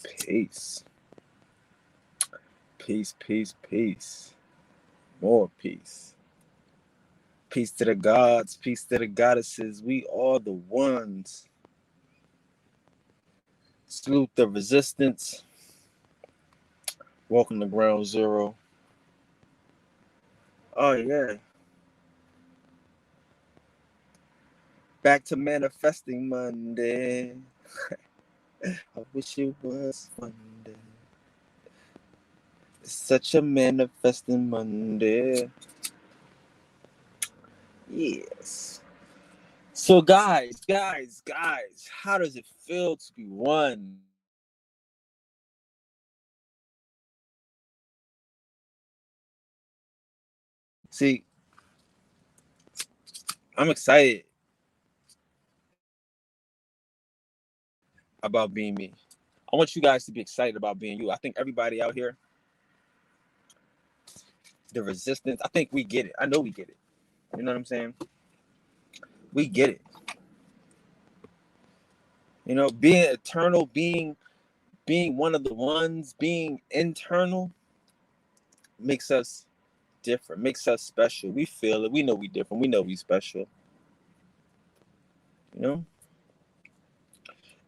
Peace. Peace, peace, peace. More peace. Peace to the gods, peace to the goddesses. We are the ones. Salute the resistance. Welcome to Ground Zero. Oh, yeah. Back to Manifesting Monday. I wish it was Monday. It's such a Manifesting Monday. Yes. So, guys, how does it feel to be one? See, I'm excited about being me. I want you guys to be excited about being you. I think everybody out here, the resistance, I think we get it. I know we get it. You know what I'm saying? We get it. You know, being eternal, being one of the ones, being internal makes us different, makes us special. We feel it. We know we different. We know we special. You know?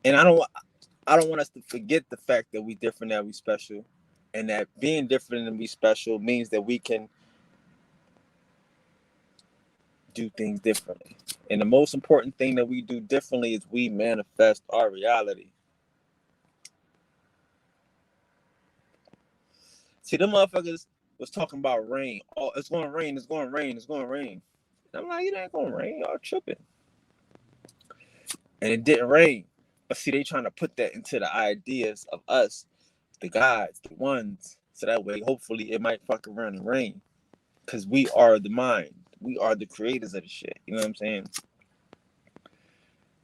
And I don't want us to forget the fact that we different, that we special. And that being different and we special means that we can do things differently. And the most important thing that we do differently is we manifest our reality. See, them motherfuckers was talking about rain. Oh, it's going to rain, it's going to rain, it's going to rain. And I'm like, it ain't going to rain. Y'all tripping. And it didn't rain. But see, they trying to put that into the ideas of us, the gods, the ones. So that way, hopefully, it might fuck around and rain. Because we are the mind. We are the creators of the shit. You know what I'm saying?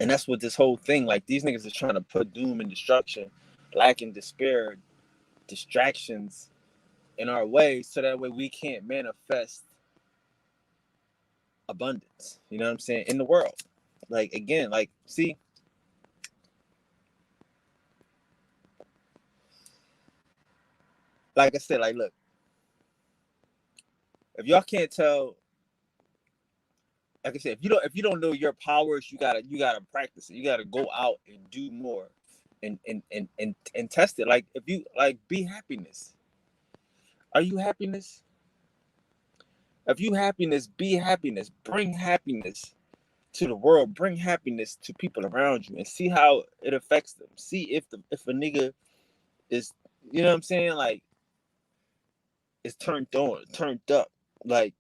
And that's what this whole thing, like, these niggas is trying to put doom and destruction, lack and despair, distractions in our way so that way we can't manifest abundance. You know what I'm saying? In the world. Like, again, like, see, like I said, like, look, if y'all can't tell, like I said, if you don't know your powers, you gotta practice it. You gotta go out and do more and test it. Like, if you like, be happiness. Are you happiness? If you happiness, be happiness. Bring happiness to the world. Bring happiness to people around you and see how it affects them. See if a nigga is, you know what I'm saying, like, is turned on, turned up. Like,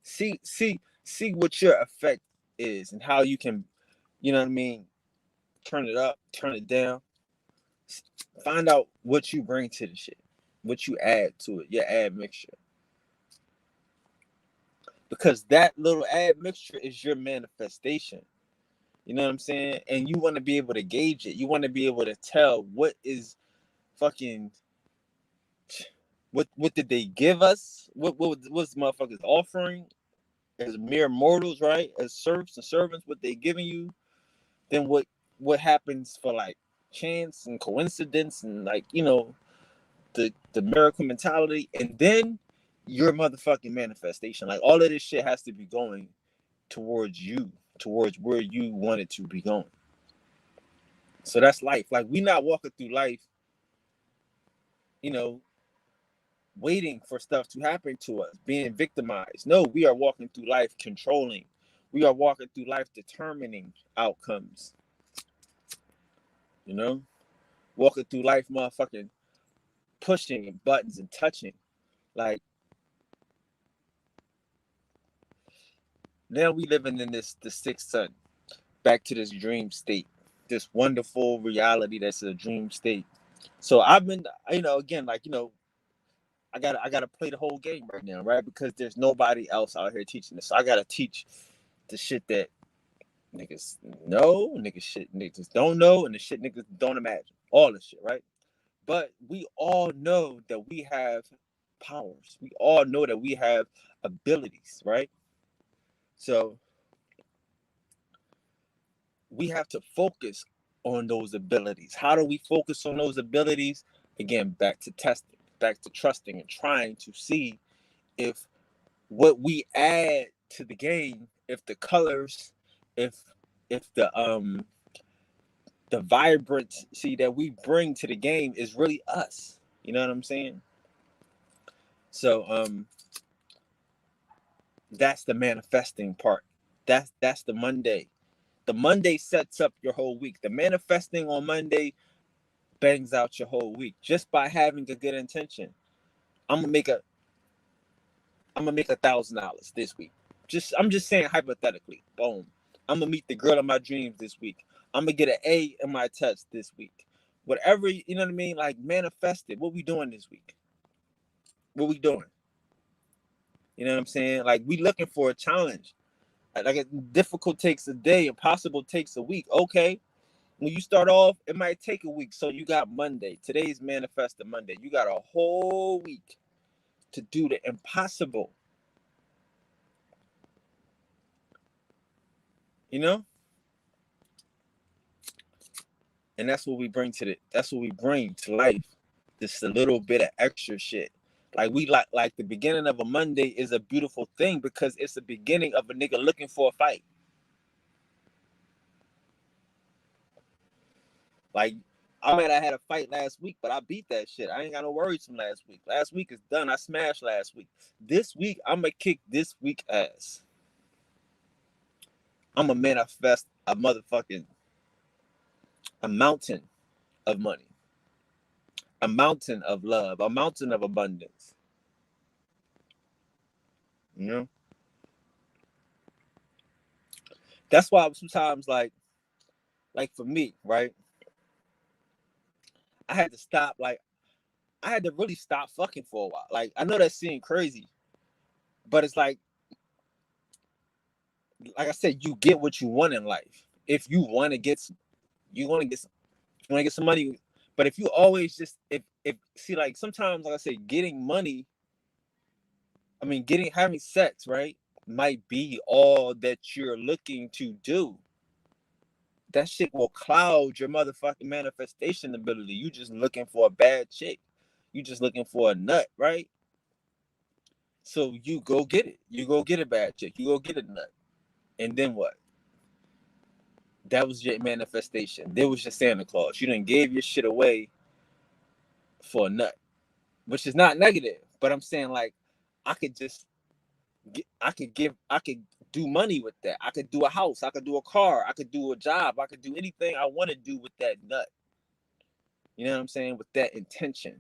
see what your effect is and how you can, you know what I mean, turn it up, turn it down. Find out what you bring to the shit, what you add to it, your add mixture. Because that little add mixture is your manifestation. You know what I'm saying? And you want to be able to gauge it. You want to be able to tell what is fucking, what did they give us? What's motherfuckers offering as mere mortals, right? As serfs and servants, what they giving you? Then what happens for, like, chance and coincidence and, like, the miracle mentality, and then your motherfucking manifestation. Like, all of this shit has to be going towards you, towards where you want it to be going. So that's life. Like, we not walking through life, you know, waiting for stuff to happen to us, being victimized. No, we are walking through life controlling. We are walking through life determining outcomes. You know, walking through life, motherfucking pushing buttons and touching. Like, now we living in the sixth sun, back to this dream state, this wonderful reality that's a dream state. So I've been, again, like, I gotta play the whole game right now, right? Because there's nobody else out here teaching this. So I gotta teach the shit that niggas know, niggas don't know, and the shit niggas don't imagine. All this shit, right? But we all know that we have powers. We all know that we have abilities, right? So we have to focus on those abilities. How do we focus on those abilities? Again, back to testing, back to trusting and trying to see if what we add to the game, if the colors, if the vibrancy that we bring to the game is really us. You know what I'm saying? So that's the manifesting part. That's the Monday. The Monday sets up your whole week. The manifesting on Monday bangs out your whole week just by having a good intention. I'm gonna make $1,000 this week. I'm just saying hypothetically. Boom. I'm gonna meet the girl of my dreams this week. I'm gonna get an A in my test this week. Whatever, you know what I mean? Like manifest it. What we doing this week? What we doing? You know what I'm saying? Like we looking for a challenge. Like difficult takes a day, impossible takes a week. Okay. When you start off, it might take a week. So you got Monday. Today's manifested Monday. You got a whole week to do the impossible. You know? And that's what we bring to life. Just a little bit of extra shit. Like we like the beginning of a Monday is a beautiful thing because it's the beginning of a nigga looking for a fight. Like I mean, I had a fight last week, but I beat that shit. I ain't got no worries from last week. Last week is done. I smashed last week. This week, I'm gonna kick this week ass. I'm gonna manifest a mountain of money, a mountain of love, a mountain of abundance. You know, that's why sometimes, like for me, right? I had to stop. Like, I had to really stop fucking for a while. Like, I know that seems crazy, but it's like I said, you get what you want in life. If you want to get, you want to get some money. But if you always just if see, like sometimes, like I say, getting money, I mean, having sex, right, might be all that you're looking to do. That shit will cloud your motherfucking manifestation ability. You just looking for a bad chick. You just looking for a nut, right? So you go get it. You go get a bad chick. You go get a nut. And then what? That was your manifestation. There was your Santa Claus. You done gave your shit away for a nut, which is not negative. But I'm saying, like, I could just I could do money with that. I could do a house. I could do a car. I could do a job. I could do anything I want to do with that nut. You know what I'm saying? With that intention.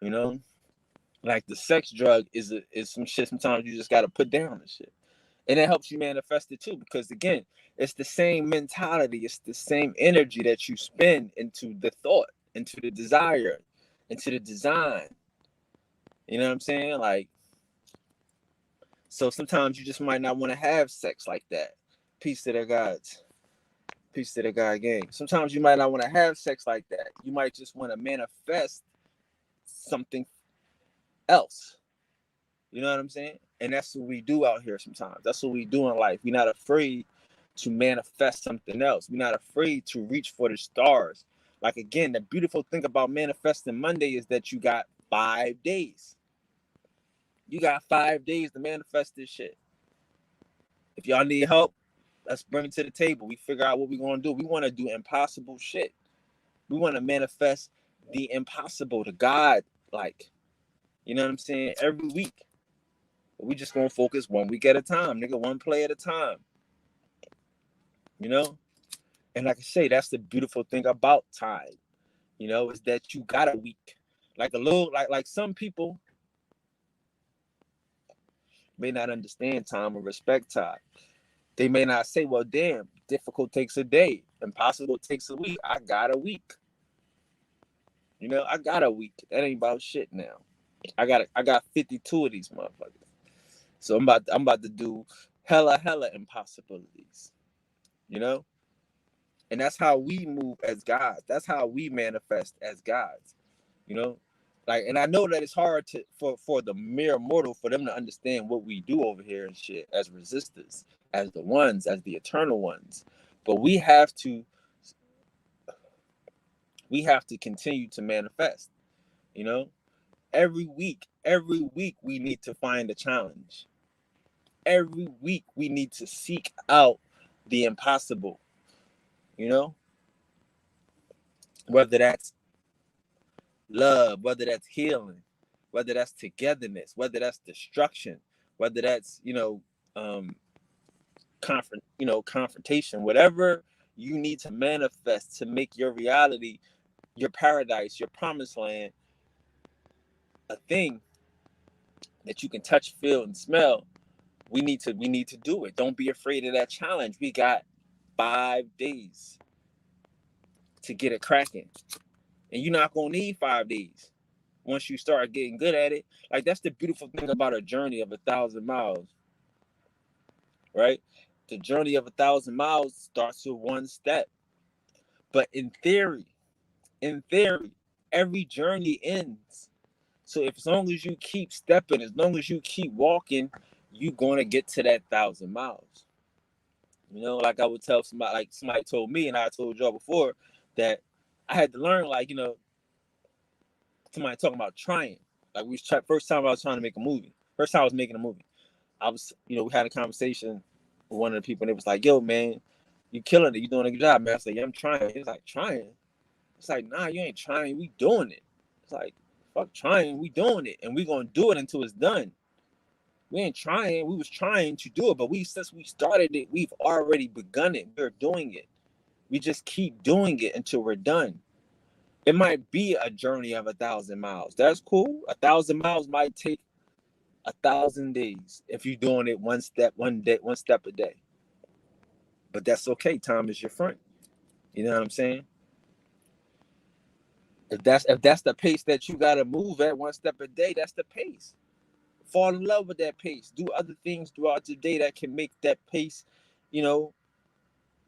You know, like the sex drug is some shit. Sometimes you just got to put down the shit, and it helps you manifest it too. Because again, it's the same mentality. It's the same energy that you spend into the thought, into the desire, into the design. You know what I'm saying? Like, so sometimes you just might not want to have sex like that. Peace to the gods. Peace to the God gang. Sometimes you might not want to have sex like that. You might just want to manifest something else. You know what I'm saying? And that's what we do out here sometimes. That's what we do in life. We're not afraid to manifest something else. We're not afraid to reach for the stars. Like, again, the beautiful thing about manifesting Monday is that you got 5 days. You got 5 days to manifest this shit. If y'all need help, let's bring it to the table. We figure out what we're going to do. We want to do impossible shit. We want to manifest the impossible, the God, like, you know what I'm saying, every week. We just going to focus 1 week at a time, nigga, 1 play at a time. You know? And like I say, that's the beautiful thing about time, you know, is that you got a week. Like a little, like some people may not understand time or respect time. They may not say, well, damn, difficult takes a day, impossible takes a week. I got a week. You know, I got a week. That ain't about shit now. I got 52 of these motherfuckers. So I'm about to do hella impossibilities. You know? And that's how we move as gods. That's how we manifest as gods. You know? Like, and I know that it's hard for the mere mortal for them to understand what we do over here and shit as resistors, as the ones, as the eternal ones. But we have to we have to continue to manifest. You know, every week we need to find a challenge. Every week we need to seek out the impossible. You know, whether that's love, whether that's healing, whether that's togetherness, whether that's destruction, whether that's um, confrontation, whatever you need to manifest to make your reality, your paradise, your promised land, a thing that you can touch, feel, and smell. We need to do it. Don't be afraid of that challenge. We got 5 days to get it cracking, and you're not gonna need 5 days once you start getting good at it. Like, that's the beautiful thing about a journey of 1,000 miles, right? The journey of 1,000 miles starts with one step, but in theory, every journey ends. So if, as long as you keep stepping, as long as you keep walking, you're gonna get to that 1,000 miles. Like I would tell somebody, like somebody told me, and I told y'all before, that I had to learn, like, somebody talking about trying. Like, first time I was trying to make a movie. First time I was making a movie. I was, we had a conversation with one of the people, and it was like, yo, man, you killing it. You doing a good job, man. I said, yeah, I'm trying. He was like, trying? It's like, nah, you ain't trying. We doing it. It's like, fuck trying. We doing it. And we going to do it until it's done. We ain't trying. We was trying to do it. But since we started it, we've already begun it. We're doing it. We just keep doing it until we're done. It might be a journey of 1,000 miles. That's cool. 1,000 miles might take 1,000 days if you're doing it one step a day. But that's okay. Time is your friend. You know what I'm saying? If that's the pace that you gotta move at, one step a day, that's the pace. Fall in love with that pace. Do other things throughout the day that can make that pace, you know,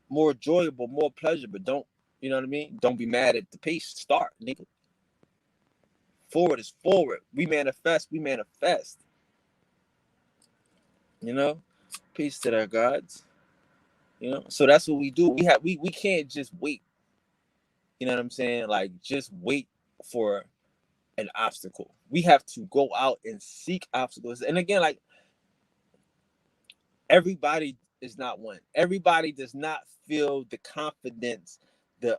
more enjoyable, more pleasurable. Don't, you know what I mean? Don't be mad at the pace. Start, nigga. Forward is forward. We manifest. Peace to their gods. So that's what we do. We can't just wait. You know what I'm saying? Like, just wait for an obstacle. We have to go out and seek obstacles. And again, like, everybody is not one. Everybody does not feel the confidence, the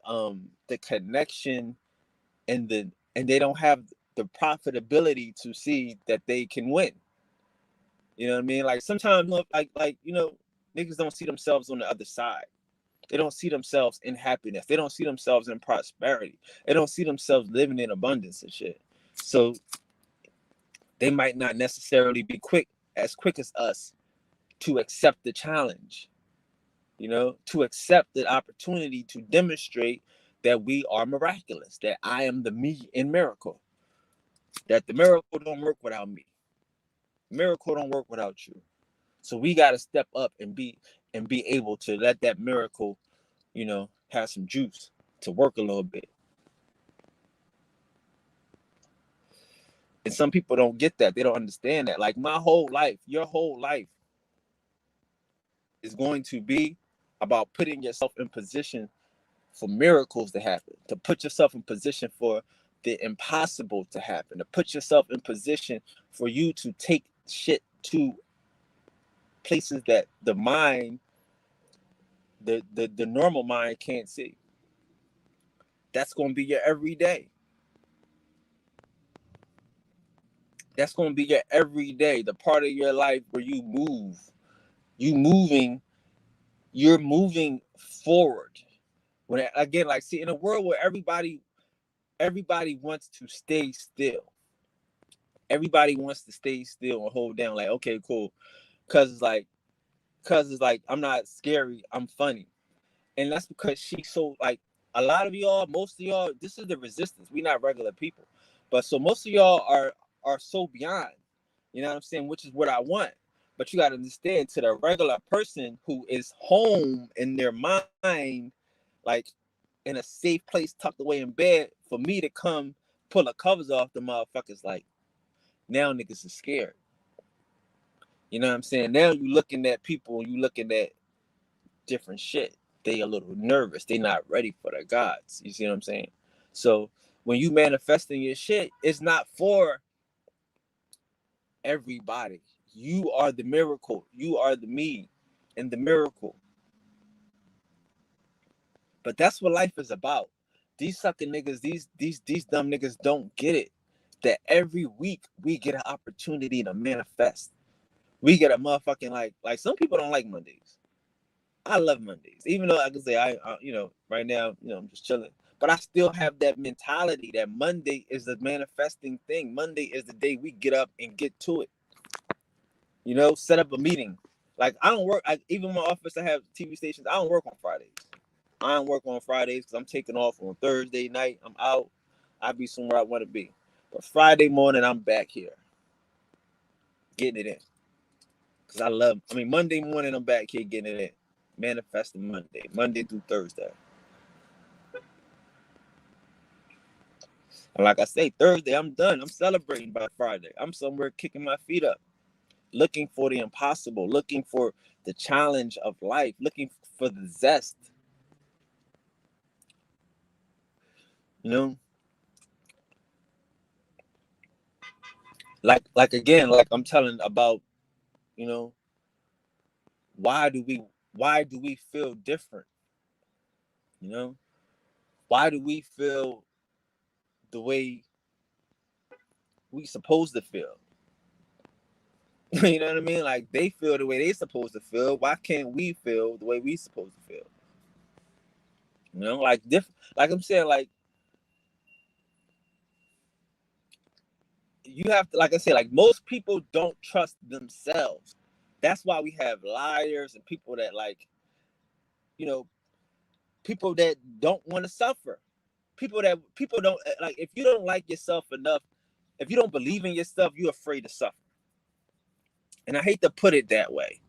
connection, and they don't have the profitability to see that they can win. You know what I mean? Like, sometimes, niggas don't see themselves on the other side. They don't see themselves in happiness. They don't see themselves in prosperity. They don't see themselves living in abundance and shit. So they might not necessarily be as quick as us to accept the challenge, to accept the opportunity to demonstrate that we are miraculous, that I am the me in miracle, that the miracle don't work without me. Miracle don't work without you. So we got to step up and be able to let that miracle, have some juice to work a little bit. And some people don't get that. They don't understand that. Like, my whole life, your whole life is going to be about putting yourself in position for miracles to happen, to put yourself in position for the impossible to happen, to put yourself in position for you to take shit to places that the mind, the normal mind can't see. That's going to be your everyday. That's going to be your everyday, the part of your life where you move. You're moving forward. When, again, like, see, in a world where everybody wants to stay still. Everybody wants to stay still and hold down. Like, okay, cool. Cause it's like, I'm not scary, I'm funny. And that's because she's so, like, a lot of y'all, most of y'all, this is the resistance. We're not regular people. But so most of y'all are so beyond. You know what I'm saying? Which is what I want. But you gotta understand, to the regular person who is home in their mind, like, in a safe place, tucked away in bed, for me to come pull the covers off the motherfuckers, like, now niggas are scared. You know what I'm saying? Now you looking at people, you looking at different shit. They a little nervous. They not ready for their gods. You see what I'm saying? So when you manifesting your shit, it's not for everybody. You are the miracle. You are the me and the miracle. But that's what life is about. These sucking niggas, these dumb niggas don't get it. That every week we get an opportunity to manifest. We get a motherfucking like some people don't like Mondays. I love Mondays, even though I can say I right now I'm just chilling. But I still have that mentality that Monday is the manifesting thing. Monday is the day we get up and get to it. Set up a meeting. Like I don't work. Even in my office, I have TV stations. I don't work on Fridays. I don't work on Fridays because I'm taking off on Thursday night. I'm out. I'll be somewhere I want to be. But Friday morning, I'm back here getting it in. Because Monday morning, I'm back here getting it in. Manifesting Monday through Thursday. And like I say, Thursday, I'm done. I'm celebrating by Friday. I'm somewhere kicking my feet up, looking for the impossible, looking for the challenge of life, looking for the zest. Like again, like I'm telling about, why do we feel different? Why do we feel the way we supposed to feel? You know what I mean? Like they feel the way they supposed to feel. Why can't we feel the way we supposed to feel? Like different. Like I'm saying, like you have to, like I said, like most people don't trust themselves. That's why we have liars and people that people that don't want to suffer. People don't like. If you don't like yourself enough, if you don't believe in yourself, you're afraid to suffer. And I hate to put it that way,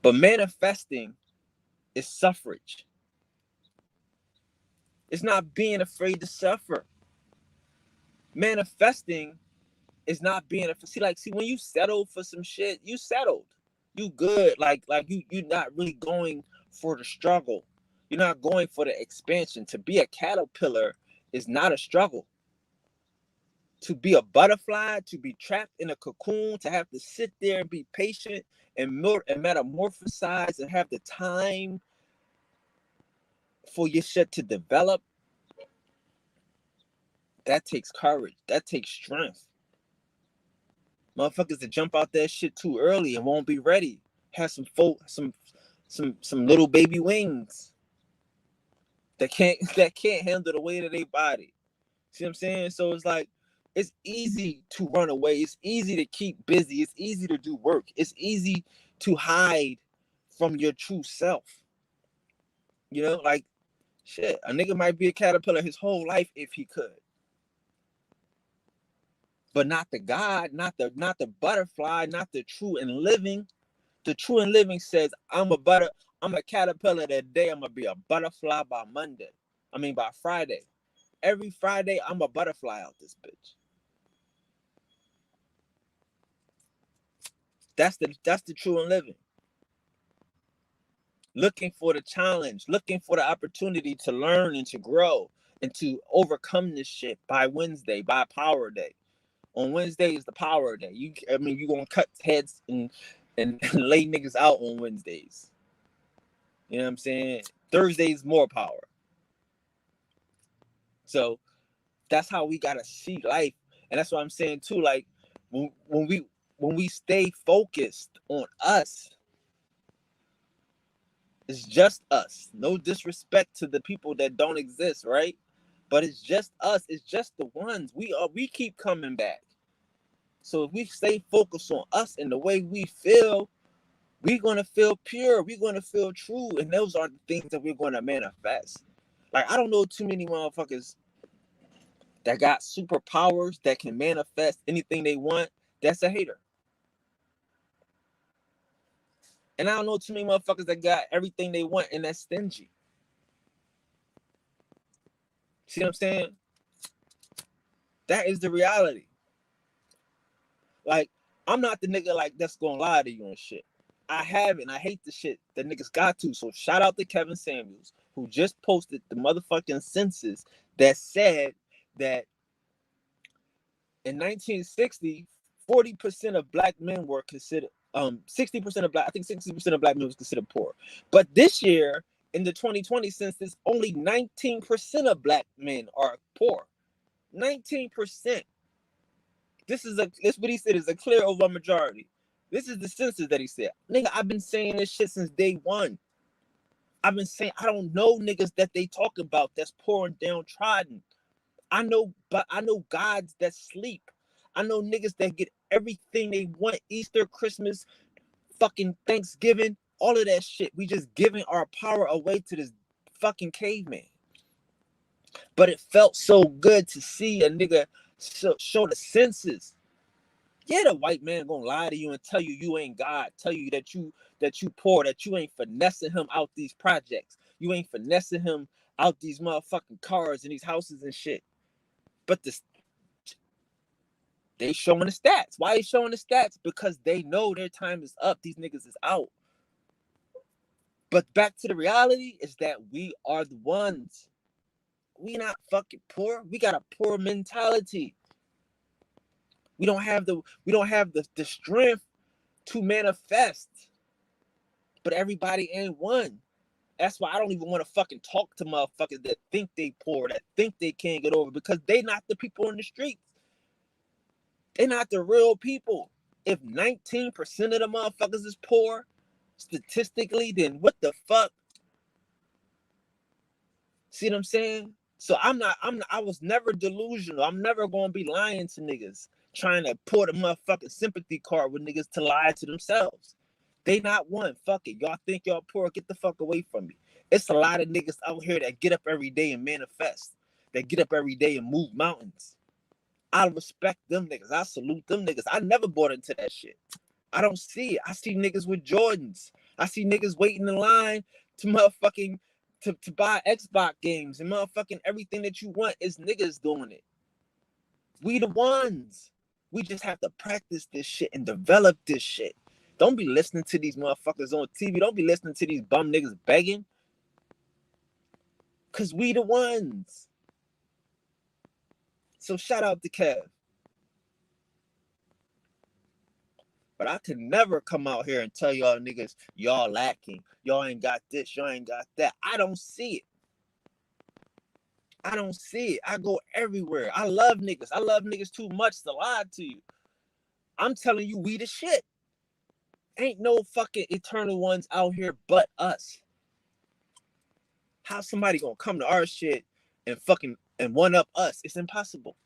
but manifesting is suffrage. It's not being afraid to suffer. Manifesting is not being see when you settle for some shit, you settled. You good. Like you're not really going for the struggle. You're not going for the expansion. To be a caterpillar is not a struggle. To be a butterfly, to be trapped in a cocoon, to have to sit there and be patient and metamorphosize and have the time for your shit to develop, that takes courage. That takes strength. Motherfuckers that jump out that shit too early and won't be ready. Have some little baby wings that can't handle the weight of their body. See what I'm saying? So it's like it's easy to run away. It's easy to keep busy. It's easy to do work. It's easy to hide from your true self. Like shit, a nigga might be a caterpillar his whole life if he could. But not the God, not the butterfly, not the true and living. The true and living says, I'm a caterpillar today. I'm gonna be a butterfly by Monday. By Friday. Every Friday, I'm a butterfly out this bitch. That's the true and living. Looking for the challenge, looking for the opportunity to learn and to grow and to overcome this shit by Wednesday, by Power Day. On Wednesday is the Power Day. You're gonna cut heads and lay niggas out on Wednesdays. You know what I'm saying? Thursday's more power. So that's how we gotta see life, and that's what I'm saying too. Like when we stay focused on us, it's just us. No disrespect to the people that don't exist, right? But it's just us. It's just the ones we keep coming back. So if we stay focused on us and the way we feel, we're gonna feel pure. We're gonna feel true, and those are the things that we're gonna manifest. Like I don't know too many motherfuckers that got superpowers that can manifest anything they want. That's a hater. And I don't know too many motherfuckers that got everything they want and that's stingy. See what I'm saying? That is the reality. Like, I'm not the nigga like that's gonna lie to you and shit. I haven't. I hate the shit that niggas got to. So shout out to Kevin Samuels, who just posted the motherfucking census that said that in 1960, 40% of black men were considered 60% of black, I think 60% of black men was considered poor. But this year, in the 2020 census, only 19% of black men are poor. 19%. This what he said is a clear over majority. This is the census that he said. Nigga, I've been saying this shit since day one. I've been saying I don't know niggas that they talk about that's poor and downtrodden. I know gods that sleep. I know niggas that get everything they want. Easter, Christmas, fucking Thanksgiving, all of that shit. We just giving our power away to this fucking caveman. But it felt so good to see a nigga show the senses. Yeah, the white man gonna lie to you and tell you you ain't God, tell you that you poor, that you ain't finessing him out these projects. You ain't finessing him out these motherfucking cars and these houses and shit. But they showing the stats. Why they showing the stats? Because they know their time is up. These niggas is out. But back to the reality is that we are the ones. We not fucking poor. We got a poor mentality. We don't have the strength to manifest. But everybody ain't one. That's why I don't even want to fucking talk to motherfuckers that think they poor, that think they can't get over, because they not the people in the streets. They're not the real people. If 19% of the motherfuckers is poor, statistically, then what the fuck? See what I'm saying? So I was never delusional. I'm never gonna be lying to niggas, trying to put a motherfucking sympathy card with niggas to lie to themselves. They not one. Fuck it. Y'all think y'all poor? Get the fuck away from me. It's a lot of niggas out here that get up every day and manifest. That get up every day and move mountains. I respect them niggas. I salute them niggas. I never bought into that shit. I don't see it. I see niggas with Jordans. I see niggas waiting in line to motherfucking to buy Xbox games and motherfucking everything that you want is niggas doing it. We the ones. We just have to practice this shit and develop this shit. Don't be listening to these motherfuckers on TV. Don't be listening to these bum niggas begging. Cause we the ones. So shout out to Kev. But I could never come out here and tell y'all niggas, y'all lacking. Y'all ain't got this, y'all ain't got that. I don't see it. I don't see it. I go everywhere. I love niggas. I love niggas too much to lie to you. I'm telling you, we the shit. Ain't no fucking eternal ones out here but us. How somebody gonna come to our shit and fucking and one up us? It's impossible.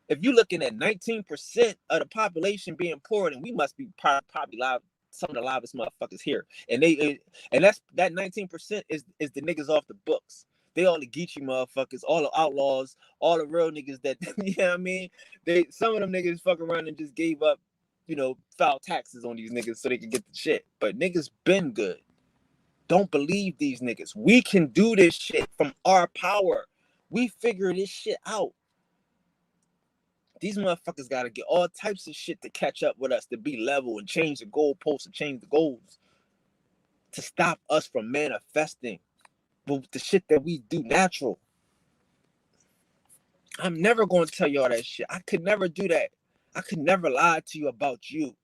If you're looking at 19% of the population being poor, then we must be probably live, some of the livest motherfuckers here. And that 19% is the niggas off the books. They all the Geechee motherfuckers, all the outlaws, all the real niggas that you know what I mean. Some of them niggas fuck around and just gave up, foul taxes on these niggas so they could get the shit. But niggas been good. Don't believe these niggas. We can do this shit from our power. We figure this shit out. These motherfuckers gotta get all types of shit to catch up with us, to be level and change the goalposts and change the goals, to stop us from manifesting but the shit that we do natural. I'm never going to tell y'all that shit. I could never do that. I could never lie to you about you.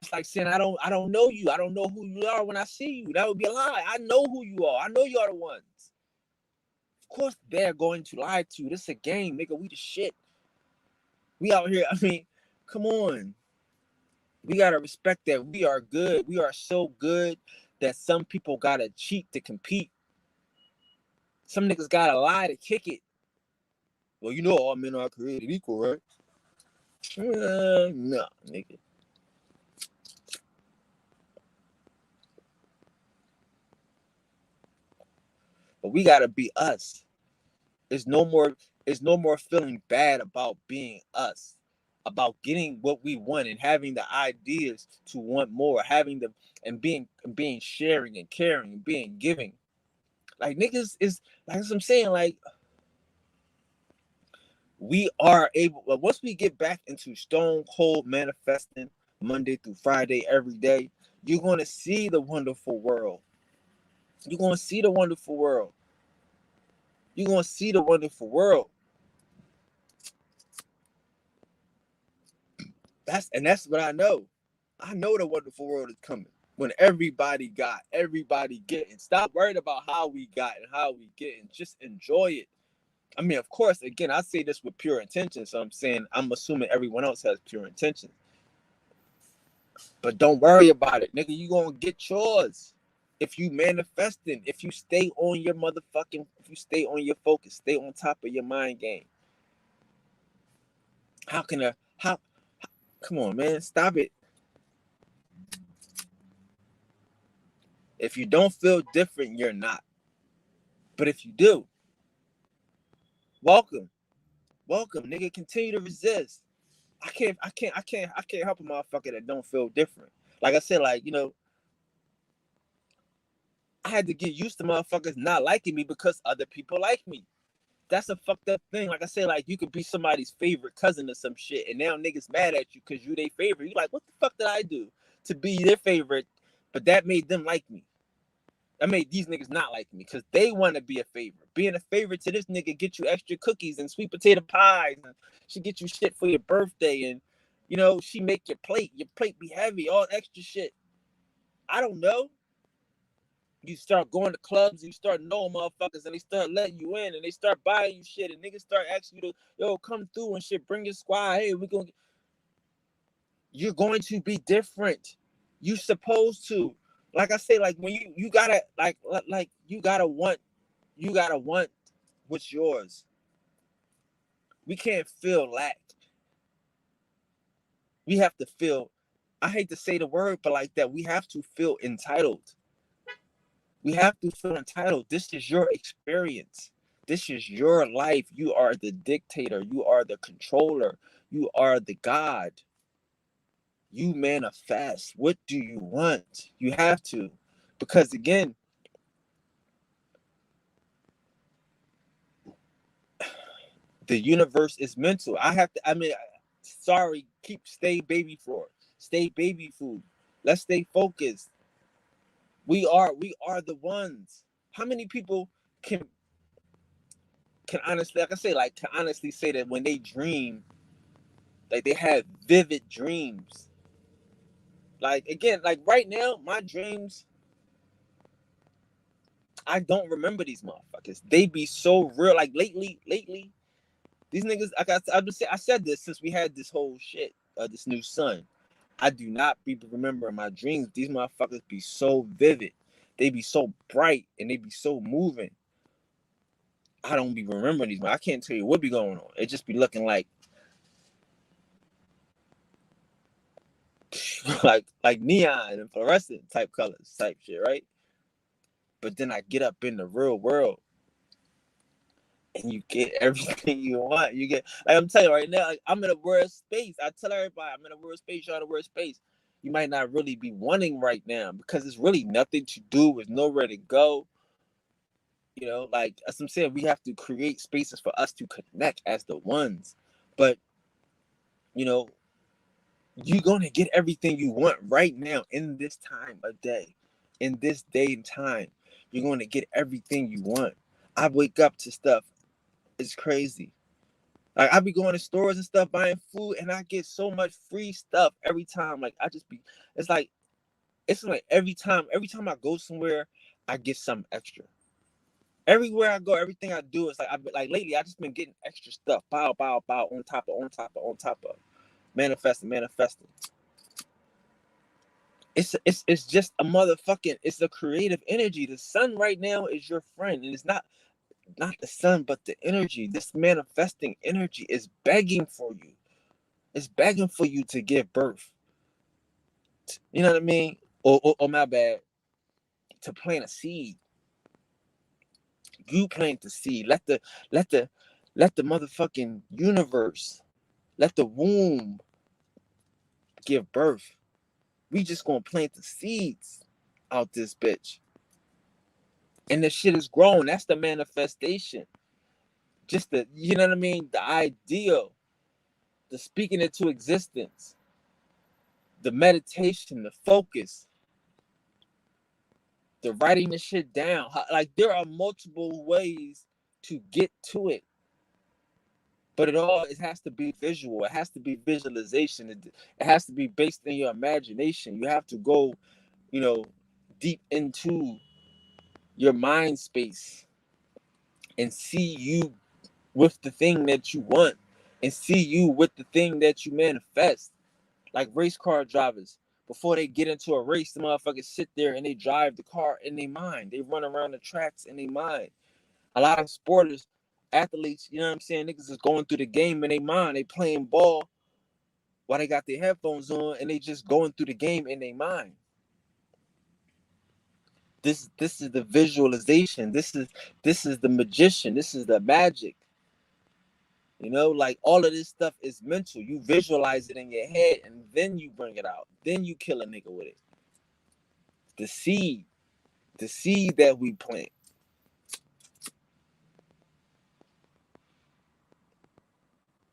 It's like saying I don't know you. I don't know who you are when I see you. That would be a lie. I know who you are. I know you are the ones. Of course they're going to lie to you. This is a game, nigga. We the shit. We out here. I mean, come on. We gotta respect that we are good. We are so good that some people gotta cheat to compete. Some niggas gotta lie to kick it. Well, all men are created equal, right? No, nigga. But we gotta be us. There's no more feeling bad about being us, about getting what we want and having the ideas to want more, having the and being sharing and caring and being giving. Like niggas is like I'm saying, like we are able, once we get back into stone cold manifesting Monday through Friday, every day, you're going to see the wonderful world. You're going to see the wonderful world. You're going to see the wonderful world. That's what I know. I know the wonderful world is coming. When everybody getting. Stop worrying about how we got and how we getting. Just enjoy it. I mean, of course, again, I say this with pure intention. So I'm assuming everyone else has pure intention. But don't worry about it, nigga. You gonna get yours. If you manifesting, if you stay on your focus, stay on top of your mind game. How come on, man, stop it. If you don't feel different, you're not. But if you do, welcome, nigga. Continue to resist. I can't help a motherfucker that don't feel different. Like I said, like, I had to get used to motherfuckers not liking me because other people like me. That's a fucked up thing. Like I said, like, you could be somebody's favorite cousin or some shit, and now niggas mad at you because you their favorite. You like, what the fuck did I do to be their favorite? But that made them like me. I made these niggas not like me because they want to be a favorite. Being a favorite to this nigga get you extra cookies and sweet potato pies, and she get you shit for your birthday, and she make your plate be heavy, all extra shit. I don't know. You start going to clubs, you start knowing motherfuckers, and they start letting you in, and they start buying you shit, and niggas start asking you to, yo, come through and shit, bring your squad. Hey, you're going to be different. You supposed to. Like I say, like, when you gotta you gotta want what's yours. We can't feel lack. We have to feel, I hate to say the word, but like that, we have to feel entitled. We have to feel entitled. This is your experience. This is your life. You are the dictator. You are the controller. You are the God. You manifest. What do you want? You have to. Because again, the universe is mental. Stay baby food. Stay baby food. Let's stay focused. We are the ones. How many people can honestly, like I say, like, can honestly say that when they dream, like, they have vivid dreams? Like, again, like right now, my dreams, I don't remember these motherfuckers. They be so real. Like lately, these niggas, I said this since we had this whole shit, this new son. I do not be remembering my dreams. These motherfuckers be so vivid. They be so bright and they be so moving. I don't be remembering these. I can't tell you what be going on. It just be looking like like neon and fluorescent type colors type shit, right? But then I get up in the real world and you get everything you want. You get, like, I'm telling you right now, like, I'm in a world space. I tell everybody I'm in a world space, you're in a world space. You might not really be wanting right now because it's really nothing to do, there's nowhere to go. Like, as I'm saying, we have to create spaces for us to connect as the ones. But you're going to get everything you want right now in this time of day. In this day and time, you're going to get everything you want. I wake up to stuff. It's crazy. Like, I be going to stores and stuff, buying food, and I get so much free stuff every time. Like, it's like every time I go somewhere, I get something extra. Everywhere I go, everything I do is like lately, I just been getting extra stuff. Bow, bow, bow, on top of. Manifesting. It's just a motherfucking, it's a creative energy. The sun right now is your friend, and it's not the sun, but the energy. This manifesting energy is begging for you. It's begging for you to give birth. You know what I mean? Or my bad, to plant a seed. You plant the seed. Let the motherfucking universe, let the womb give birth. We just gonna plant the seeds out this bitch. And the shit is grown. That's the manifestation. Just you know what I mean? The ideal. The speaking it to existence. the meditation, the focus, the writing the shit down. Like there are multiple ways to get to it. But it has to be visual. It has to be visualization. It has to be based in your imagination. You have to go, you know, deep into your mind space and see you with the thing that you want and see you with the thing that you manifest. Like race car drivers, before they get into a race, the motherfuckers sit there and they drive the car in their mind. They run around the tracks in their mind. A lot of sporters, athletes, you know what I'm saying? Niggas is going through the game in their mind. They playing ball while they got their headphones on and they just going through the game in their mind. This is the visualization. This is the magician. This is the magic. You know, like all of this stuff is mental. You visualize it in your head and then you bring it out. Then you kill a nigga with it. The seed that we plant.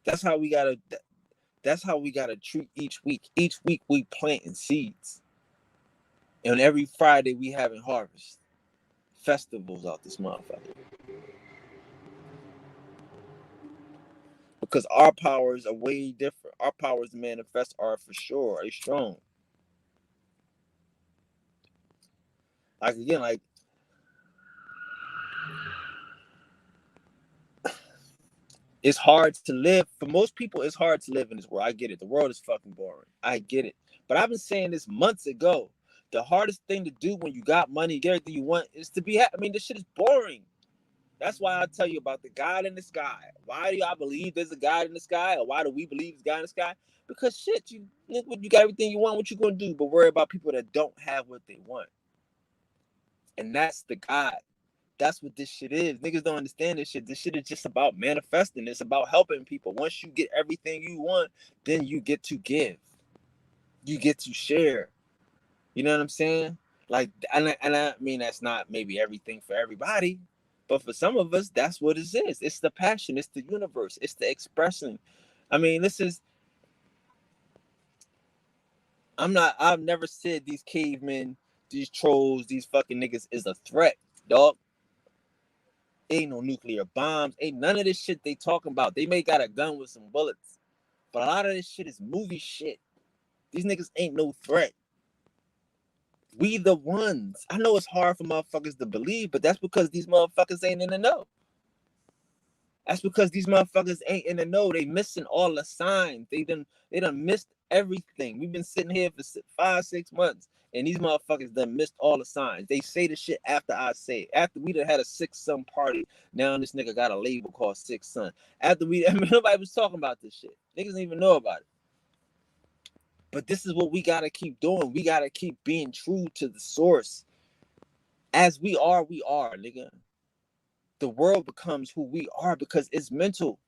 That's how we gotta treat each week. Each week we planting seeds. And every Friday we having harvest. Festivals out this motherfucker. Because our powers are way different. Our powers to manifest are for sure, are strong. Like again, like it's hard to live. For most people, it's hard to live in this world. I get it. The world is fucking boring. I get it. But I've been saying this months ago. The hardest thing to do when you got money, get everything you want, is to be happy. I mean, this shit is boring. That's why I tell you about the God in the sky. Why do y'all believe there's a God in the sky? Or why do we believe there's a God in the sky? Because shit, you got everything you want, what you gonna do? But worry about people that don't have what they want. And that's the God. That's what this shit is. Niggas don't understand this shit. This shit is just about manifesting. It's about helping people. Once you get everything you want, then you get to give. You get to share. You know what I'm saying? Like, and I mean, that's not maybe everything for everybody, but for some of us, that's what it is. It's the passion. It's the universe. It's the expression. I mean, I've never said these cavemen, these trolls, these fucking niggas is a threat, dog. Ain't no nuclear bombs. Ain't none of this shit they talking about. They may got a gun with some bullets, but a lot of this shit is movie shit. These niggas ain't no threat. We the ones. I know it's hard for motherfuckers to believe, but that's because these motherfuckers ain't in the know. That's because these motherfuckers ain't in the know. They missing all the signs. They done missed everything. We've been sitting here for 5-6 months, and these motherfuckers done missed all the signs. They say the shit after I say it. After we done had a 6 Son party, now this nigga got a label called 6 Son. After nobody was talking about this shit. Niggas didn't even know about it. But this is what we gotta keep doing. We gotta keep being true to the source. As we are, nigga. The world becomes who we are because it's mental.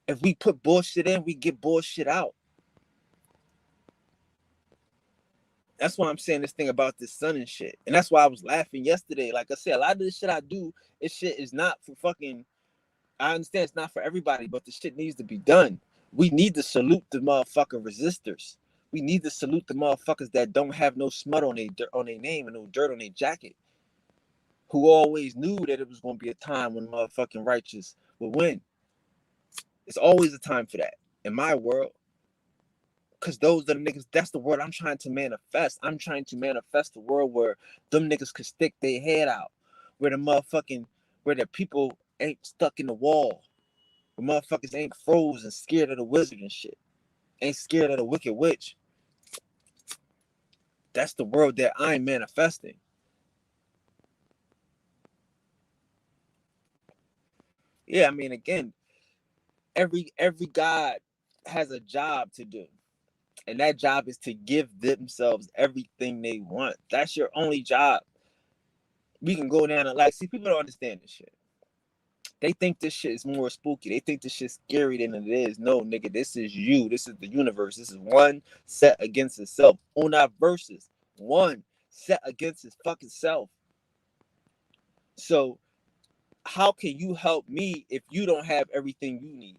If we put bullshit in, we get bullshit out. That's why I'm saying this thing about this sun and shit. And that's why I was laughing yesterday. Like I said, a lot of this shit I do, this shit is not for fucking, I understand it's not for everybody, but the shit needs to be done. We need to salute the motherfucking resistors. We need to salute the motherfuckers that don't have no smut on their name and no dirt on their jacket. Who always knew that it was going to be a time when motherfucking righteous would win. It's always a time for that in my world. Because those are the niggas, that's the word I'm trying to manifest. I'm trying to manifest a world where them niggas could stick their head out. Where the people ain't stuck in the wall. Where motherfuckers ain't froze and scared of the wizard and shit. Ain't scared of the wicked witch. That's the world that I'm manifesting. Yeah, I mean, again, every God has a job to do. And that job is to give themselves everything they want. That's your only job. We can go down and see, people don't understand this shit. They think this shit is more spooky. They think this shit's scary than it is. No, nigga, this is you. This is the universe. This is one set against itself. Una versus one set against its fucking self. So how can you help me if you don't have everything you need?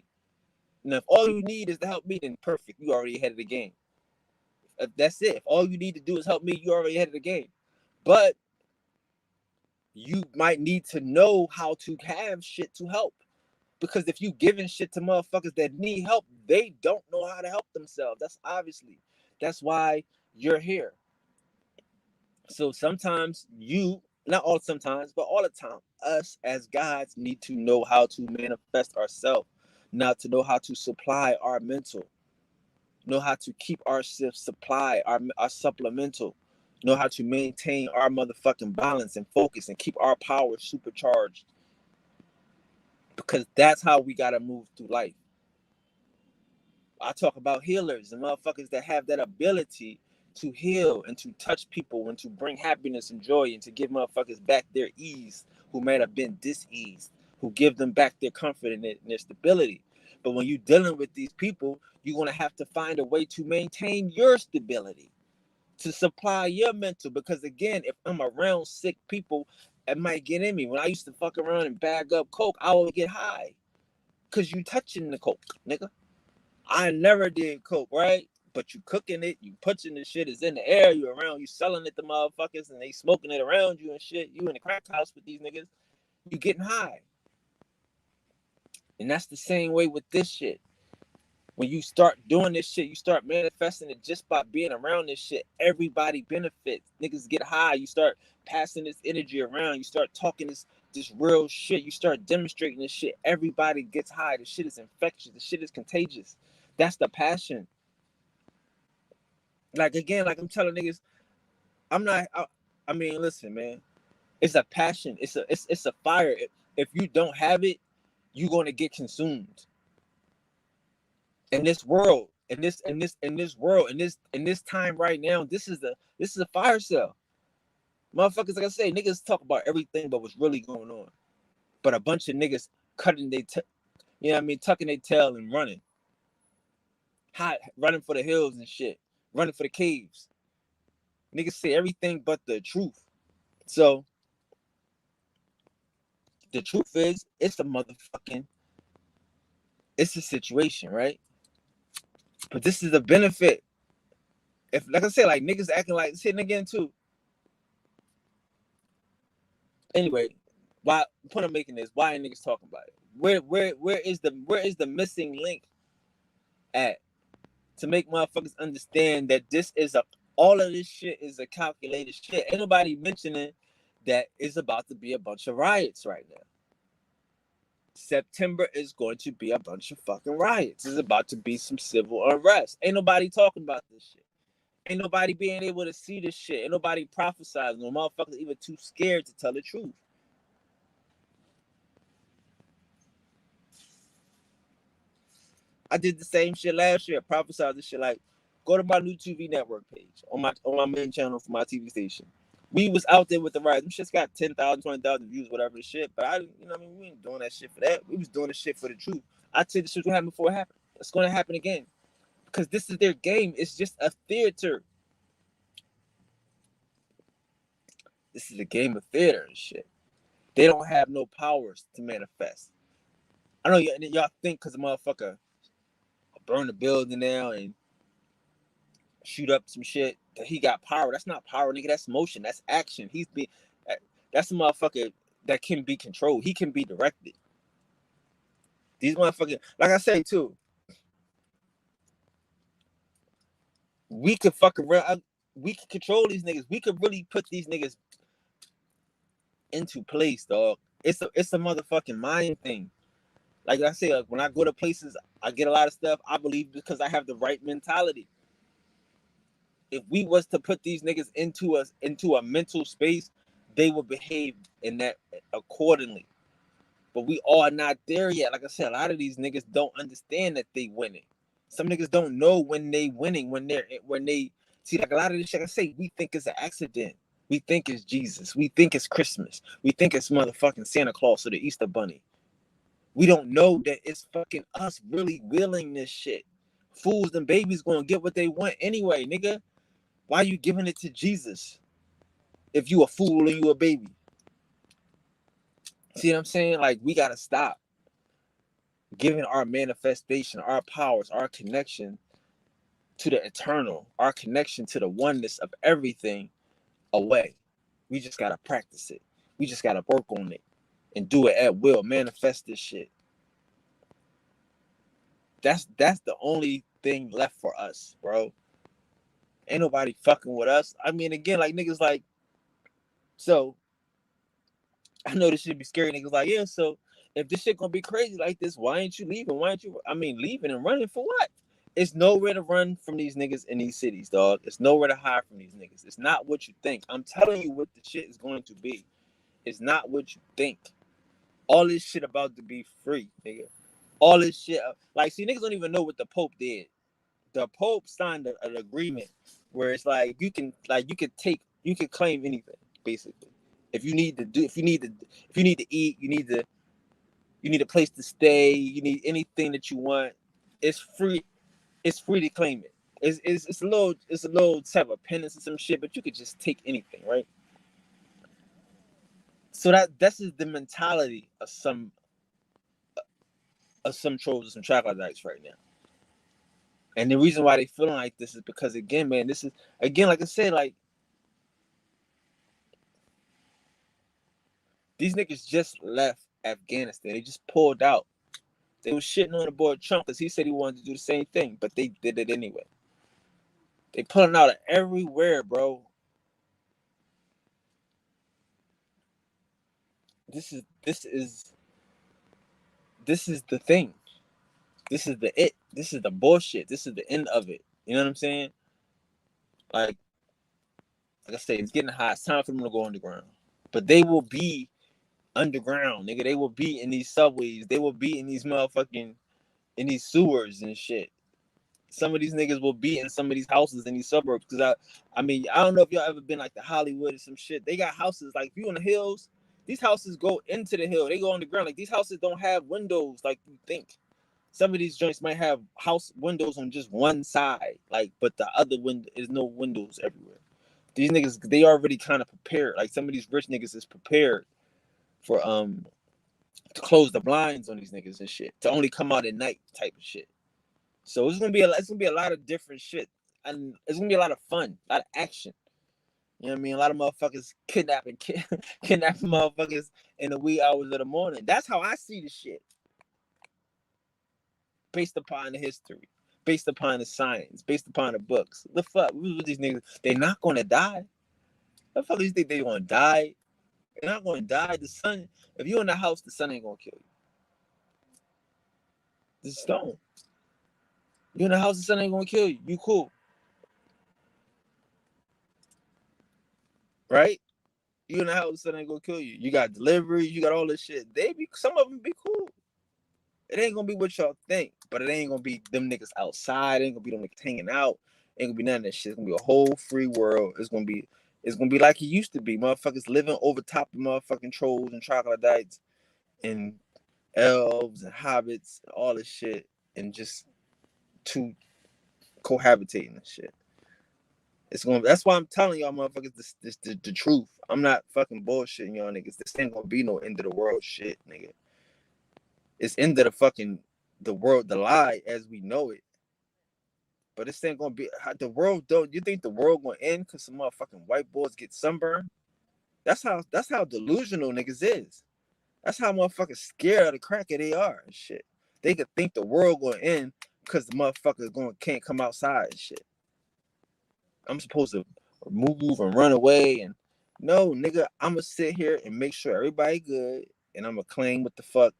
Now, if all you need is to help me, then perfect. You already ahead of the game. If that's it. If all you need to do is help me, you already ahead of the game. But you might need to know how to have shit to help. Because if you giving shit to motherfuckers that need help, they don't know how to help themselves. That's why you're here. So sometimes not all sometimes, but all the time, us as gods need to know how to manifest ourselves, not to know how to supply our mental, know how to keep our supply, our supplemental, know how to maintain our motherfucking balance and focus and keep our power supercharged. Because that's how we gotta move through life. I talk about healers and motherfuckers that have that ability to heal and to touch people and to bring happiness and joy and to give motherfuckers back their ease who might have been diseased, who give them back their comfort and their stability. But when you're dealing with these people, you're going to have to find a way to maintain your stability, to supply your mental. Because again, if I'm around sick people, it might get in me. When I used to fuck around and bag up coke, I would get high because you touching the coke, nigga. I never did coke, right? But you cooking it, you punching the shit, it's in the air, you around, you selling it to motherfuckers, and they smoking it around you and shit. You in the crack house with these niggas, you getting high. And that's the same way with this shit. When you start doing this shit, you start manifesting it just by being around this shit. Everybody benefits. Niggas get high. You start passing this energy around. You start talking this real shit. You start demonstrating this shit. Everybody gets high. The shit is infectious. The shit is contagious. That's the passion. Like again, like I'm telling niggas, I mean, listen, man. It's a passion. It's a fire. If you don't have it, you're gonna get consumed. In this world, in this time right now, this is a fire cell. Motherfuckers, like I say, niggas talk about everything but what's really going on. But a bunch of niggas cutting you know what I mean, tucking their tail and running. Hot, running for the hills and shit. Running for the caves. Niggas say everything but the truth. So the truth is, it's a situation, right? But this is a benefit. If, like I said, like niggas acting like sitting again too. Anyway, why point I'm making this? Why are niggas talking about it? Where is the missing link at to make motherfuckers understand that all of this shit is a calculated shit. Ain't nobody mentioning that it's about to be a bunch of riots right now. September is going to be a bunch of fucking riots. It's about to be some civil unrest. Ain't nobody talking about this shit. Ain't nobody being able to see this shit. Ain't nobody prophesizing. No motherfuckers even too scared to tell the truth. I did the same shit last year. I prophesied this shit like, go to my new TV network page on my main channel for my TV station. We was out there with the riots. Them shit's got 10,000, 20,000 views, whatever the shit. But I, you know what I mean? We ain't doing that shit for that. We was doing the shit for the truth. I said this shit was gonna happen before it happened. It's gonna happen again. Because this is their game. It's just a theater. This is a game of theater and shit. They don't have no powers to manifest. I know y'all think because the motherfucker burn the building now and shoot up some shit that he got power. That's not power, nigga. That's motion. That's action. That's a motherfucker that can be controlled. He can be directed. These motherfuckers, like I say too, we could fuck around. We could control these niggas. We could really put these niggas into place, dog. It's a motherfucking mind thing. Like I say, like when I go to places, I get a lot of stuff. I believe because I have the right mentality. If we was to put these niggas into a mental space, they would behave in that accordingly. But we are not there yet. Like I said, a lot of these niggas don't understand that they winning. Some niggas don't know when they winning, when they see, like a lot of this shit I say, we think it's an accident. We think it's Jesus. We think it's Christmas. We think it's motherfucking Santa Claus or the Easter Bunny. We don't know that it's fucking us really willing this shit. Fools and babies gonna get what they want anyway, nigga. Why are you giving it to Jesus if you a fool and you a baby? See what I'm saying? Like, we gotta stop giving our manifestation, our powers, our connection to the eternal, our connection to the oneness of everything away. We just gotta practice it. We just gotta work on it and do it at will. Manifest this shit. That's the only thing left for us, bro. Ain't nobody fucking with us. I mean, again, like niggas like, so I know this should be scary. Niggas like, yeah, so if this shit gonna be crazy like this, why ain't you leaving? Why ain't you, I mean, leaving and running for what? It's nowhere to run from these niggas in these cities, dog. It's nowhere to hide from these niggas. It's not what you think. I'm telling you what the shit is going to be. It's not what you think. All this shit about to be free, nigga. All this shit, like, see, niggas don't even know what the Pope did. The Pope signed an agreement where it's like you can claim anything, basically. If you need to eat, you need a place to stay, you need anything that you want, it's free. It's free to claim it. It's a little type of penance or some shit, but you could just take anything, right? So that's just the mentality of some trolls or some troglodytes right now. And the reason why they feeling like this is because, again, man, this is, again, like I said, like, these niggas just left Afghanistan. They just pulled out. They was shitting on the boy Trump because he said he wanted to do the same thing, but they did it anyway. They pulling out of everywhere, bro. This is the thing. This is the it. This is the bullshit. This is the end of it. You know what I'm saying? Like I say, it's getting hot. It's time for them to go underground. But they will be underground, nigga. They will be in these subways. They will be in these motherfucking, in these sewers and shit. Some of these niggas will be in some of these houses in these suburbs. Cause I mean, I don't know if y'all ever been like to Hollywood or some shit. They got houses like, if you in the hills, these houses go into the hill. They go on the ground. Like, these houses don't have windows like you think. Some of these joints might have house windows on just one side, like, but the other window is no windows everywhere. These niggas, they already kind of prepared. Like, some of these rich niggas is prepared for to close the blinds on these niggas and shit, to only come out at night type of shit. So it's gonna be a lot of different shit, and it's gonna be a lot of fun, a lot of action. You know what I mean? A lot of motherfuckers kidnapping motherfuckers in the wee hours of the morning. That's how I see the shit, based upon the history, based upon the science, based upon the books. The fuck, with these niggas, they not gonna die. The fuck do you think they gonna die? They're not gonna die. The sun, if you in the house, the sun ain't gonna kill you. The stone. You in the house, the sun ain't gonna kill you. You cool, right? You in the house, the sun ain't gonna kill you. You got deliveries, you got all this shit. Some of them be cool. It ain't gonna be what y'all think, but it ain't gonna be them niggas outside. It ain't gonna be them niggas hanging out. Ain't gonna be none of that shit. It's gonna be a whole free world. It's gonna be like it used to be. Motherfuckers living over top of motherfucking trolls and troglodytes and elves and hobbits and all this shit, and just two cohabitating and shit. It's gonna. That's why I'm telling y'all, motherfuckers, this the truth. I'm not fucking bullshitting y'all niggas. This ain't gonna be no end of the world shit, nigga. It's end of the fucking the world, the lie as we know it. But this ain't gonna be the world. Don't you think the world gonna end because some motherfucking white boys get sunburned? That's how delusional niggas is. That's how motherfuckers scared of the cracker they are and shit. They could think the world gonna end because the motherfuckers can't come outside and shit. I'm supposed to move and run away, and no, nigga, I'm gonna sit here and make sure everybody good, and I'm gonna claim what the fuck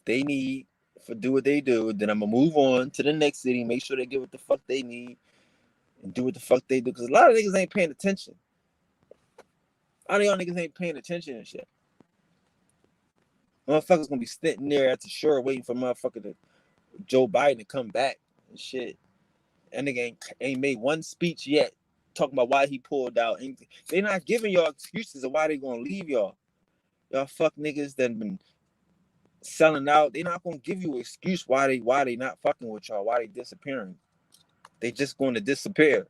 they need for do what they do. Then I'm gonna move on to the next city, make sure they get what the fuck they need, and do what the fuck they do. Because a lot of niggas ain't paying attention. All y'all niggas ain't paying attention and shit. Motherfuckers gonna be sitting there at the shore waiting for Joe Biden to come back and shit. And nigga ain't made one speech yet talking about why he pulled out. And they not giving y'all excuses of why they gonna leave y'all. Y'all fuck niggas that been selling out. They not gonna give you an excuse why they not fucking with y'all, why they disappearing. They just gonna disappear.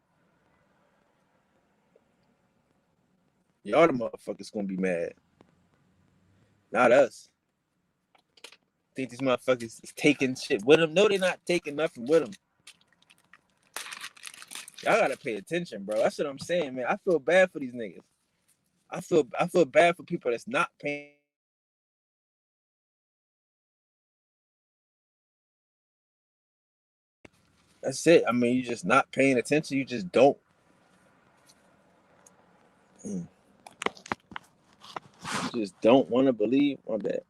Y'all the motherfuckers gonna be mad. Not us. Think these motherfuckers is taking shit with them? No, they're not taking nothing with them. Y'all gotta pay attention, bro. That's what I'm saying, man. I feel bad for these niggas. I feel bad for people that's not paying. That's it. I mean, you just not paying attention. You just don't. You just don't want to believe. My bad.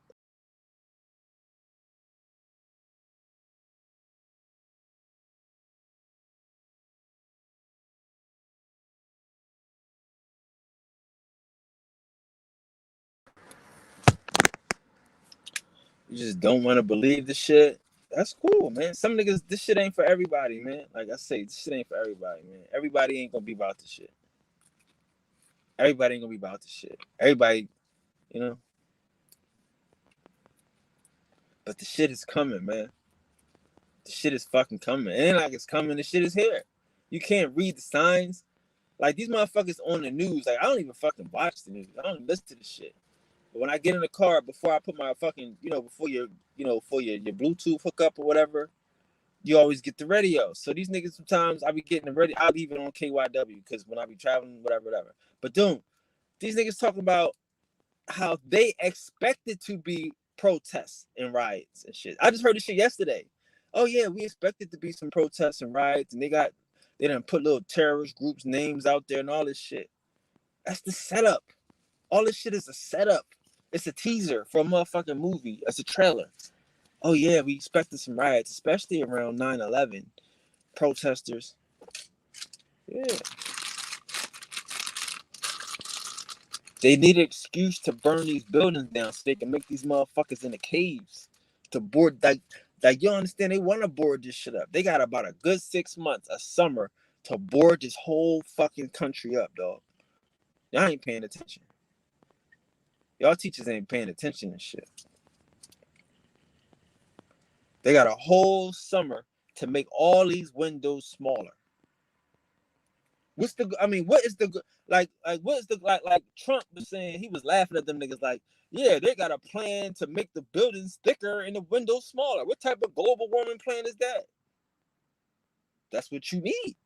You just don't want to believe the shit. That's cool, man. Some niggas, this shit ain't for everybody, man. Like I say, this shit ain't for everybody, man. Everybody ain't gonna be about this shit. Everybody ain't gonna be about this shit. Everybody, you know. But the shit is coming, man. The shit is fucking coming. It ain't like it's coming. The shit is here. You can't read the signs. Like these motherfuckers on the news. Like I don't even fucking watch the news. I don't listen to the shit. But when I get in the car, before I put my fucking, before your Bluetooth hookup or whatever, you always get the radio. So these niggas sometimes I be getting the radio. I'll leave it on KYW because when I be traveling, whatever. But dude, these niggas talking about how they expect it to be protests and riots and shit. I just heard this shit yesterday. Oh yeah, we expected to be some protests and riots, and they done put little terrorist groups names out there and all this shit. That's the setup. All this shit is a setup. It's a teaser for a motherfucking movie. It's a trailer. Oh yeah, we expected some riots, especially around 9/11. Protesters. Yeah. They need an excuse to burn these buildings down so they can make these motherfuckers in the caves to board. Like you understand? They want to board this shit up. They got about a good 6 months, a summer, to board this whole fucking country up, dog. Y'all ain't paying attention. Y'all teachers ain't paying attention and shit. They got a whole summer to make all these windows smaller. What is the what is the like Trump was saying, he was laughing at them niggas like, yeah, they got a plan to make the buildings thicker and the windows smaller. What type of global warming plan is that? That's what you need.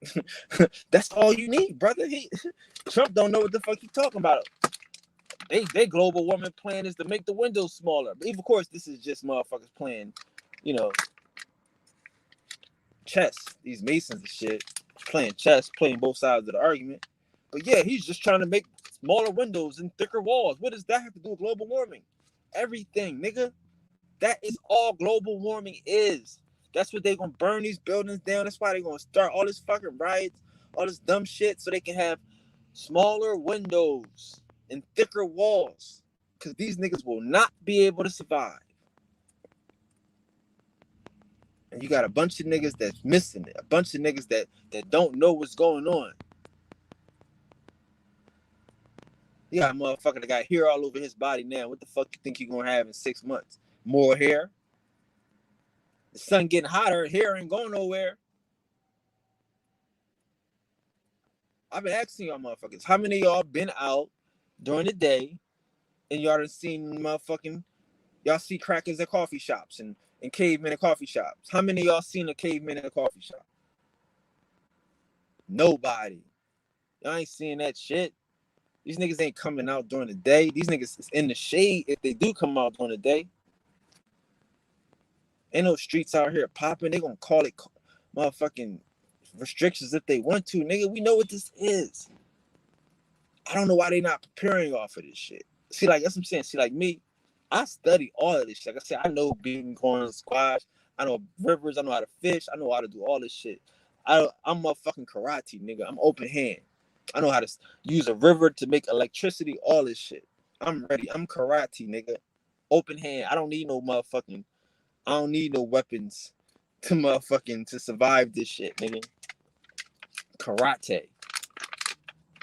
That's all you need, brother. Trump don't know what the fuck he talking about. They global warming plan is to make the windows smaller. But of course, this is just motherfuckers playing, you know, chess. These Masons and shit playing chess, playing both sides of the argument. But yeah, he's just trying to make smaller windows and thicker walls. What does that have to do with global warming? Everything, nigga. That is all global warming is. That's what they gonna burn these buildings down. That's why they gonna start all this fucking riots, all this dumb shit, so they can have smaller windows and thicker walls. Cause these niggas will not be able to survive. And you got a bunch of niggas that's missing it. A bunch of niggas that don't know what's going on. You got a motherfucker that got hair all over his body now. What the fuck you think you gonna have in 6 months? More hair? The sun getting hotter, hair ain't going nowhere. I've been asking y'all motherfuckers, how many of y'all been out during the day and y'all done seen motherfucking, y'all see crackers at coffee shops and cavemen at coffee shops? How many of y'all seen a caveman at a coffee shop? Nobody. Y'all ain't seeing that shit. These niggas ain't coming out during the day. These niggas is in the shade if they do come out during the day. Ain't no streets out here popping. They gonna call it motherfucking restrictions if they want to. Nigga, we know what this is. I don't know why they not preparing off of this shit. See, like that's what I'm saying. See, like me, I study all of this shit. Like I said, I know bean corn, squash. I know rivers. I know how to fish. I know how to do all this shit. I'm a fucking karate nigga. I'm open hand. I know how to use a river to make electricity. All this shit. I'm ready. I'm karate nigga. Open hand. I don't need no motherfucking. I don't need no weapons to motherfucking to survive this shit, nigga. Karate.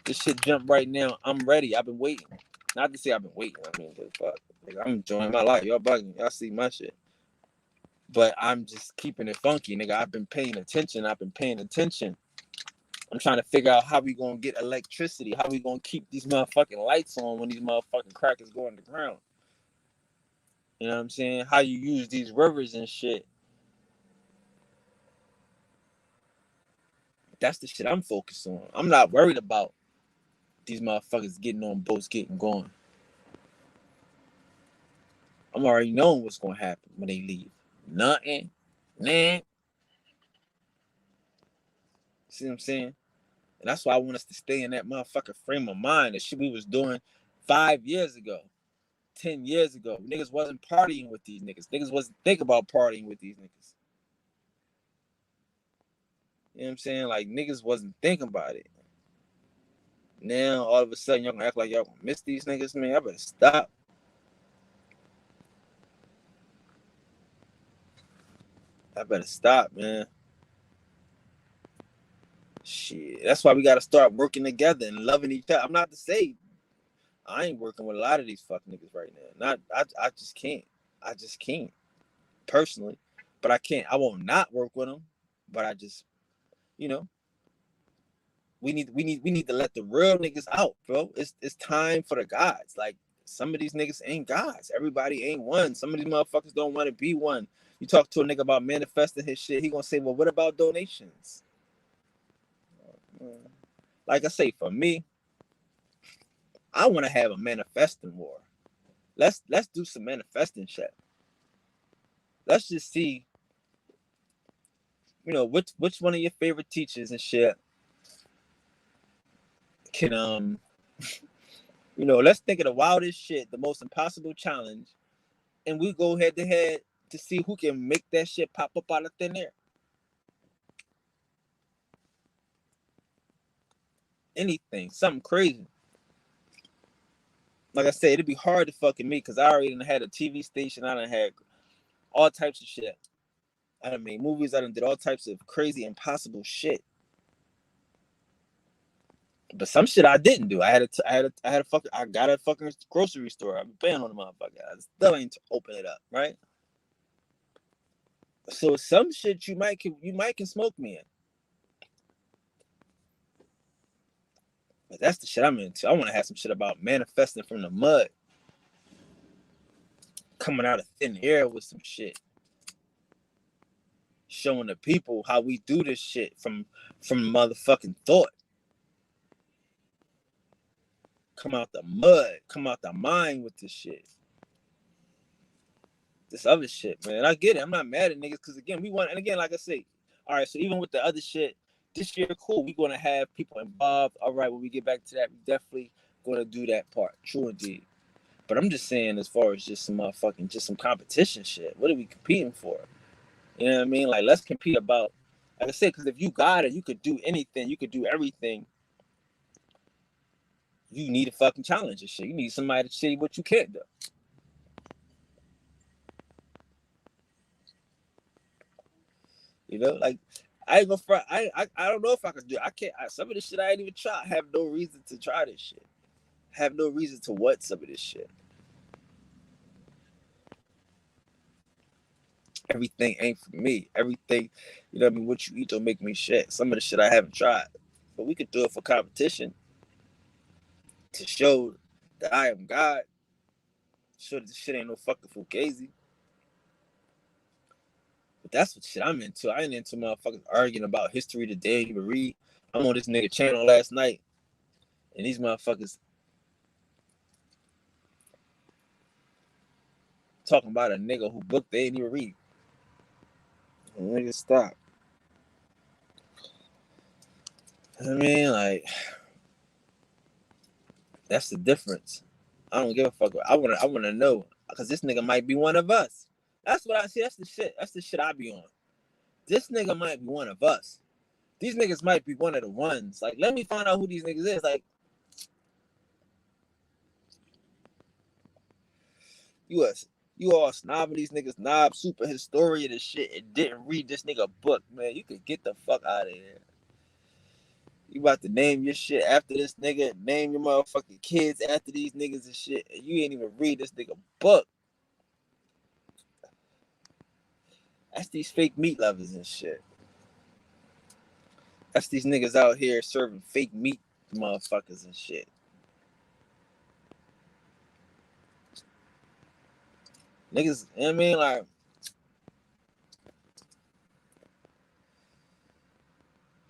This shit jump right now. I'm ready. I've been waiting. Not to say I've been waiting. I mean, fuck. Like, I'm enjoying my life. Y'all bugging. Y'all see my shit. But I'm just keeping it funky, nigga. I've been paying attention. I'm trying to figure out how we gonna get electricity. How we gonna keep these motherfucking lights on when these motherfucking crackers go underground. You know what I'm saying? How you use these rivers and shit. That's the shit I'm focused on. I'm not worried about these motherfuckers getting on boats, getting going. I'm already knowing what's gonna happen when they leave. Nothing. Nah. See what I'm saying? And that's why I want us to stay in that motherfucking frame of mind. The shit we was doing 5 years ago, 10 years ago. Niggas wasn't partying with these niggas. Niggas wasn't thinking about partying with these niggas. You know what I'm saying? Like, niggas wasn't thinking about it. Now, all of a sudden, y'all gonna act like y'all gonna miss these niggas, man. I better stop. I better stop, man. Shit. That's why we gotta start working together and loving each other. I'm not to say I ain't working with a lot of these fuck niggas right now. I just can't. I just can't. Personally. But I can't. I won't not work with them. But I just, you know, we need to let the real niggas out, bro. It's time for the gods. Like, some of these niggas ain't gods. Everybody ain't one. Some of these motherfuckers don't want to be one. You talk to a nigga about manifesting his shit, he gonna say, well, what about donations? Like I say, for me, I want to have a manifesting war. Let's do some manifesting shit. Let's just see, which one of your favorite teachers and shit can let's think of the wildest shit, the most impossible challenge, and we go head to head to see who can make that shit pop up out of thin air. Anything, something crazy. Like I said, it'd be hard to fucking me because I already done had a TV station. I done had all types of shit. I done made movies. I done did all types of crazy, impossible shit. But some shit I didn't do. I got a fucking grocery store. I've been paying on the motherfucker. I still ain't open it up, right? So some shit you might can smoke me in. But that's the shit I'm into. I want to have some shit about manifesting from the mud, coming out of thin air with some shit, showing the people how we do this shit from motherfucking thought. Come out the mud, come out the mind with this shit. This other shit, man. I get it. I'm not mad at niggas because again, we want, and again, like I say, all right. So even with the other shit, this year, cool. We're gonna have people involved. All right, when we get back to that, we definitely gonna do that part. True indeed. But I'm just saying, as far as just some competition shit. What are we competing for? You know what I mean? Like, let's compete about, like I said, because if you got it, you could do anything, you could do everything. You need a fucking challenge and shit. You need somebody to say what you can't do. Like, I ain't gonna front. I don't know if I could do it. I can't. Some of this shit I ain't even try. I have no reason to try this shit. I have no reason to what some of this shit. Everything ain't for me. Everything, you know what I mean? What you eat don't make me shit. Some of the shit I haven't tried. But we could do it for competition to show that I am God. Show that this shit ain't no fucking fugazi. But that's what shit I'm into. I ain't into motherfuckers arguing about history today. You read. I'm on this nigga channel last night, and these motherfuckers talking about a nigga who booked they ain't even read. Nigga, stop. I mean, like, that's the difference. I don't give a fuck. I wanna know because this nigga might be one of us. That's what I see. That's the shit. That's the shit I be on. This nigga might be one of us. These niggas might be one of the ones. Like, let me find out who these niggas is. Like, you all snobbing these niggas, knob super historian and shit, and didn't read this nigga book, man. You could get the fuck out of here. You about to name your shit after this nigga, name your motherfucking kids after these niggas and shit, and you ain't even read this nigga book. That's these fake meat lovers and shit. That's these niggas out here serving fake meat motherfuckers and shit. Niggas, you know what I mean? Like,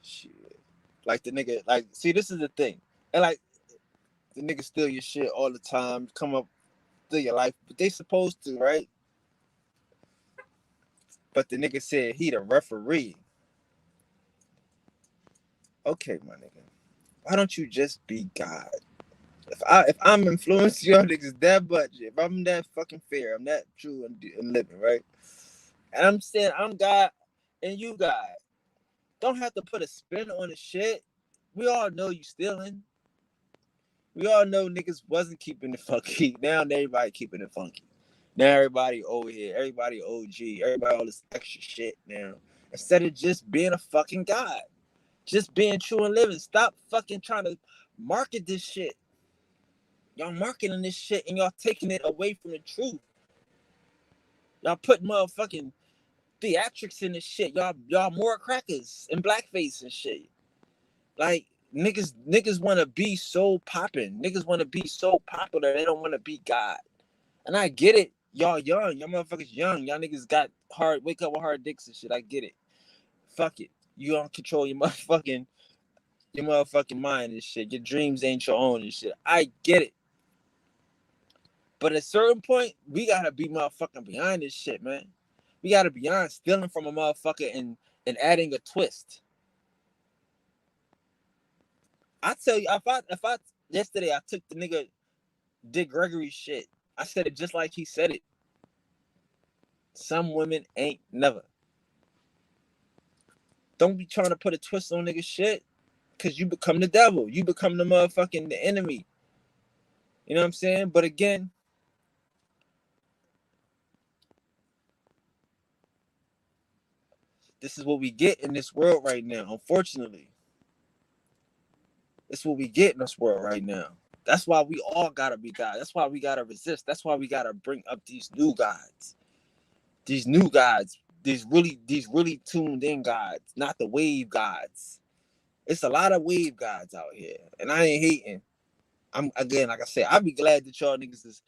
shit. Like the nigga, like, see, this is the thing. And like the niggas steal your shit all the time, come up through your life, but they supposed to, right? But the nigga said he the referee. Okay, my nigga. Why don't you just be God? If I'm influencing y'all niggas that much, if I'm that fucking fair, I'm that true and living, right? And I'm saying I'm God and you God. Don't have to put a spin on the shit. We all know you stealing. We all know niggas wasn't keeping it funky. Now everybody keeping it funky. Now everybody over here, everybody OG, everybody all this extra shit now. Instead of just being a fucking God. Just being true and living. Stop fucking trying to market this shit. Y'all marketing this shit and y'all taking it away from the truth. Y'all put motherfucking theatrics in this shit. Y'all more crackers and blackface and shit. Like niggas want to be so popping. Niggas want to be so popular. They don't want to be God. And I get it. Y'all young. Y'all motherfuckers young. Y'all niggas got hard. Wake up with hard dicks and shit. I get it. Fuck it. You don't control your motherfucking mind and shit. Your dreams ain't your own and shit. I get it. But at a certain point, we gotta be motherfucking behind this shit, man. We gotta be beyond stealing from a motherfucker and adding a twist. I tell you, if I yesterday I took the nigga Dick Gregory shit. I said it just like he said it. Some women ain't never. Don't be trying to put a twist on nigga shit, cause you become the devil. You become the motherfucking the enemy. You know what I'm saying? But again, this is what we get in this world right now, unfortunately. It's what we get in this world right now. That's why we all gotta be God. That's why we gotta resist. That's why we gotta bring up these new gods. These new gods. These really tuned in gods, not the wave gods. It's a lot of wave gods out here. And I ain't hating. I'm again, like I said, I'd be glad that y'all niggas is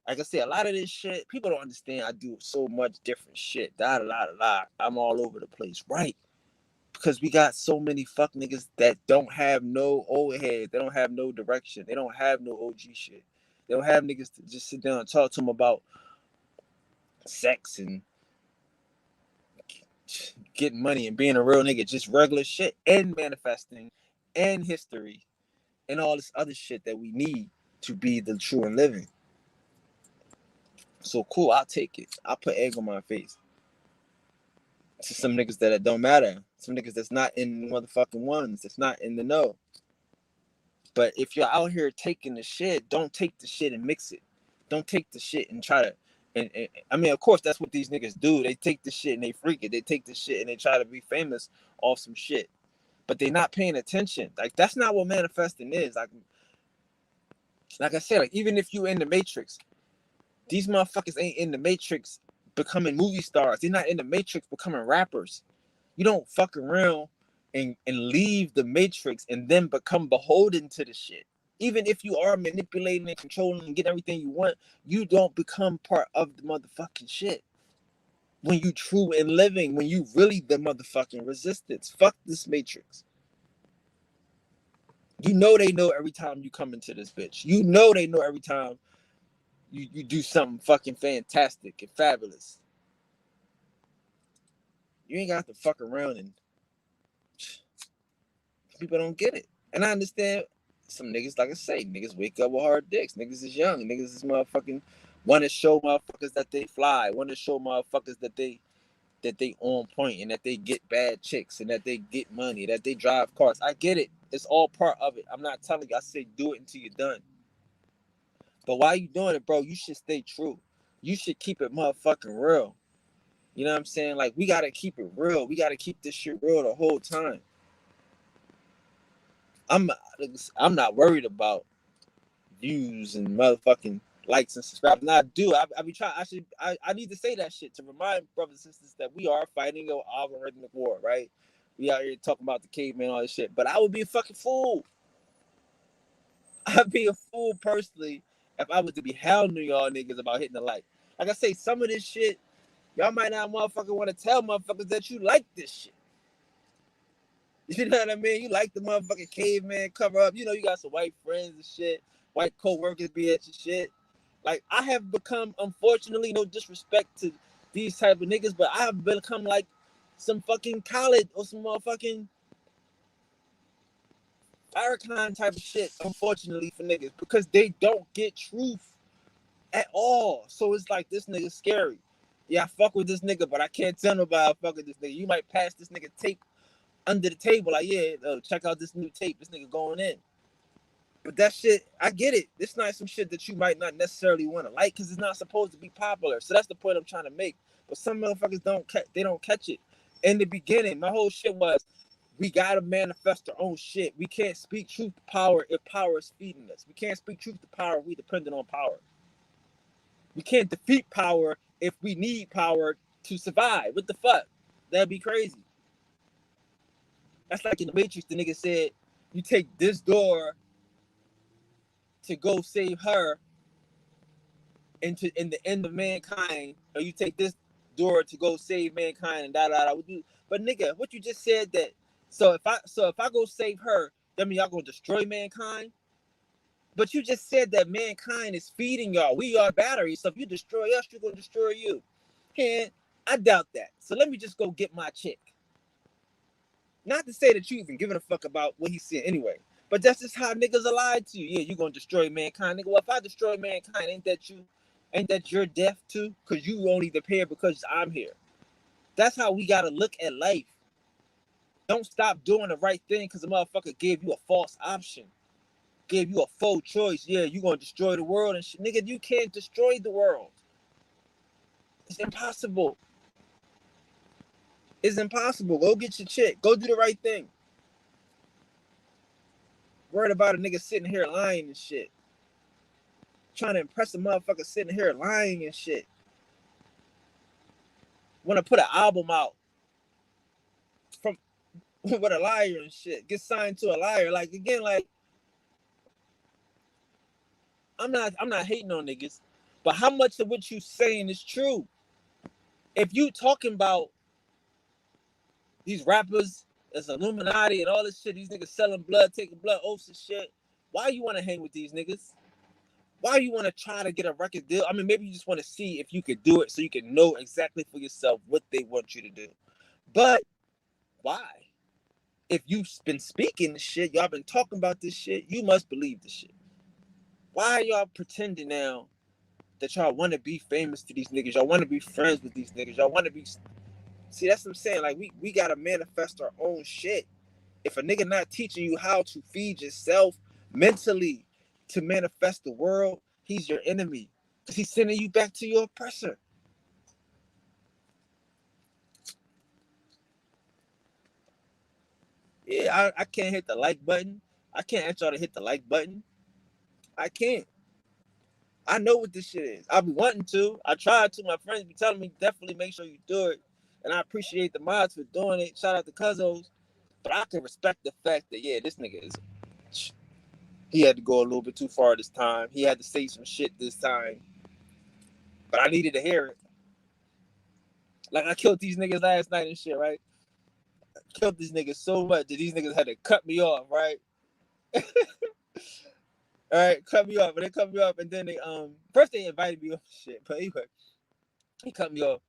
like I said, a lot of this shit, people don't understand I do so much different shit. I'm all over the place. Right. Because we got so many fuck niggas that don't have no old head. They don't have no direction. They don't have no OG shit. They don't have niggas to just sit down and talk to them about sex and getting money and being a real nigga. Just regular shit and manifesting and history and all this other shit that we need to be the true and living. So cool, I'll take it. I'll put egg on my face. To some niggas that don't matter. Some niggas that's not in the motherfucking ones. That's not in the know. But if you're out here taking the shit, don't take the shit and mix it. Don't take the shit and try to. And I mean, of course, that's what these niggas do. They take the shit and they freak it. They take the shit and they try to be famous off some shit. But they're not paying attention. Like, that's not what manifesting is. Like I said, like, even if you in the Matrix, these motherfuckers ain't in the Matrix becoming movie stars. They're not in the Matrix becoming rappers. You don't fuck around and leave the Matrix and then become beholden to the shit. Even if you are manipulating and controlling and getting everything you want, you don't become part of the motherfucking shit. When you true and living, when you really the motherfucking resistance. Fuck this Matrix. You know they know every time you come into this bitch. You know they know every time you do something fucking fantastic and fabulous. You ain't got to fuck around and people don't get it. And I understand some niggas, like I say, niggas wake up with hard dicks. Niggas is young. Niggas is motherfucking want to show motherfuckers that they fly. Want to show motherfuckers that they on point and that they get bad chicks and that they get money, that they drive cars. I get it. It's all part of it. I'm not telling you. I say do it until you're done. But while you doing it, bro, you should stay true. You should keep it motherfucking real. You know what I'm saying? Like, we gotta keep it real. We gotta keep this shit real the whole time. I'm not worried about views and motherfucking likes and subscribers. Now I do. I be trying. I need to say that shit to remind brothers and sisters that we are fighting an algorithmic war, right? We out here talking about the caveman and all this shit. But I would be a fucking fool. I'd be a fool personally if I was to be hounding y'all niggas about hitting the like. Like I say, some of this shit, y'all might not motherfucking want to tell motherfuckers that you like this shit. You know what I mean? You like the motherfucking caveman cover up. You know, you got some white friends and shit. White co-workers be at your shit. Like, I have become, unfortunately, no disrespect to these type of niggas, but I have become like some fucking Khaled or some motherfucking Farrakhan type of shit, unfortunately, for niggas, because they don't get truth at all. So it's like, this nigga's scary. Yeah, I fuck with this nigga, but I can't tell nobody I fuck with this nigga. You might pass this nigga tape under the table, like, yeah, check out this new tape. This nigga going in. But that shit, I get it. It's not some shit that you might not necessarily want to like, because it's not supposed to be popular. So that's the point I'm trying to make. But some motherfuckers don't catch it. In the beginning, my whole shit was, we gotta manifest our own shit. We can't speak truth to power if power is feeding us. We can't speak truth to power if we dependent on power. We can't defeat power if we need power to survive. What the fuck? That'd be crazy. That's like in the Matrix, the nigga said, you take this door to go save her in the end of mankind, or you take this door to go save mankind and da da da. But nigga, what you just said that, so if I go save her, that mean y'all gonna destroy mankind? But you just said that mankind is feeding y'all. We are batteries. So if you destroy us, you're gonna destroy you. And I doubt that. So let me just go get my chick. Not to say that you even giving a fuck about what he said anyway. But that's just how niggas are lied to you. Yeah, you gonna destroy mankind, nigga. Well, if I destroy mankind, ain't that your death too? Because you only here because I'm here. That's how we gotta look at life. Don't stop doing the right thing because the motherfucker gave you a false option. Gave you a full choice. Yeah, you gonna destroy the world and shit. Nigga, you can't destroy the world. It's impossible. It's impossible. Go get your chick. Go do the right thing. Worried about a nigga sitting here lying and shit. Trying to impress a motherfucker sitting here lying and shit. Want to put an album out from with a liar and shit. Get signed to a liar. Like, again, like, I'm not hating on niggas, but how much of what you saying is true? If you talking about these rappers as Illuminati and all this shit, these niggas selling blood, taking blood oaths and shit, why you want to hang with these niggas? Why you want to try to get a record deal? I mean, maybe you just want to see if you could do it so you can know exactly for yourself what they want you to do. But why? If you've been speaking this shit, y'all been talking about this shit, you must believe this shit. Why are y'all pretending now that y'all want to be famous to these niggas? Y'all want to be friends with these niggas. Y'all want to be... See, that's what I'm saying. Like, we got to manifest our own shit. If a nigga not teaching you how to feed yourself mentally to manifest the world, he's your enemy. Because he's sending you back to your oppressor. Yeah, I can't hit the like button. I can't ask y'all to hit the like button. I can't. I know what this shit is. I be wanting to. I tried to. My friends be telling me, definitely make sure you do it. And I appreciate the mods for doing it. Shout out to Cuzzos. But I can respect the fact that, yeah, this nigga is... He had to go a little bit too far this time. He had to say some shit this time. But I needed to hear it. Like, I killed these niggas last night and shit, right? I killed these niggas so much that these niggas had to cut me off, right? All right, cut me off. But they cut me off, and then they first they invited me off shit. But anyway, he cut me off.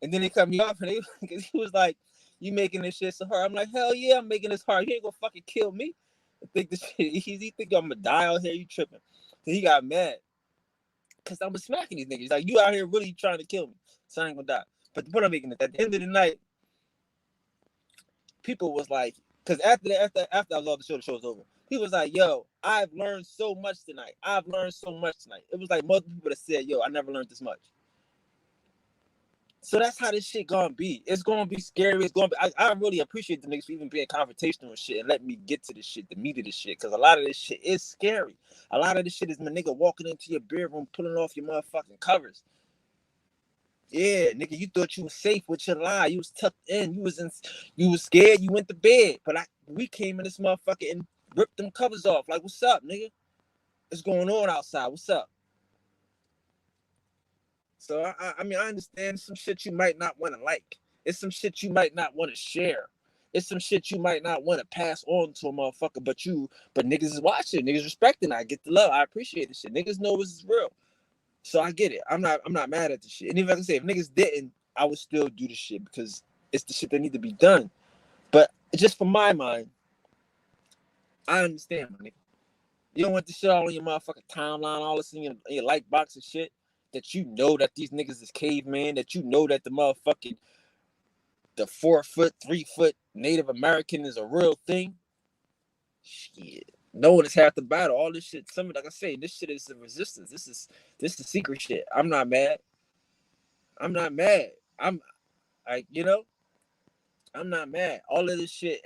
And then they cut me off, and because he was like, "You making this shit so hard?" I'm like, "Hell yeah, I'm making this hard. You ain't gonna fucking kill me." I think this shit easy. Think I'm gonna die out here? You tripping? So he got mad because I was smacking these niggas. He's like, you out here really trying to kill me, so I ain't gonna die. But the point I'm making is, at the end of the night, people was like, because after I was off the show was over. He was like, "Yo, I've learned so much tonight. I've learned so much tonight." It was like multiple people that said, "Yo, I never learned this much." So that's how this shit gonna be. It's gonna be scary. It's gonna be. I really appreciate the niggas for even being confrontational and shit and let me get to this shit, the meat of this shit, because a lot of this shit is scary. A lot of this shit is my nigga walking into your bedroom, pulling off your motherfucking covers. Yeah, nigga, you thought you was safe with your lie. You was tucked in. You was scared. You went to bed. But we came in this motherfucker and ripped them covers off. Like, what's up, nigga? What's going on outside? What's up? So I mean, I understand some shit you might not want to like. It's some shit you might not want to share. It's some shit you might not want to pass on to a motherfucker, but niggas is watching, niggas respecting. I get the love, I appreciate the shit. Niggas know this is real, so I get it. I'm not mad at the shit. And even if I can say if niggas didn't, I would still do the shit because it's the shit that need to be done. But just for my mind, I understand, my nigga. You don't want this shit all on your motherfucking timeline, all this in your like box and shit. That you know that these niggas is caveman. That you know that the motherfucking the 4 foot, 3 foot Native American is a real thing. Shit. No one is half the battle. All this shit, like I say, this shit is the resistance. This is secret shit. I'm not mad. I'm not mad. I'm like, I'm not mad. All of this shit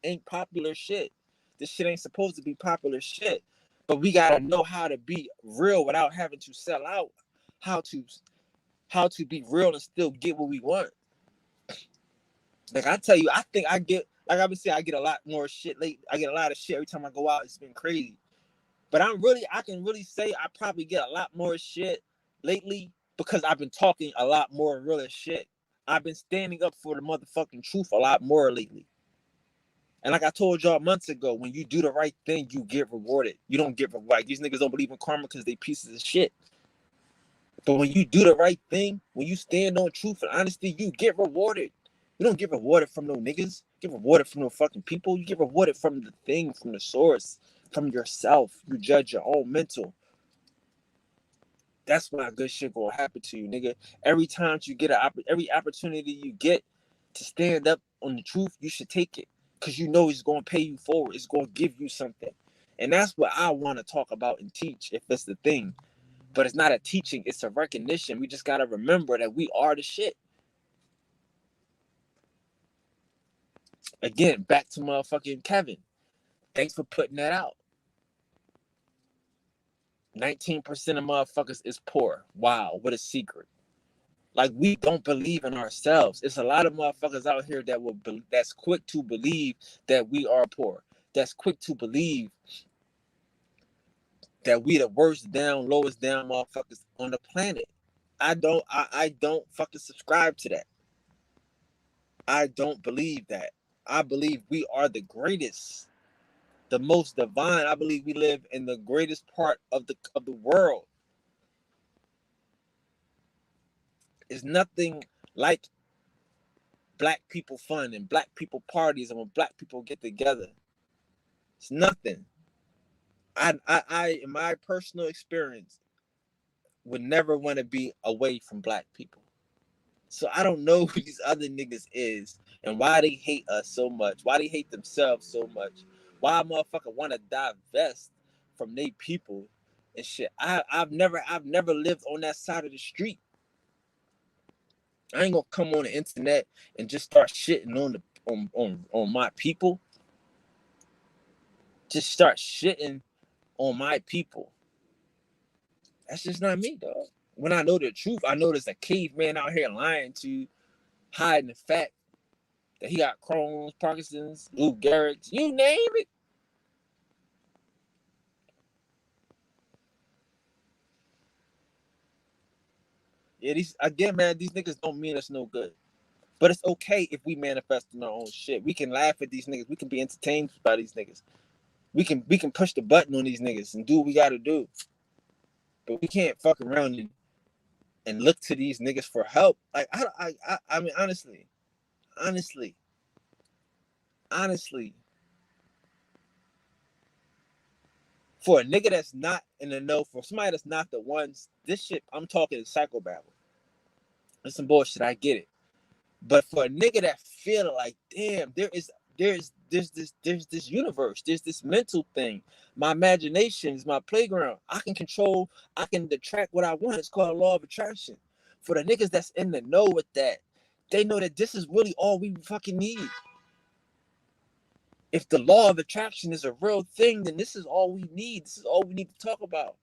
ain't popular shit. This shit ain't supposed to be popular shit. But we gotta know how to be real without having to sell out. How to be real and still get what we want. Like I tell you, I think I get, like I've been saying, I get a lot more shit late. I get a lot of shit every time I go out. It's been crazy. But I can really say I probably get a lot more shit lately because I've been talking a lot more real shit. I've been standing up for the motherfucking truth a lot more lately. And like I told y'all months ago, when you do the right thing, you get rewarded. You don't get like these niggas don't believe in karma because they pieces of shit. But when you do the right thing, when you stand on truth and honesty, you get rewarded. You don't get rewarded from no niggas. You get rewarded from no fucking people. You get rewarded from the thing, from the source, from yourself. You judge your own mental. That's why good shit gonna happen to you, nigga. Every time you get every opportunity you get to stand up on the truth, you should take it. Cause you know it's gonna pay you forward. It's gonna give you something. And that's what I want to talk about and teach, if that's the thing. But it's not a teaching, it's a recognition. We just gotta remember that we are the shit. Again, back to motherfucking Kevin. Thanks for putting that out. 19% of motherfuckers is poor. Wow, what a secret. Like, we don't believe in ourselves. It's a lot of motherfuckers out here that's quick to believe that we are poor. That's quick to believe that we the worst down, lowest down motherfuckers on the planet. I don't fucking subscribe to that. I don't believe that. I believe we are the greatest, the most divine. I believe we live in the greatest part of the world. It's nothing like black people fun and black people parties and when black people get together. It's nothing. I in my personal experience would never want to be away from black people. So I don't know who these other niggas is and why they hate us so much. Why they hate themselves so much. Why a motherfucker want to divest from they people and shit. I've never lived on that side of the street. I ain't gonna come on the internet and just start shitting on my people. Just start shitting on my people. That's just not me, dog. When I know the truth, I know there's a caveman out here lying to hiding the fact that he got Crohn's, Parkinson's, Lou Gehrig's, you name it. Yeah, these niggas don't mean us no good. But it's okay if we manifest in our own shit. We can laugh at these niggas. We can be entertained by these niggas. We can push the button on these niggas and do what we gotta do. But we can't fuck around and look to these niggas for help. Like I mean honestly, for a nigga that's not in the know, for somebody that's not the ones, this shit, I'm talking psychobabble. It's some bullshit, I get it. But for a nigga that feel like, damn, there's this universe, there's this mental thing. My imagination is my playground. I can attract what I want. It's called law of attraction. For the niggas that's in the know with that, they know that this is really all we fucking need. If the law of attraction is a real thing, then this is all we need. This is all we need to talk about.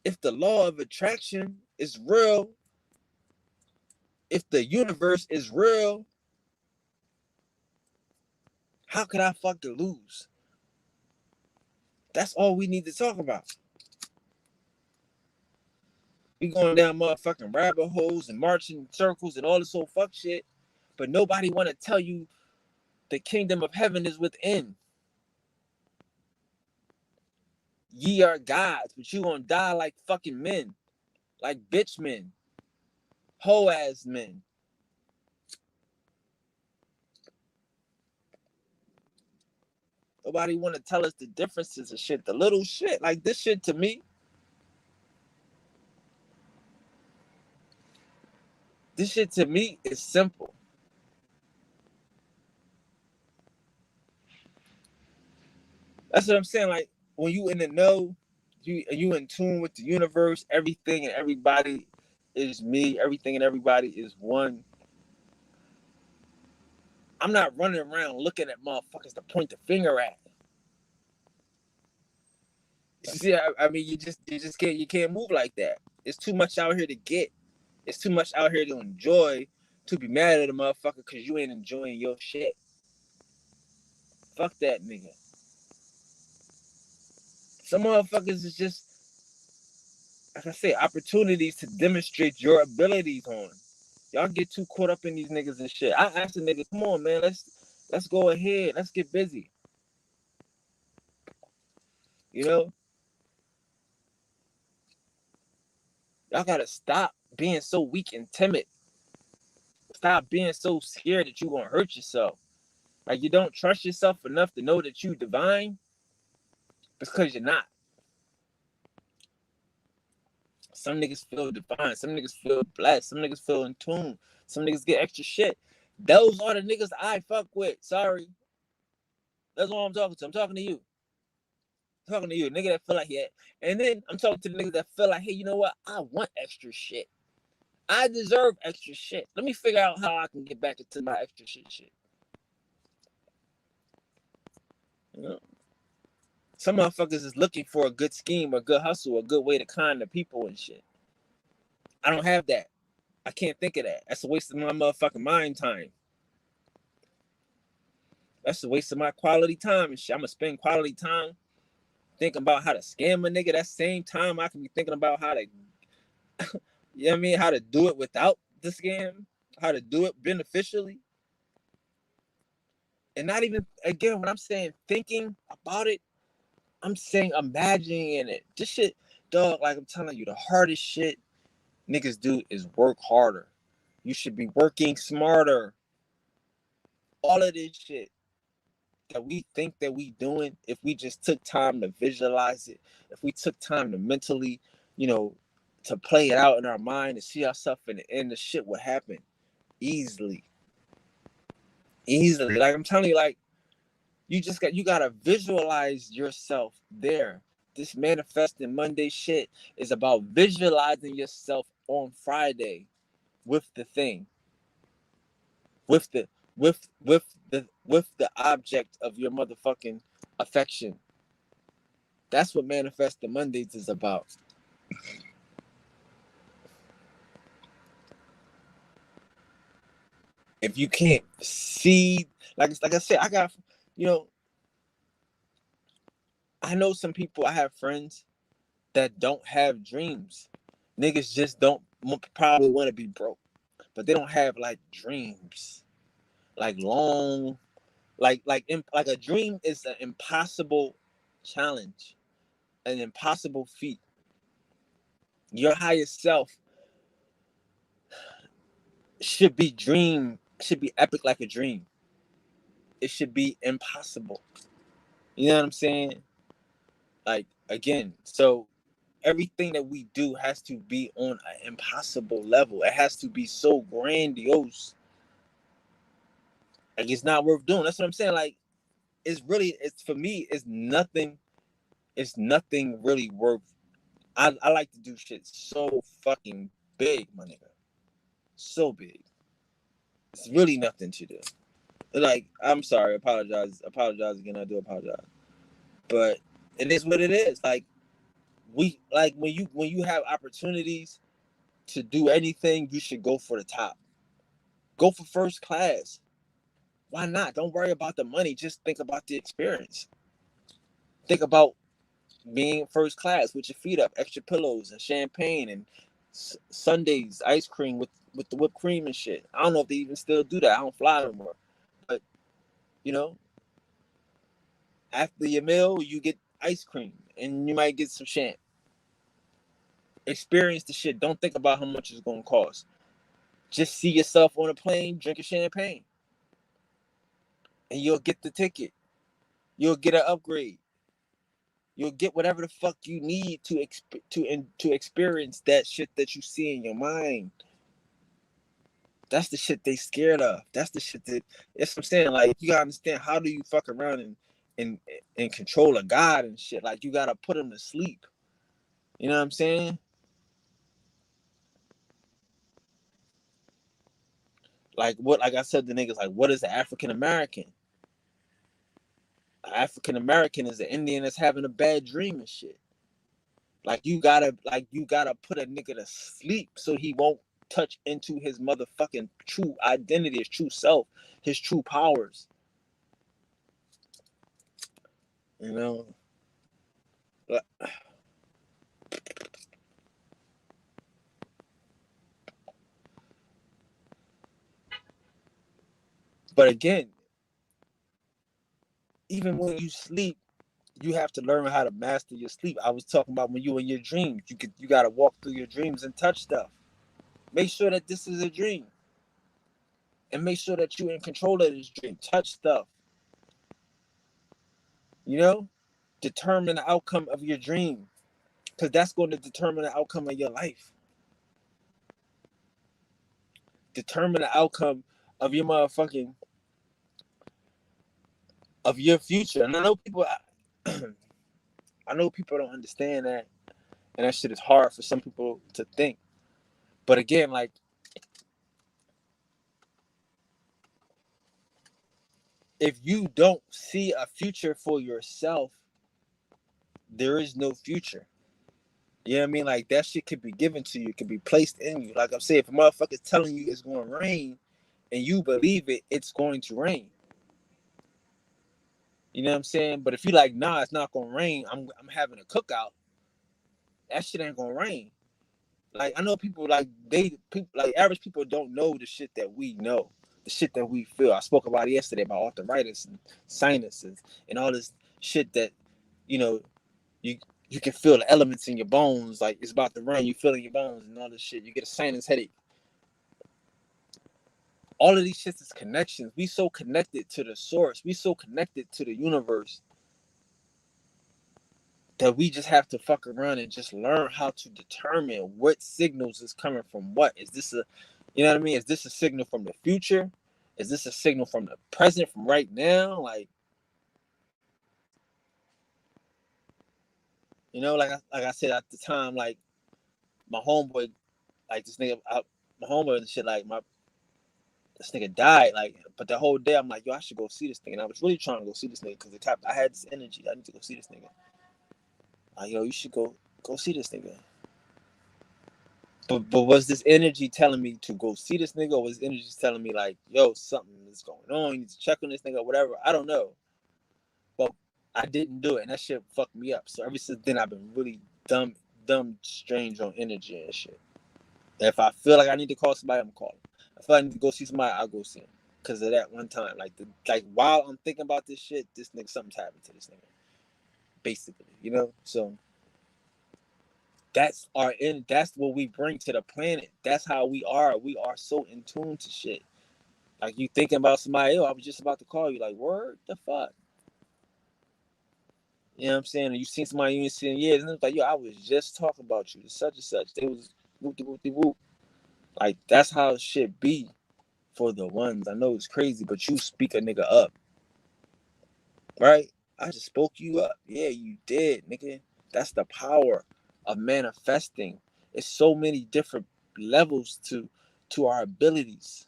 If the law of attraction is real, if the universe is real, how could I fucking lose? That's all we need to talk about. We going down motherfucking rabbit holes and marching circles and all this old fuck shit. But nobody want to tell you the kingdom of heaven is within. Ye are gods, but you gonna die like fucking men. Like bitch men. Hoe ass men. Nobody want to tell us the differences of shit. The little shit. Like this shit to me. This shit to me is simple. That's what I'm saying. Like when you in the know, you in tune with the universe, everything and everybody is me, everything and everybody is one. I'm not running around looking at motherfuckers to point the finger at. See, I mean, you can't move like that. It's too much out here to get. It's too much out here to enjoy to be mad at a motherfucker because you ain't enjoying your shit. Fuck that nigga. Some motherfuckers is just, like I say, opportunities to demonstrate your abilities on. Y'all get too caught up in these niggas and shit. I asked the nigga, come on, man, let's go ahead. Let's get busy. You know? Y'all gotta stop being so weak and timid. Stop being so scared that you gonna hurt yourself. Like you don't trust yourself enough to know that you divine. It's because you're not. Some niggas feel divine. Some niggas feel blessed. Some niggas feel in tune. Some niggas get extra shit. Those are the niggas I fuck with. Sorry. That's what I'm talking to. I'm talking to you. I'm talking to you. Nigga that feel like yeah. And then I'm talking to the niggas that feel like, hey, you know what? I want extra shit. I deserve extra shit. Let me figure out how I can get back into my extra shit. You know? Some motherfuckers is looking for a good scheme, a good hustle, a good way to con the people and shit. I don't have that. I can't think of that. That's a waste of my motherfucking mind time. That's a waste of my quality time and shit. I'm gonna spend quality time thinking about how to scam a nigga. That same time I can be thinking about how to, you know what I mean, how to do it without the scam, how to do it beneficially. And not even, again, when I'm saying thinking about it, I'm saying imagining it. This shit, dog, like I'm telling you, the hardest shit niggas do is work harder. You should be working smarter. All of this shit that we think that we doing, if we just took time to visualize it, if we took time to mentally, you know, to play it out in our mind and see ourselves in the end, the shit would happen easily. Easily. Like I'm telling you, like you gotta visualize yourself there. This manifesting Monday shit is about visualizing yourself on Friday with the thing. With the with the object of your motherfucking affection. That's what Manifesting Mondays is about. If you can't see, like I said, I got, you know, I know some people, I have friends that don't have dreams. Niggas just don't probably want to be broke, but they don't have like dreams, like long, like a dream is an impossible challenge, an impossible feat. Your higher self should be epic like a dream. It should be impossible. You know what I'm saying? Like again, so everything that we do has to be on an impossible level. It has to be so grandiose. Like it's not worth doing. That's what I'm saying. Like it's for me, it's nothing really worth. I like to do shit so fucking big, my nigga. So big. It's really nothing to do. Like, I'm sorry, apologize again. I do apologize. But it is what it is. Like when you have opportunities to do anything, you should go for the top. Go for first class. Why not? Don't worry about the money. Just think about the experience. Think about being first class with your feet up, extra pillows and champagne and Sundays ice cream with the whipped cream and shit. I don't know if they even still do that. I don't fly no more. But you know, after your meal, you get ice cream and you might get some champ. Experience the shit. Don't think about how much it's gonna cost. Just see yourself on a plane drinking champagne, and you'll get the ticket. You'll get an upgrade. You'll get whatever the fuck you need to experience that shit that you see in your mind. That's the shit they scared of. That's the shit that's what I'm saying. Like, you gotta understand, how do you fuck around and control a god and shit? Like, you gotta put him to sleep. You know what I'm saying? Like I said, the niggas, like, what is an African American? African American is an Indian that's having a bad dream and shit. Like you gotta put a nigga to sleep so he won't touch into his motherfucking true identity, his true self, his true powers. You know? But again, even when you sleep, you have to learn how to master your sleep. I was talking about when you in your dreams. You gotta walk through your dreams and touch stuff. Make sure that this is a dream. And make sure that you're in control of this dream. Touch stuff. You know? Determine the outcome of your dream. Because that's going to determine the outcome of your life. Determine the outcome of your motherfucking of your future. And I know people I know people don't understand that. And that shit is hard for some people to think. But again, like, if you don't see a future for yourself, there is no future. You know what I mean? Like, that shit could be given to you, it could be placed in you. Like I'm saying, if a motherfucker's telling you it's going to rain and you believe it, it's going to rain. You know what I'm saying? But if you like, nah, it's not going to rain, I'm having a cookout, that shit ain't going to rain. Like, I know people, like, average people don't know the shit that we know, the shit that we feel. I spoke about it yesterday about arthritis and sinuses and all this shit that, you know, you can feel the elements in your bones, like it's about to rain, you feel in your bones and all this shit. You get a sinus headache. All of these shits is connections. We so connected to the source. We so connected to the universe that we just have to fuck around and just learn how to determine what signals is coming from what. Is this a, you know what I mean? Is this a signal from the future? Is this a signal from the present, from right now? Like, you know, like I said at the time, like, my homeboy, like, this nigga, my homeboy and shit, like, this nigga died, like, but the whole day I'm like, yo, I should go see this nigga. And I was really trying to go see this nigga because I had this energy. I need to go see this nigga. Like, yo, you should go see this nigga. But was this energy telling me to go see this nigga, or was this energy telling me, like, yo, something is going on, you need to check on this nigga or whatever? I don't know. But I didn't do it, and that shit fucked me up. So ever since then, I've been really dumb, strange on energy and shit. If I feel like I need to call somebody, I'm calling. If I need to go see somebody, I'll go see him. Because of that one time. Like while I'm thinking about this shit, this nigga, something's happened to this nigga. Basically, you know? So that's what we bring to the planet. That's how we are. We are so in tune to shit. Like, you thinking about somebody, I was just about to call you, like, word the fuck. You know what I'm saying? And you seen somebody you ain't seen in years, and it's like, yo, I was just talking about you, such and such. They was whoop. Like, that's how shit be for the ones. I know it's crazy, but you speak a nigga up. Right? I just spoke you up. Yeah, you did, nigga. That's the power of manifesting. It's so many different levels to our abilities.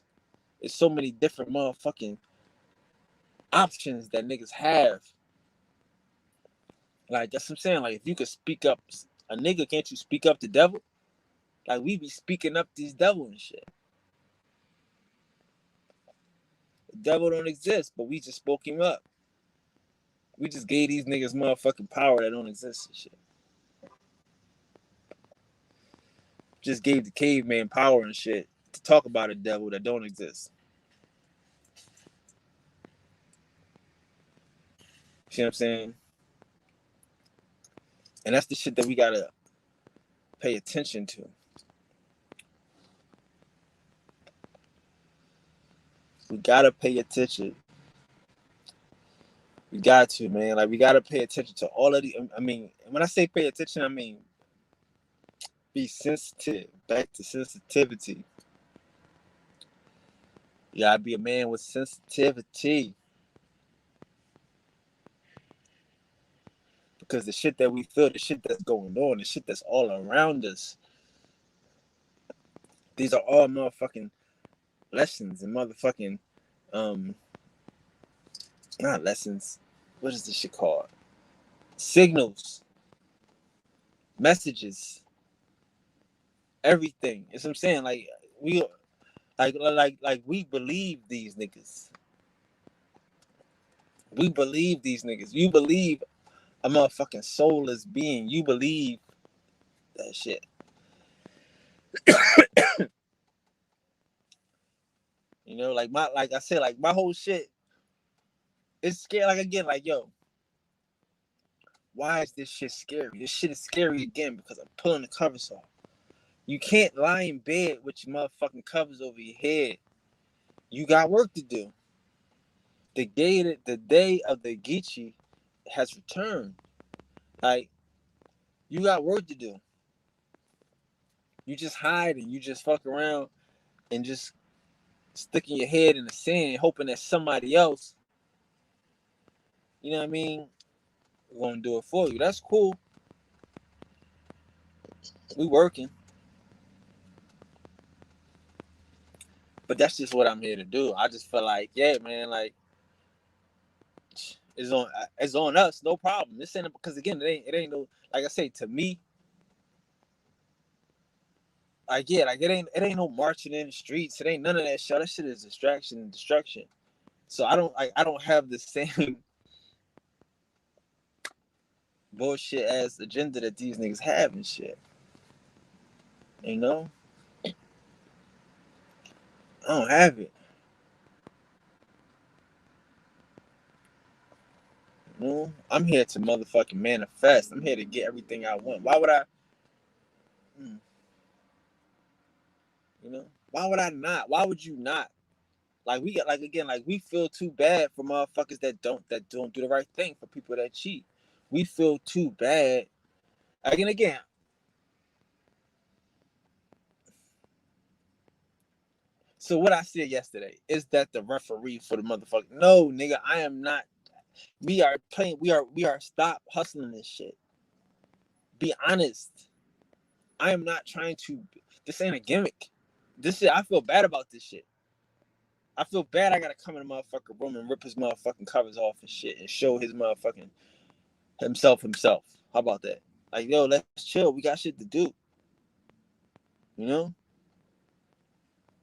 It's so many different motherfucking options that niggas have. Like, that's what I'm saying. Like, if you could speak up a nigga, can't you speak up the devil? Like, we be speaking up these devil and shit. The devil don't exist, but we just spoke him up. We just gave these niggas motherfucking power that don't exist and shit. just gave the caveman power and shit to talk about a devil that don't exist. See what I'm saying? And that's the shit that we gotta pay attention to. We gotta pay attention. We got to, man. Like, we gotta pay attention to all of the. I mean, when I say pay attention, I mean be sensitive. Back to sensitivity. You gotta be a man with sensitivity. Because the shit that we feel, the shit that's going on, the shit that's all around us, these are all motherfucking lessons and motherfucking not lessons. What is this shit called? Signals, messages, everything. You know what I'm saying? Like we we believe these niggas. We believe these niggas. You believe a motherfucking soulless being. You believe that shit. You know, like I said, like my whole shit is scary. Like again, like yo, why is this shit scary? This shit is scary again because I'm pulling the covers off. You can't lie in bed with your motherfucking covers over your head. You got work to do. The day of the Geechee has returned. Like, you got work to do. You just hide and you just fuck around and just sticking your head in the sand, hoping that somebody else, you know what I mean, gonna do it for you. That's cool. We working. But that's just what I'm here to do. I just feel like, yeah, man, like it's on us, no problem. This ain't because again, it ain't no, like I say, to me, like yeah, like it ain't no marching in the streets. It ain't none of that shit. That shit is distraction and destruction. So I don't have the same bullshit ass agenda that these niggas have and shit. You know? I don't have it. You know? I'm here to motherfucking manifest. I'm here to get everything I want. Why would I? You know? Why would I not? Why would you not? Like we got, like again, like we feel too bad for motherfuckers that don't do the right thing, for people that cheat. We feel too bad. Again. So what I said yesterday is that the referee for the motherfucker. No, nigga, I am not. We are playing. We are stop hustling this shit. Be honest. I am not trying to. This ain't a gimmick. This shit. I feel bad about this shit. I feel bad. I gotta come in the motherfucking room and rip his motherfucking covers off and shit and show his motherfucking himself. How about that? Like, yo, let's chill. We got shit to do. You know.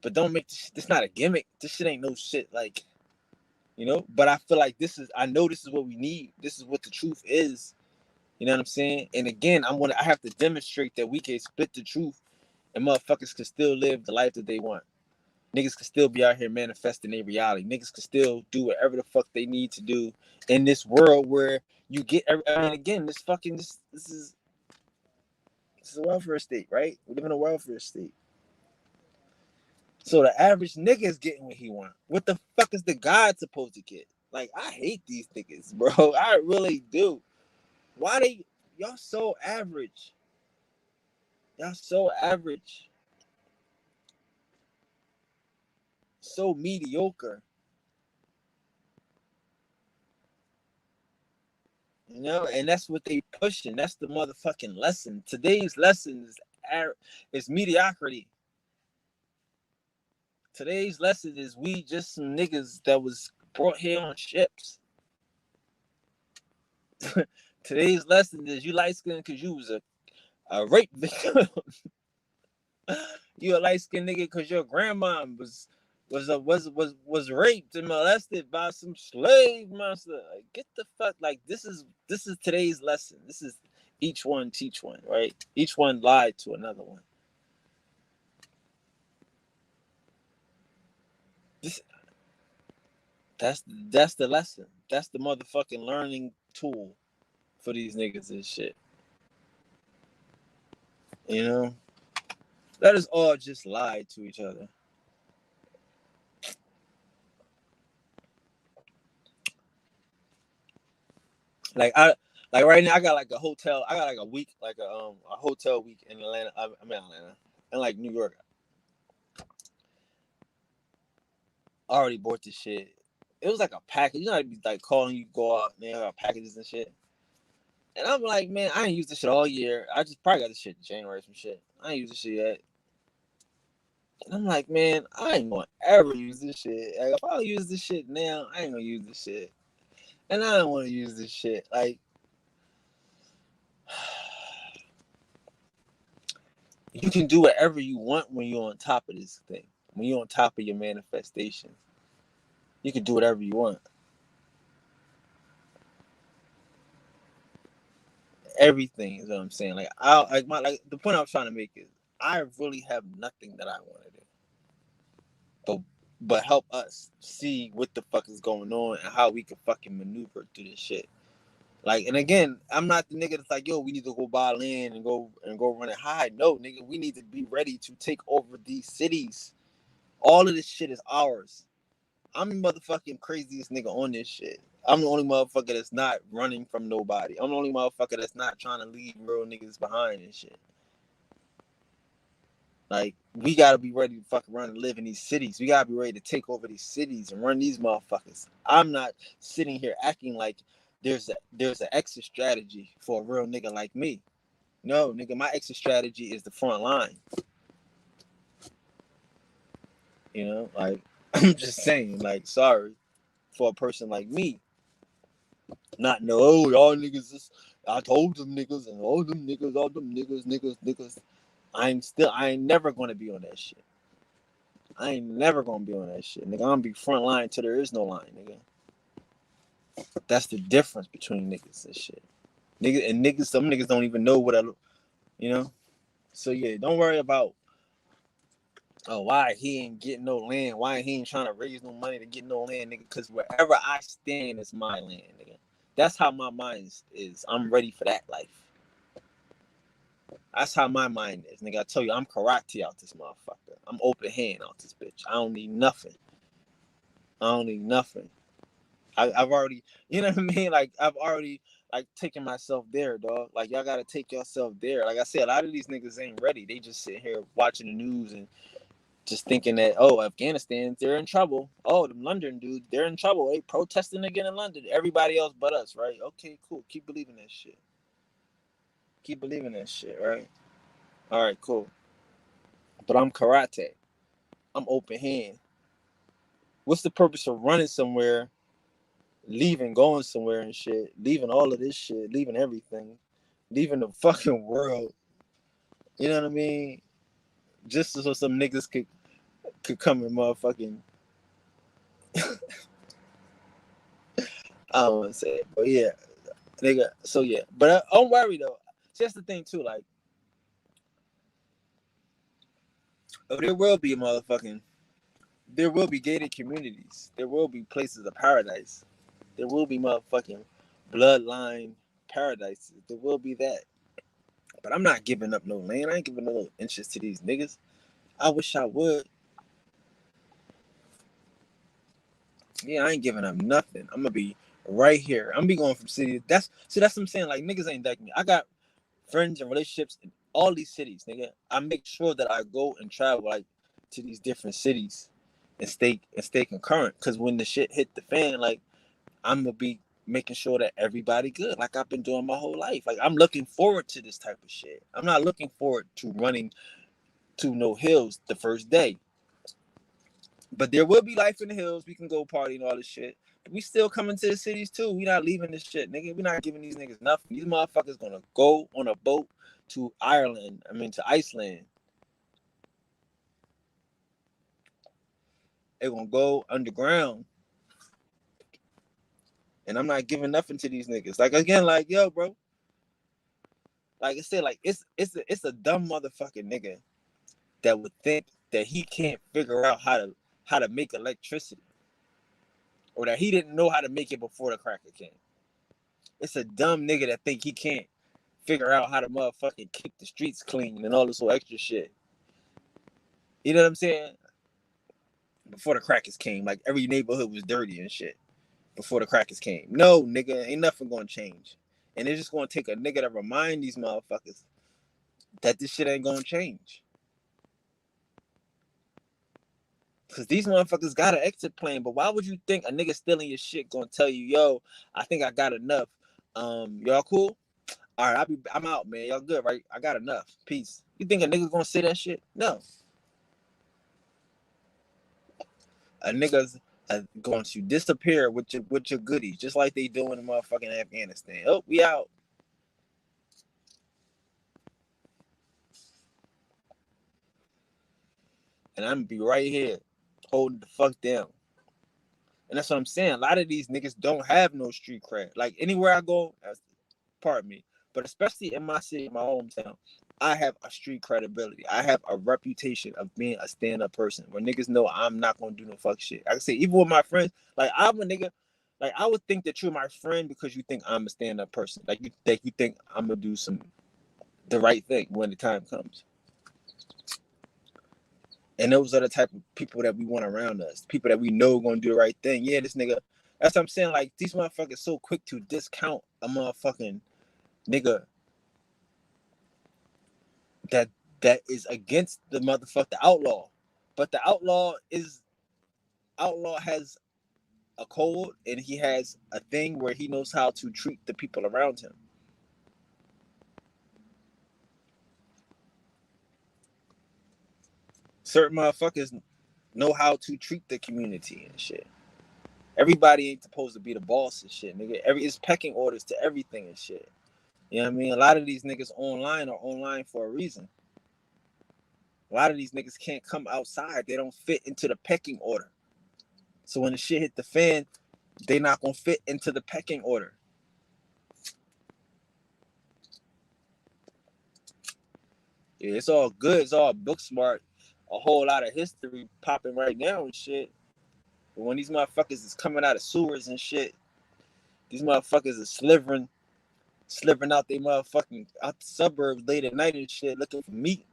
But don't make this not a gimmick. This shit ain't no shit like, you know. But I feel like I know this is what we need. This is what the truth is. You know what I'm saying? And again, I have to demonstrate that we can split the truth and motherfuckers can still live the life that they want. Niggas can still be out here manifesting their reality. Niggas can still do whatever the fuck they need to do in this world where you get. I mean, again, this is a welfare state, right? We live in a welfare state. So the average nigga is getting what he want. What the fuck is the God supposed to get? Like, I hate these niggas, bro. I really do. Why y'all so average? Y'all so average. So mediocre. You know, and that's what they pushing. That's the motherfucking lesson. Today's lesson is mediocrity. Today's lesson is we just some niggas that was brought here on ships. Today's lesson is you light skinned because you was a rape victim. You a light skinned nigga because your grandma was raped and molested by some slave master. Like, get the fuck, like this is today's lesson. This is each one teach one, right? Each one lied to another one. This that's the lesson. That's the motherfucking learning tool for these niggas and shit. You know? Let us all just lie to each other. Like right now I got like a hotel. I got like a week, like a hotel week in Atlanta. I mean Atlanta, and like New York. I already bought this shit. It was like a package. You know, I'd be like calling you, go out, and they got packages and shit. And I'm like, man, I ain't used this shit all year. I just probably got this shit in January or some shit. I ain't used this shit yet. And I'm like, man, I ain't gonna ever use this shit. Like, if I don't use this shit now, I ain't gonna use this shit. And I don't want to use this shit. Like, you can do whatever you want when you're on top of this thing. When you're on top of your manifestation, you can do whatever you want. Everything is what I'm saying. Like the point I was trying to make is I really have nothing that I want to do, but help us see what the fuck is going on and how we can fucking maneuver through this shit. Like, and again, I'm not the nigga that's like, yo, we need to go buy land and go run it high. No, nigga, we need to be ready to take over these cities. All of this shit is ours. I'm the motherfucking craziest nigga on this shit. I'm the only motherfucker that's not running from nobody. I'm the only motherfucker that's not trying to leave real niggas behind and shit. Like, we gotta be ready to fucking run and live in these cities. We gotta be ready to take over these cities and run these motherfuckers. I'm not sitting here acting like there's an exit strategy for a real nigga like me. No, nigga, my exit strategy is the front line. You know, like I'm just saying, like, sorry for a person like me. Not know, oh, y'all niggas is, I told them niggas and all them niggas. I ain't never gonna be on that shit. I ain't never gonna be on that shit, nigga. I'm gonna be front line till there is no line, nigga. That's the difference between niggas and shit. Niggas, some niggas don't even know what I, you know. So yeah, don't worry about why he ain't getting no land, why he ain't trying to raise no money to get no land, nigga. Because wherever I stand is my land, nigga. That's how my mind is. I'm ready for that life. That's how my mind is, nigga. I tell you, I'm karate out this motherfucker. I'm open hand out this bitch. I don't need nothing. I've already, you know what I mean? Like, I've already, like, taken myself there, dog. Like, y'all gotta take yourself there. Like I said, a lot of these niggas ain't ready. They just sit here watching the news and just thinking that, oh, Afghanistan, they're in trouble. Oh, the London dudes, they're in trouble. They protesting again in London. Everybody else but us, right? Okay, cool. Keep believing that shit. Keep believing that shit, right? All right, cool. But I'm karate. I'm open hand. What's the purpose of running somewhere, leaving, going somewhere and shit, leaving all of this shit, leaving everything, leaving the fucking world? You know what I mean? Just so some niggas could come and motherfucking I don't want to say it, but yeah, nigga. So yeah, but don't worry though. See, that's the thing too. Like, there will be there will be gated communities. There will be places of paradise. There will be motherfucking bloodline paradises. There will be that. But I'm not giving up no land. I ain't giving no inches to these niggas. I wish I would. Yeah, I ain't giving up nothing. I'm gonna be right here. I'm gonna be going from city. That's what I'm saying. Like, niggas ain't like me. I got friends and relationships in all these cities, nigga. I make sure that I go and travel like to these different cities and stay concurrent. Cause when the shit hit the fan, like, I'm gonna be making sure that everybody good, like I've been doing my whole life. Like, I'm looking forward to this type of shit. I'm not looking forward to running to no hills the first day. But there will be life in the hills. We can go party and all this shit. But we still coming to the cities too. We not leaving this shit, nigga. We not giving these niggas nothing. These motherfuckers gonna go on a boat to Ireland. I mean, to Iceland. They gonna go underground. And I'm not giving nothing to these niggas. Like, again, like, yo, bro. Like I said, like, it's a dumb motherfucking nigga that would think that he can't figure out how to how to make electricity, or that he didn't know how to make it before the cracker came. It's a dumb nigga that think he can't figure out how to motherfucking keep the streets clean and all this whole extra shit. You know what I'm saying? Before the crackers came, like every neighborhood was dirty and shit. Before the crackers came. No, nigga, ain't nothing gonna change. And it's just gonna take a nigga to remind these motherfuckers that this shit ain't gonna change. Cause these motherfuckers got an exit plan, but why would you think a nigga stealing your shit gonna tell you, yo, I think I got enough. Y'all cool? All right, I'm out, man. Y'all good, right? I got enough. Peace. You think a nigga gonna say that shit? No. A nigga's going to disappear with your goodies, just like they do in motherfucking Afghanistan. Oh, we out. And I'm gonna be right here, holding the fuck down. And that's what I'm saying. A lot of these niggas don't have no street cred. Like anywhere I go, pardon me, but especially in my city, my hometown, I have a street credibility. I have a reputation of being a stand-up person where niggas know I'm not gonna do no fuck shit. I can say even with my friends, like I'm a nigga, like I would think that you're my friend because you think I'm a stand-up person. Like you think I'm gonna do the right thing when the time comes. And those are the type of people that we want around us. People that we know are gonna do the right thing. Yeah, this nigga. That's what I'm saying. Like these motherfuckers so quick to discount a motherfucking nigga that is against the motherfucker outlaw. But the outlaw has a code and he has a thing where he knows how to treat the people around him. Certain motherfuckers know how to treat the community and shit. Everybody ain't supposed to be the boss and shit, nigga. It's pecking orders to everything and shit. You know what I mean? A lot of these niggas online are online for a reason. A lot of these niggas can't come outside. They don't fit into the pecking order. So when the shit hit the fan, they not gonna fit into the pecking order. Yeah, it's all good. It's all book smart. A whole lot of history popping right now and shit. But when these motherfuckers is coming out of sewers and shit, these motherfuckers are slivering out they motherfucking out the suburbs late at night and shit looking for meat.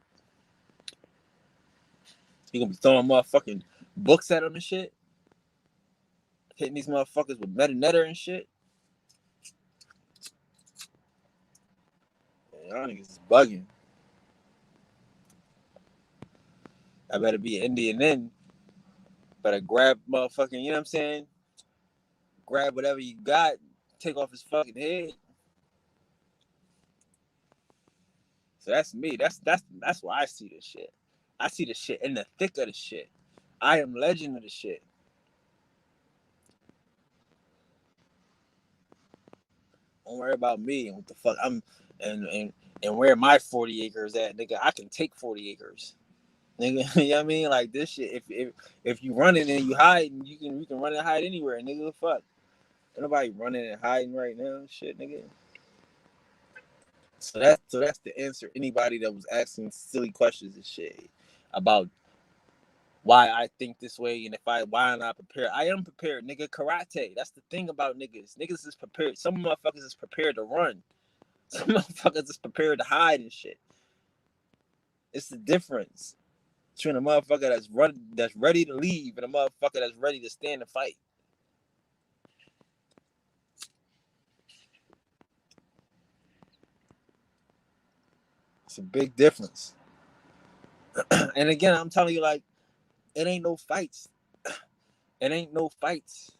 You gonna be throwing motherfucking books at them and shit. Hitting these motherfuckers with metanetter and shit. Man, y'all niggas is bugging. I better be Indian then. Better grab motherfucking, you know what I'm saying? Grab whatever you got, take off his fucking head. So that's me. That's why I see this shit. I see the shit in the thick of the shit. I am legend of the shit. Don't worry about me and what the fuck I'm and where my 40 acres at, nigga. I can take 40 acres. Nigga, you know what I mean? Like this shit, if you running and you hiding, you can run and hide anywhere, nigga. Fuck. Ain't nobody running and hiding right now, shit, nigga. So that's the answer. Anybody that was asking silly questions and shit about why I think this way and why I'm not prepared. I am prepared, nigga. Karate. That's the thing about niggas. Niggas is prepared. Some motherfuckers is prepared to run. Some motherfuckers is prepared to hide and shit. It's the difference between a motherfucker that's ready to leave and a motherfucker that's ready to stand and fight. It's a big difference. And again, I'm telling you, like, it ain't no fights. It ain't no fights.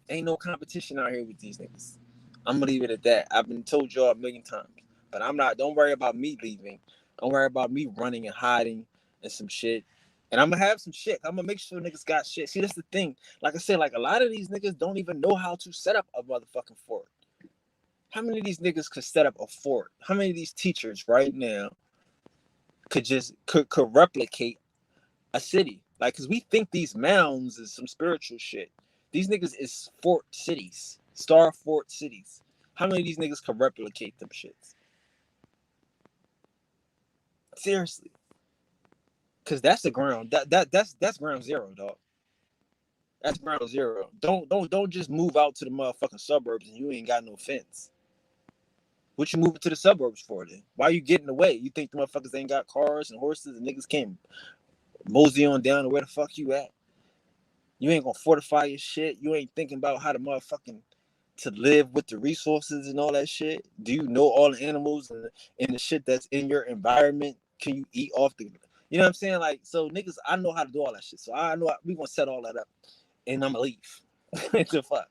Ain't no competition out here with these niggas. I'm gonna leave it at that. I've been told y'all a million times. But I'm not, don't worry about me leaving. Don't worry about me running and hiding and some shit. And I'm gonna have some shit. I'm gonna make sure niggas got shit. See, that's the thing. Like I said, like a lot of these niggas don't even know how to set up a motherfucking fort. How many of these niggas could set up a fort? How many of these teachers right now could replicate a city? Like, cause we think these mounds is some spiritual shit. These niggas is fort cities, star fort cities. How many of these niggas could replicate them shits? Seriously. Cause that's the ground. That's ground zero, dog. That's ground zero. Don't just move out to the motherfucking suburbs and you ain't got no fence. What you moving to the suburbs for then? Why you getting away? You think the motherfuckers ain't got cars and horses and niggas can't mosey on down to where the fuck you at? You ain't gonna fortify your shit. You ain't thinking about how to motherfucking to live with the resources and all that shit. Do you know all the animals and the shit that's in your environment? Can you eat off the? You know what I'm saying? Like, so niggas, I know how to do all that shit. So I know we gonna set all that up, and I'ma leave. The fuck,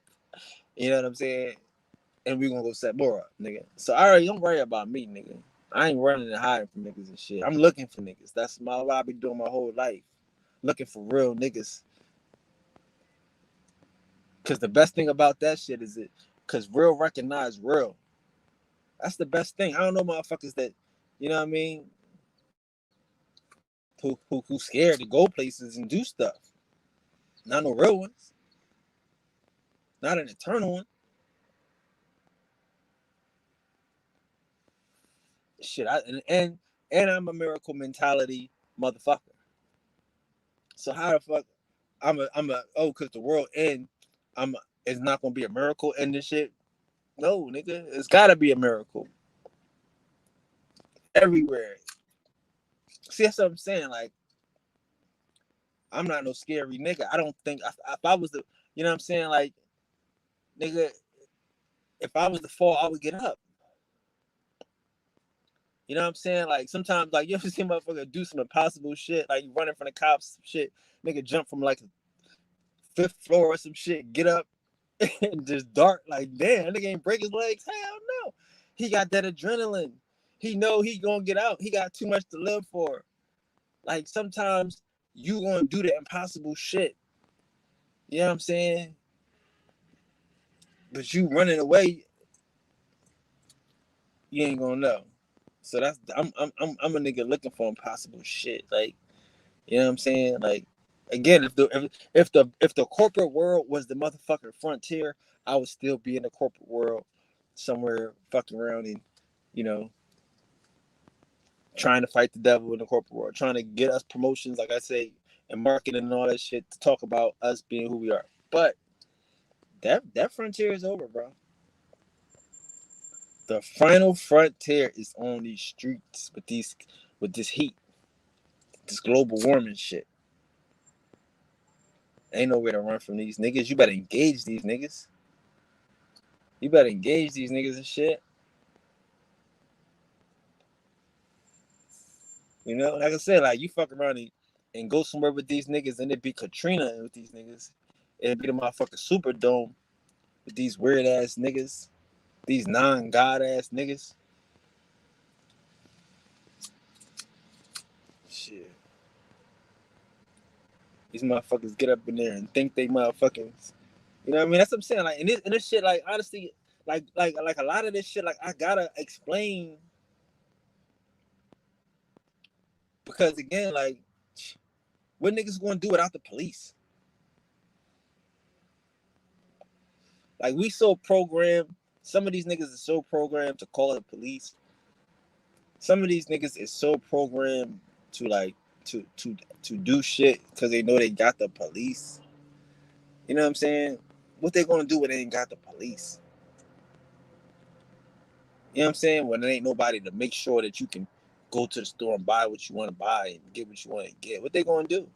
you know what I'm saying? And we gonna go set more up, nigga. So I already don't worry about me, nigga. I ain't running and hiding from niggas and shit. I'm looking for niggas. That's what I be doing my whole life, looking for real niggas. Cause the best thing about that shit is cause real recognize real. That's the best thing. I don't know motherfuckers that, you know what I mean, who scared to go places and do stuff. Not no real ones. Not an eternal one. Shit, and I'm a miracle mentality motherfucker. So how the fuck cause the world end, it's not gonna be a miracle in this shit. No, nigga, it's gotta be a miracle. Everywhere. See, that's what I'm saying. Like, I'm not no scary nigga. I don't think if I was the, you know what I'm saying, like, nigga, if I was to fall, I would get up. You know what I'm saying? Like sometimes, like you ever see motherfucker do some impossible shit, like you running from the cops, some shit, nigga jump from like a 5th floor or some shit, get up and just dart. Like damn, nigga ain't break his legs. Hell no, he got that adrenaline. He know he gonna get out. He got too much to live for. Like sometimes you gonna do the impossible shit. You know what I'm saying? But you running away, you ain't gonna know. So that's I'm a nigga looking for impossible shit. Like, you know what I'm saying? Like, again, if the corporate world was the motherfucking frontier, I would still be in the corporate world somewhere fucking around and, you know, trying to fight the devil in the corporate world, trying to get us promotions, like I say, and marketing and all that shit to talk about us being who we are. But that frontier is over, bro. The final frontier is on these streets with this heat, this global warming shit. Ain't nowhere to run from these niggas. You better engage these niggas. You better engage these niggas and shit. You know, like I said, like you fuck around and go somewhere with these niggas and it be Katrina with these niggas. It'd be the motherfucking Superdome with these weird ass niggas. These non-god ass niggas. Shit. These motherfuckers get up in there and think they motherfucking, you know what I mean? That's what I'm saying. Like, and this shit, like, honestly, like a lot of this shit, like, I gotta explain because again, like, what niggas gonna do without the police? Like, we so programmed. Some of these niggas are so programmed to call the police. Some of these niggas is so programmed to like to do shit because they know they got the police. You know what I'm saying? What they gonna do when they ain't got the police? You know what I'm saying? When there ain't nobody to make sure that you can go to the store and buy what you want to buy and get what you want to get. What they gonna do?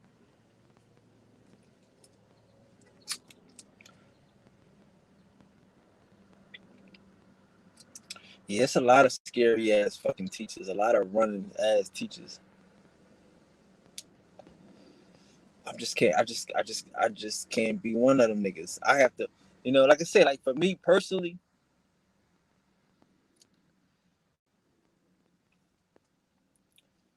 Yeah, it's a lot of scary ass fucking teachers, a lot of running ass teachers. I just can't be one of them niggas. I have to, you know, like I said, like for me personally,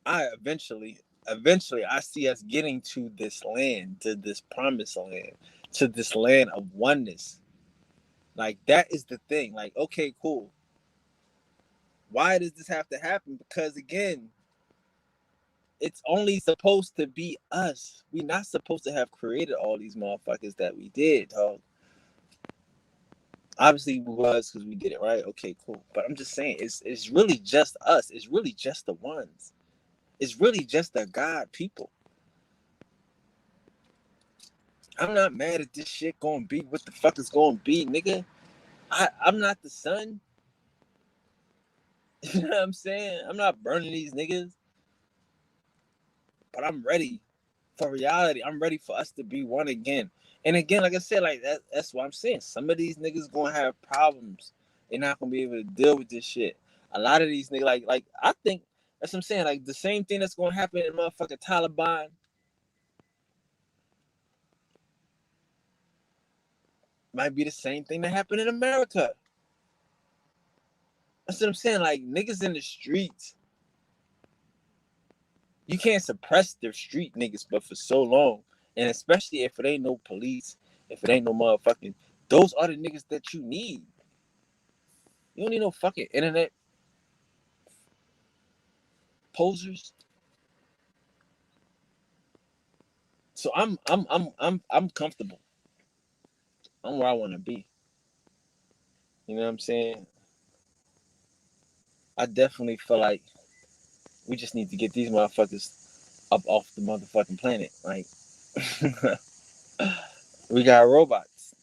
I eventually I see us getting to this land, to this promised land, to this land of oneness. Like that is the thing. Like, okay, cool. Why does this have to happen? Because again, it's only supposed to be us. We're not supposed to have created all these motherfuckers that we did, dog. Obviously we was because we did it right. Okay, cool. But I'm just saying, it's really just us. It's really just the ones. It's really just the God people. I'm not mad at this shit gonna be what the fuck is gonna be, nigga. I'm not the sun. You know what I'm saying? I'm not burning these niggas. But I'm ready for reality. I'm ready for us to be one again. And again, like I said, like that's what I'm saying. Some of these niggas gonna have problems. They're not gonna be able to deal with this shit. A lot of these niggas, like I think that's what I'm saying. Like the same thing that's gonna happen in motherfucking Taliban might be the same thing that happened in America. That's what I'm saying. Like niggas in the streets, you can't suppress the street niggas, but for so long, and especially if it ain't no police, if it ain't no motherfucking, those are the niggas that you need. You don't need no fucking internet posers. So I'm comfortable. I'm where I want to be. You know what I'm saying? I definitely feel like we just need to get these motherfuckers up off the motherfucking planet. Like we got robots.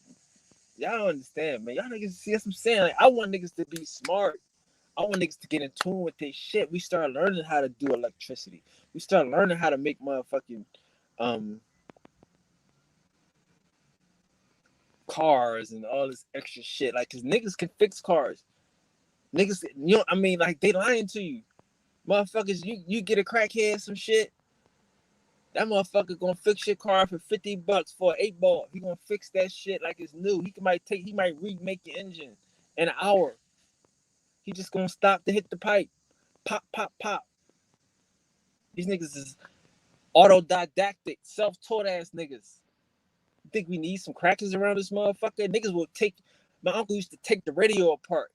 Y'all don't understand, man. Y'all niggas see what I'm saying? Like I want niggas to be smart. I want niggas to get in tune with their shit. We start learning how to do electricity. We start learning how to make motherfucking cars and all this extra shit. Like, cause niggas can fix cars. Niggas, you know, I mean, like they lying to you, motherfuckers. You get a crackhead some shit. That motherfucker gonna fix your car for $50 for an 8 ball. He gonna fix that shit like it's new. He might remake your engine in an hour. He just gonna stop to hit the pipe, pop, pop, pop. These niggas is autodidactic, self-taught ass niggas. You think we need some crackers around this motherfucker? Niggas will take. My uncle used to take the radio apart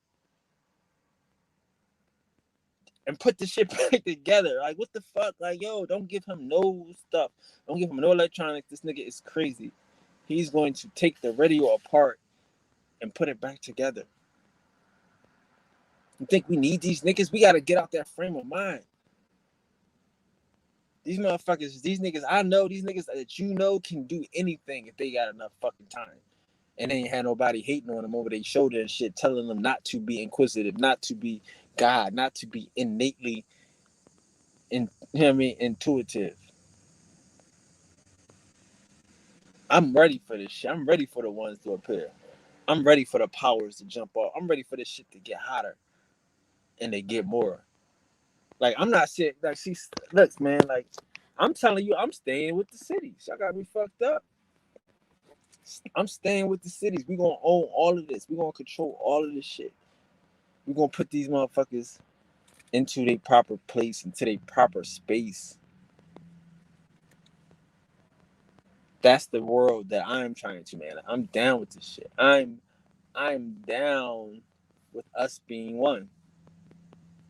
and put the shit back together. Like, what the fuck? Like, yo, don't give him no stuff. Don't give him no electronics. This nigga is crazy. He's going to take the radio apart and put it back together. You think we need these niggas? We got to get out that frame of mind. These motherfuckers, these niggas, I know these niggas that you know can do anything if they got enough fucking time. And they ain't had nobody hating on them over their shoulder and shit, telling them not to be inquisitive, not to be God, not to be innately, you know what I mean, intuitive. I'm ready for this shit. I'm ready for the ones to appear. I'm ready for the powers to jump off. I'm ready for this shit to get hotter and they get more. Like I'm not sick. Like see, look, man. Like I'm telling you, I'm staying with the cities. Y'all got me fucked up. I'm staying with the cities. We gonna own all of this. We gonna control all of this shit. We gonna put these motherfuckers into their proper place, into their proper space. That's the world that I'm trying to, man. I'm down with this shit. I'm down with us being one.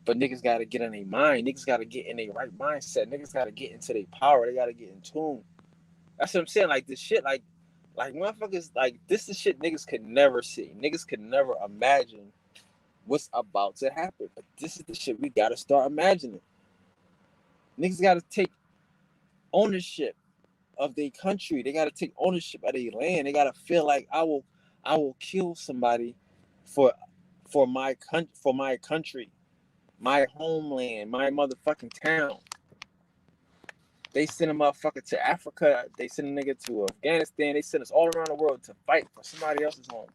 But niggas gotta get in their mind. Niggas gotta get in their right mindset. Niggas gotta get into their power. They gotta get in tune. That's what I'm saying. Like this shit, like motherfuckers, like this is shit niggas could never see. Niggas could never imagine what's about to happen. But this is the shit we gotta start imagining. Niggas gotta take ownership of their country. They gotta take ownership of their land. They gotta feel like I will kill somebody for my country, my homeland, my motherfucking town. They send a motherfucker to Africa. They send a nigga to Afghanistan. They send us all around the world to fight for somebody else's home.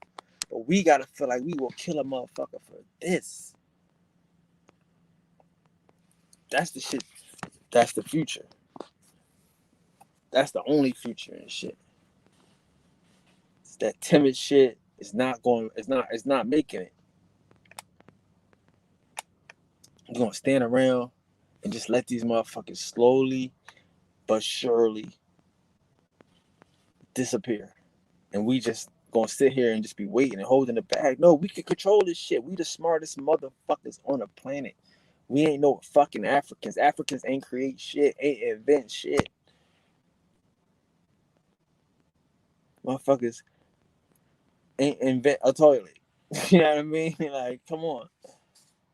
But we gotta feel like we will kill a motherfucker for this. That's the shit. That's the future. That's the only future and shit. It's that timid shit. It's not going. It's not making it. You're gonna stand around and just let these motherfuckers slowly but surely disappear. And we just gonna sit here and just be waiting and holding the bag. No, we can control this shit. We the smartest motherfuckers on the planet. We ain't no fucking Africans. Africans ain't create shit, ain't invent shit. Motherfuckers ain't invent a toilet. You know what I mean? Like, come on.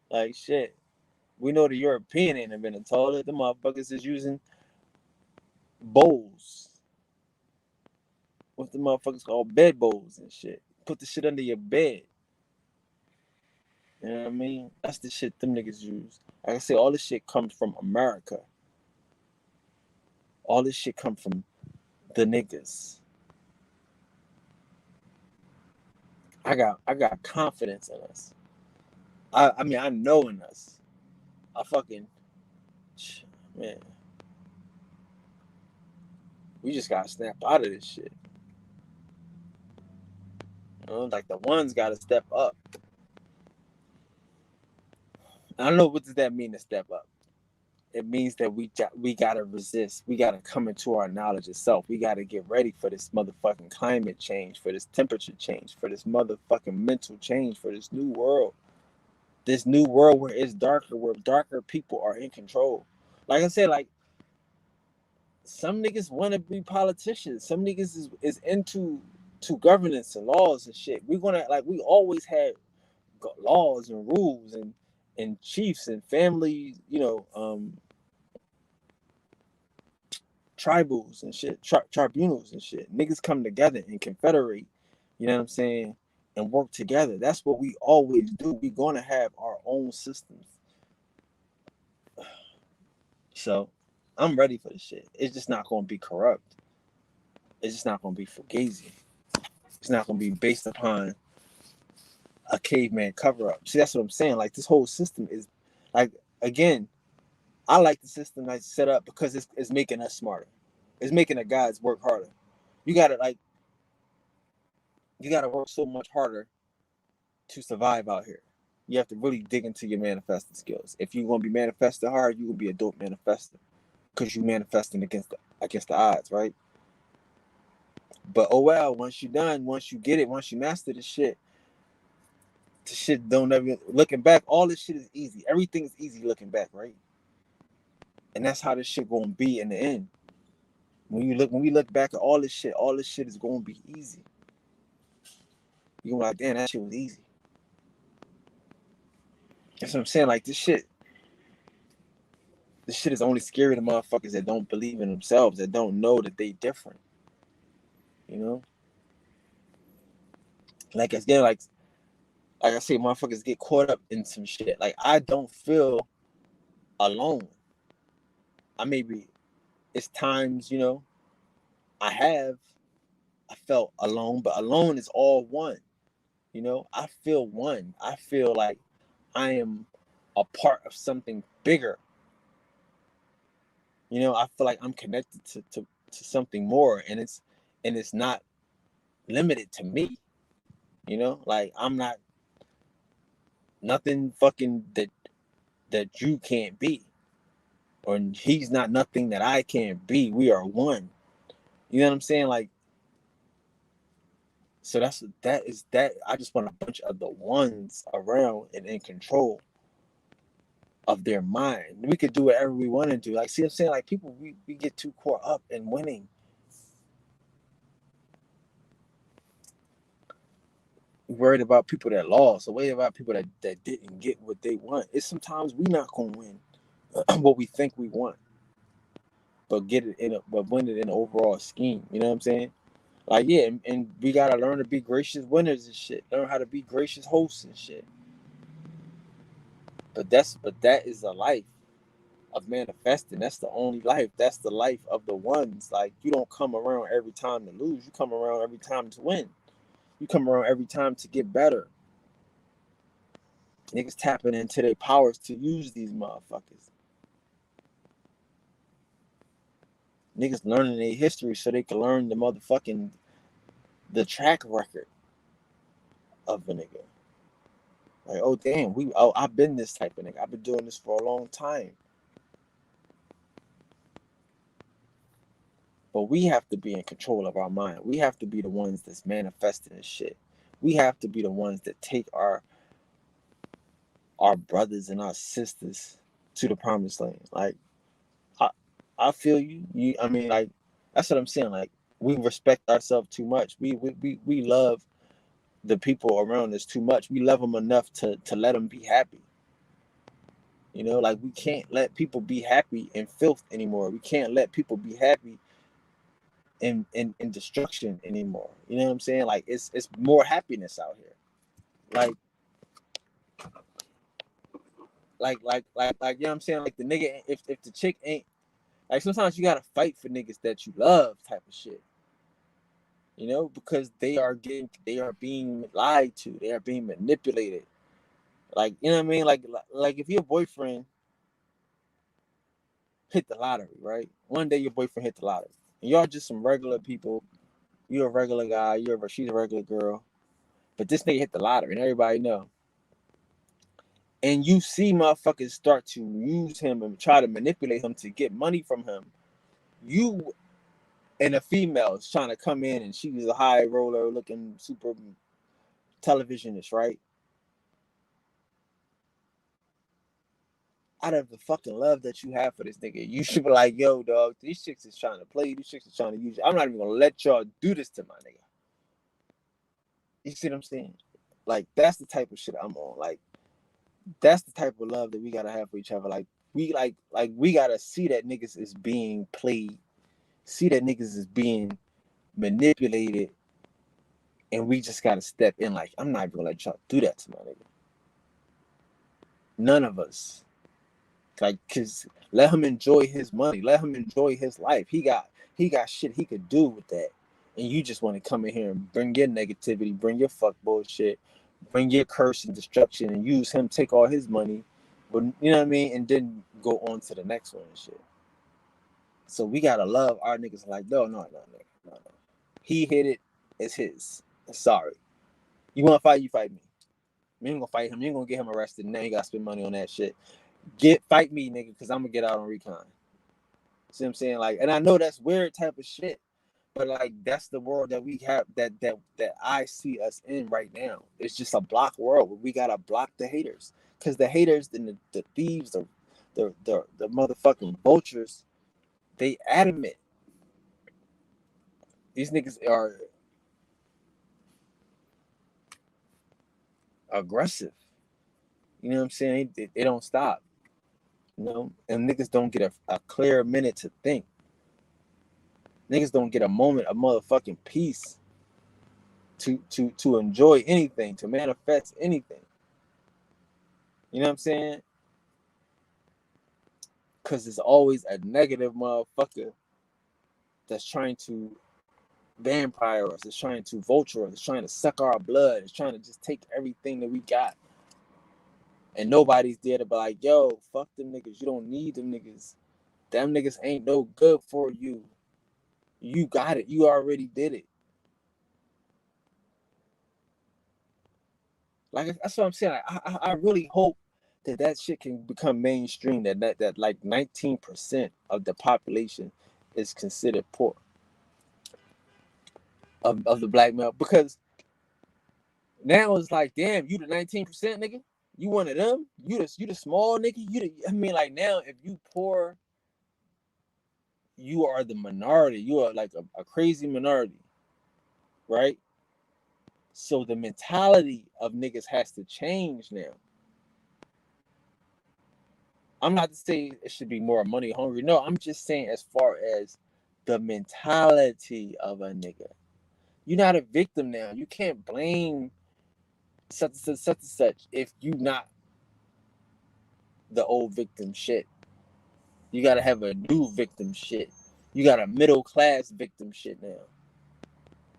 Like shit. We know the European ain't invented a toilet. The motherfuckers is using bowls What's the motherfuckers called bed bowls and shit. Put the shit under your bed. You know what I mean? That's the shit them niggas use. Like I say, all this shit comes from America. All this shit comes from the niggas. I got confidence in us. I mean, I know in us. I fucking, man. We just gotta snap out of this shit. You know, like the ones gotta step up. I don't know, what does that mean to step up? It means that we gotta resist. We gotta come into our knowledge itself. We gotta get ready for this motherfucking climate change, for this temperature change, for this motherfucking mental change, for this new world. This new world where it's darker, where darker people are in control. Like I said, like some niggas want to be politicians. Some niggas is into governance and laws and shit. We gonna, like, we always had laws and rules and chiefs and family, tribals and shit, tribunals and shit. Niggas come together and confederate, you know what I'm saying, and work together. That's what we always do. We gonna have our own systems. So I'm ready for this shit. It's just not gonna be corrupt. It's just not gonna be fugazi. It's not gonna be based upon a caveman cover up. See, that's what I'm saying. Like, this whole system is, like, again, I like the system that's set up because it's making us smarter. It's making the guys work harder. You gotta work so much harder to survive out here. You have to really dig into your manifesting skills. If you're gonna be manifesting hard, you're gonna be a dope manifester because you're manifesting against the odds, right? But oh well, once you're done, once you get it, once you master the shit don't ever, looking back, all this shit is easy. Everything is easy looking back, right? And that's how this shit gonna be in the end. When we look back at all this shit is gonna be easy. You're like, damn, that shit was easy. That's what I'm saying. Like, this shit is only scary to motherfuckers that don't believe in themselves, that don't know that they different. You know? Like, again, like I say, motherfuckers get caught up in some shit. Like, I don't feel alone. It's times, I felt alone, but alone is all one. I feel one. I feel like I am a part of something bigger. I feel like I'm connected to something more, and it's not limited to me. Like, I'm not nothing fucking that you can't be, or he's not nothing that I can't be. We are one. You know what I'm saying? Like, so that is that. I just want a bunch of the ones around and in control of their mind. We could do whatever we want to do. Like, see what I'm saying? Like, people, we get too caught up in winning. Worried about people that lost, or worried about people that didn't get what they want. It's sometimes we not gonna win what we think we want, but win it in an overall scheme. You know what I'm saying? Like, yeah, and we gotta learn to be gracious winners and shit. Learn how to be gracious hosts and shit. But that is a life of manifesting. That's the only life. That's the life of the ones. Like, you don't come around every time to lose. You come around every time to win. You come around every time to get better. Niggas tapping into their powers to use these motherfuckers. Niggas learning their history so they can learn the track record of a nigga. Like, oh damn, I've been this type of nigga. I've been doing this for a long time. But we have to be in control of our mind. We have to be the ones that's manifesting this shit. We have to be the ones that take our brothers and our sisters to the promised land. Like, I feel you. I mean, like, that's what I'm saying. Like, we respect ourselves too much. We love the people around us too much. We love them enough to let them be happy. Like, we can't let people be happy in filth anymore. We can't let people be happy in destruction anymore. You know what I'm saying? Like it's more happiness out here. Like you know what I'm saying? Like the nigga, if the chick ain't like, sometimes you gotta fight for niggas that you love type of shit. You know, because they are being lied to, they are being manipulated. Like, you know what I mean? Like if your boyfriend hit the lottery, right? One day your boyfriend hit the lottery. And y'all just some regular people. You're a regular guy, she's a regular girl. But this nigga hit the lottery and everybody know. And you see motherfuckers start to use him and try to manipulate him to get money from him. You and a female is trying to come in and she's a high roller looking super televisionist, right? Out of the fucking love that you have for this nigga, you should be like, yo, dog, these chicks is trying to play you, these chicks is trying to use you. I'm not even gonna let y'all do this to my nigga. You see what I'm saying? Like, that's the type of shit I'm on. Like, that's the type of love that we gotta have for each other. Like, we gotta see that niggas is being played, see that niggas is being manipulated, and we just gotta step in. Like, I'm not even gonna let y'all do that to my nigga. None of us. Like, cause let him enjoy his money, let him enjoy his life. He got shit he could do with that. And you just want to come in here and bring your negativity, bring your fuck bullshit, bring your curse and destruction, and use him, take all his money, but you know what I mean, and then go on to the next one and shit. So we gotta love our niggas. Like, no. He hit it, it's his. Sorry. You wanna fight, you fight me. You ain't gonna fight him, you ain't gonna get him arrested, and now you gotta spend money on that shit. Fight me, nigga, because I'm gonna get out on recon. See what I'm saying? Like, and I know that's weird type of shit, but like that's the world that we have, that I see us in right now. It's just a block world where we gotta block the haters. Cause the haters and the thieves, the motherfucking vultures, they adamant. These niggas are aggressive. You know what I'm saying? They don't stop. You know, and niggas don't get a clear minute to think. Niggas don't get a moment of motherfucking peace to enjoy anything, to manifest anything. You know what I'm saying? Because there's always a negative motherfucker that's trying to vampire us, it's trying to vulture us, it's trying to suck our blood, it's trying to just take everything that we got. And nobody's there to be like, yo, fuck them niggas. You don't need them niggas. Them niggas ain't no good for you. You got it. You already did it. Like, that's what I'm saying. Like, I really hope that shit can become mainstream. That like 19% of the population is considered poor of the black male, because now it's like, damn, you the 19%, nigga. You one of them. You the small nigga. I mean, like, now if you poor, you are the minority. You are like a crazy minority, right? So the mentality of niggas has to change now. I'm not to say it should be more money hungry. No, I'm just saying as far as the mentality of a nigga. You're not a victim now. You can't blame such and such if you not the old victim shit. You gotta have a new victim shit. You got a middle class victim shit now.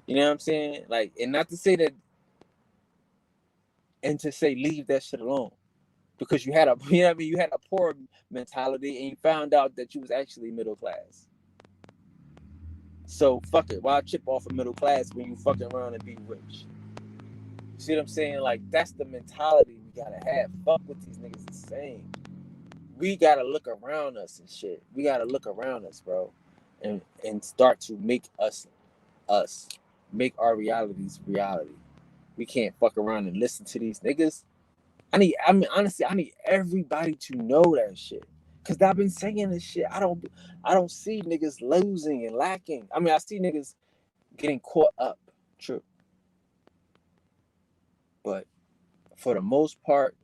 You know what I'm saying? Like, and not to say that, and to say leave that shit alone. Because you had a, you know what I mean, you had a poor mentality and you found out that you was actually middle class. So fuck it. Why chip off a middle class when you fucking around and be rich? See what I'm saying? Like, that's the mentality we gotta have. Fuck what these niggas are saying. We gotta look around us and shit. We gotta look around us, bro, and start to make us make our realities reality. We can't fuck around and listen to these niggas. Honestly, I need everybody to know that shit. Cause I've been saying this shit. I don't see niggas losing and lacking. I mean, I see niggas getting caught up. True. But for the most part,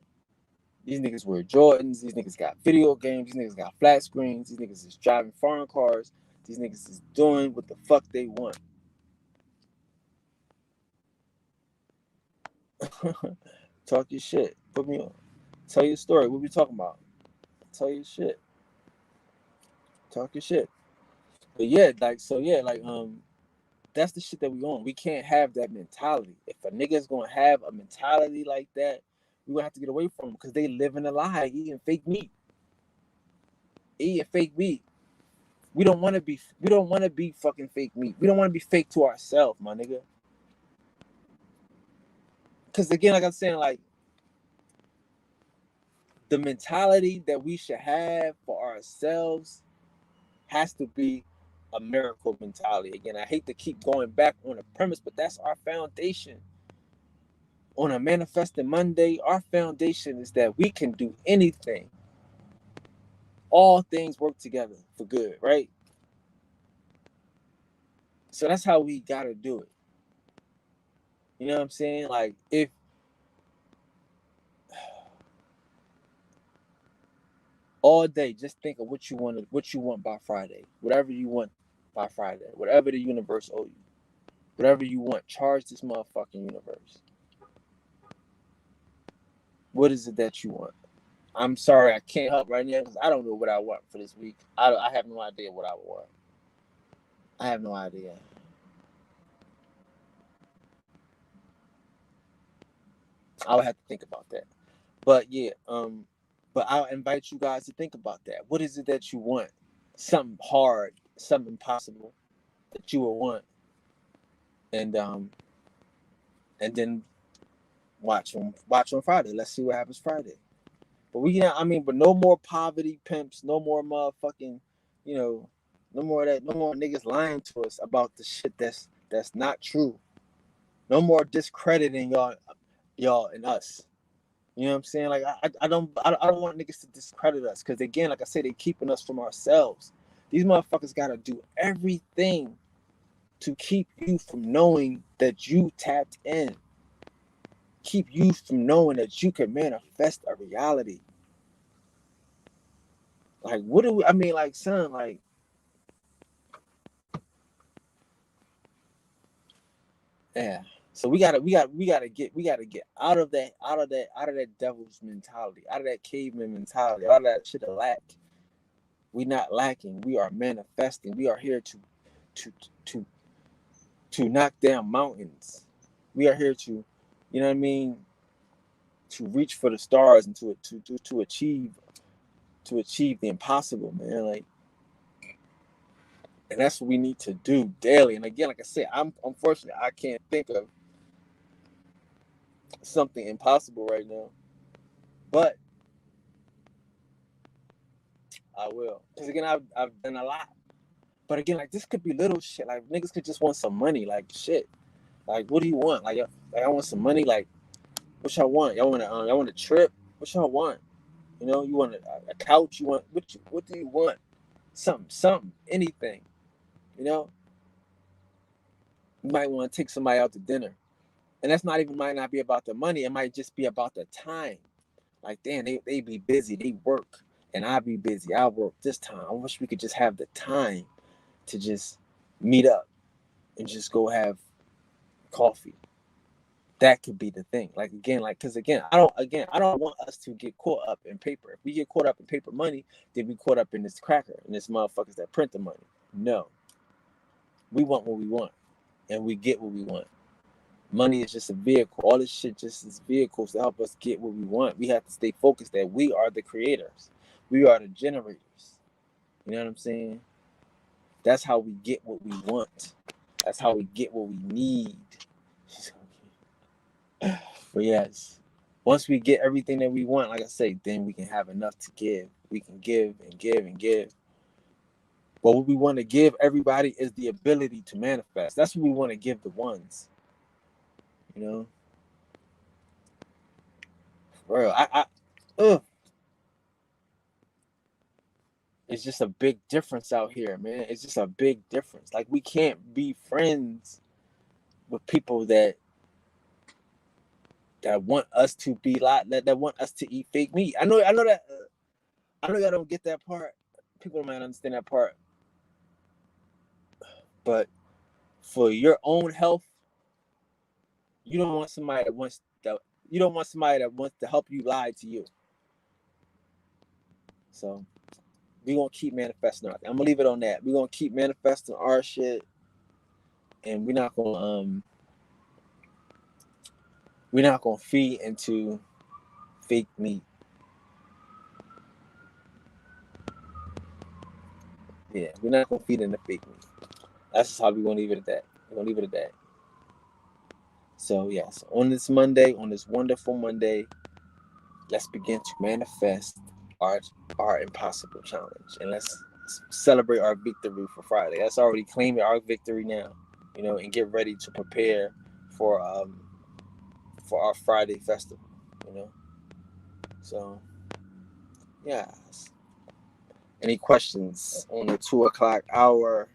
these niggas wear Jordans. These niggas got video games. These niggas got flat screens. These niggas is driving foreign cars. These niggas is doing what the fuck they want. Talk your shit. Put me on. Tell your story. What we talking about? Tell your shit. Talk your shit. But yeah, that's the shit that we on. We can't have that mentality. If a nigga's gonna have a mentality like that, we gonna have to get away from them because they live in a lie, eating fake meat. Eating fake meat. We don't want to be. We don't want to be fucking fake meat. We don't want to be fake to ourselves, my nigga. Because again, like I'm saying, like the mentality that we should have for ourselves has to be a miracle mentality. Again, I hate to keep going back on the premise, but that's our foundation. On a Manifesting Monday, our foundation is that we can do anything. All things work together for good, right? So that's how we gotta do it. You know what I'm saying? Like if all day, just think of what you want by Friday. Whatever you want by Friday. Whatever the universe owe you. Whatever you want. Charge this motherfucking universe. What is it that you want? I'm sorry, I can't help right now because I don't know what I want for this week. I have no idea what I want. I have no idea. I would have to think about that. But yeah, but I'll invite you guys to think about that. What is it that you want? Something hard, something impossible that you will want, and then watch on Friday. Let's see what happens Friday. But but no more poverty pimps, no more motherfucking, you know, no more of that, no more niggas lying to us about the shit that's not true. No more discrediting y'all and us. You know what I'm saying? Like I don't want niggas to discredit us because again, like I said, they keeping us from ourselves. These motherfuckers gotta do everything to keep you from knowing that you tapped in. Keep you from knowing that you can manifest a reality. Like what do we, I mean? Like son, like yeah. So we gotta get out of that devil's mentality, out of that caveman mentality, out of that shit of lack. We not lacking. We are manifesting. We are here to to to knock down mountains. We are here to, you know what I mean, to reach for the stars and to achieve the impossible, man. Like, and that's what we need to do daily. And again, like I said, I'm unfortunately I can't think of something impossible right now, but I will. Because again, I've done a lot. But again, like this could be little shit. Like niggas could just want some money. Like shit. Like what do you want? Like I want some money. Like what y'all want? Y'all want a trip? What y'all want? You know, you want a couch? You want what do you want? Something, anything. You know, you might want to take somebody out to dinner, and that's not even might not be about the money. It might just be about the time. Like, damn, they be busy, they work, and I be busy. I work this time. I wish we could just have the time to just meet up and just go have coffee. That could be the thing. Like again, like because I don't want us to get caught up in paper. If we get caught up in paper money, then we caught up in this cracker and this motherfuckers that print the money. No, we want what we want, and we get what we want. Money is just a vehicle. All this shit just is vehicles to help us get what we want. We have to stay focused that we are the creators. We are the generators. You know what I'm saying? That's how we get what we want. That's how we get what we need. But yes, once we get everything that we want, like I say, then we can have enough to give. We can give and give and give. But what we want to give everybody is the ability to manifest. That's what we want to give the ones. You know? For real. It's just a big difference out here, man. It's just a big difference. Like we can't be friends with people that want us to be like that want us to eat fake meat. I know y'all don't get that part. People might understand that part. But for your own health, you don't want somebody that wants to. You don't want somebody that wants to help you lie to you. So we're gonna keep manifesting our thing. I'm gonna leave it on that. We're gonna keep manifesting our shit, and we're not gonna feed into fake meat. Yeah, we're not gonna feed into fake meat. That's just how we're gonna leave it at that. We're gonna leave it at that. So yes, on this Monday, on this wonderful Monday, let's begin to manifest our our impossible challenge, and let's celebrate our victory for Friday. Let's already claim our victory now, and get ready to prepare for um for our Friday festival. You know, so yes. Any questions on the 2 o'clock hour?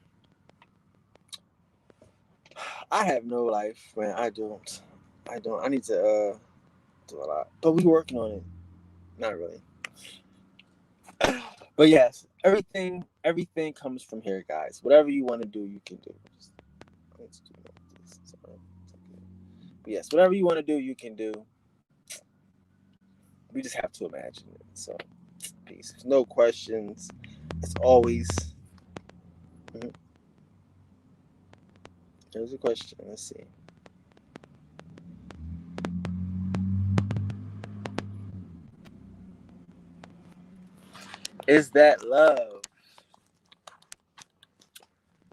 I have no life, man. I don't. I don't. I need to do a lot, but we working on it. Not really. But yes, everything comes from here, guys. Whatever you want to do, you can do. Let's do this. But yes, whatever you want to do, you can do. We just have to imagine it. So, peace. There's no questions. It's always. Mhm. There's a question. Let's see. Is that love?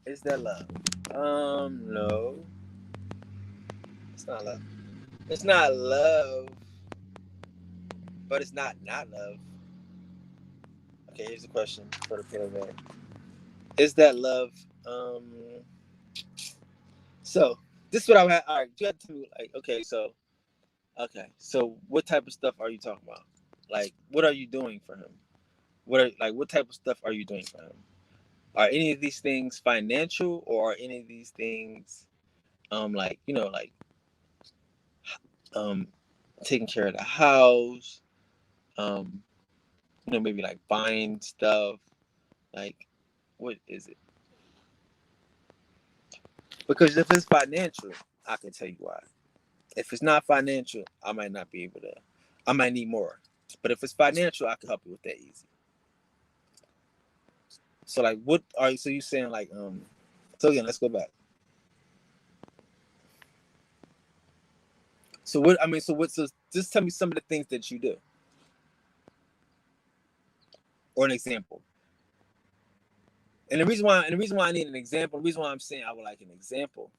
Is that love? No. It's not love. It's not love, but it's not love. Okay, here's a question for the panel man. Is that love? So this is what I had. All right, you have to like. Okay, so what type of stuff are you talking about? Like, what are you doing for him? What type of stuff are you doing for him? Are any of these things financial, or are any of these things, like um, taking care of the house, um, maybe like buying stuff, like what is it? Because if it's financial, I can tell you why. If it's not financial, I might not be able to. I might need more. But if it's financial, I can help you with that easy. So like, what are you? So you saying like, So again, let's go back. So what? I mean, so what's? So just tell me some of the things that you do, or an example. And the reason why I need an example, the reason why I'm saying I would like an example.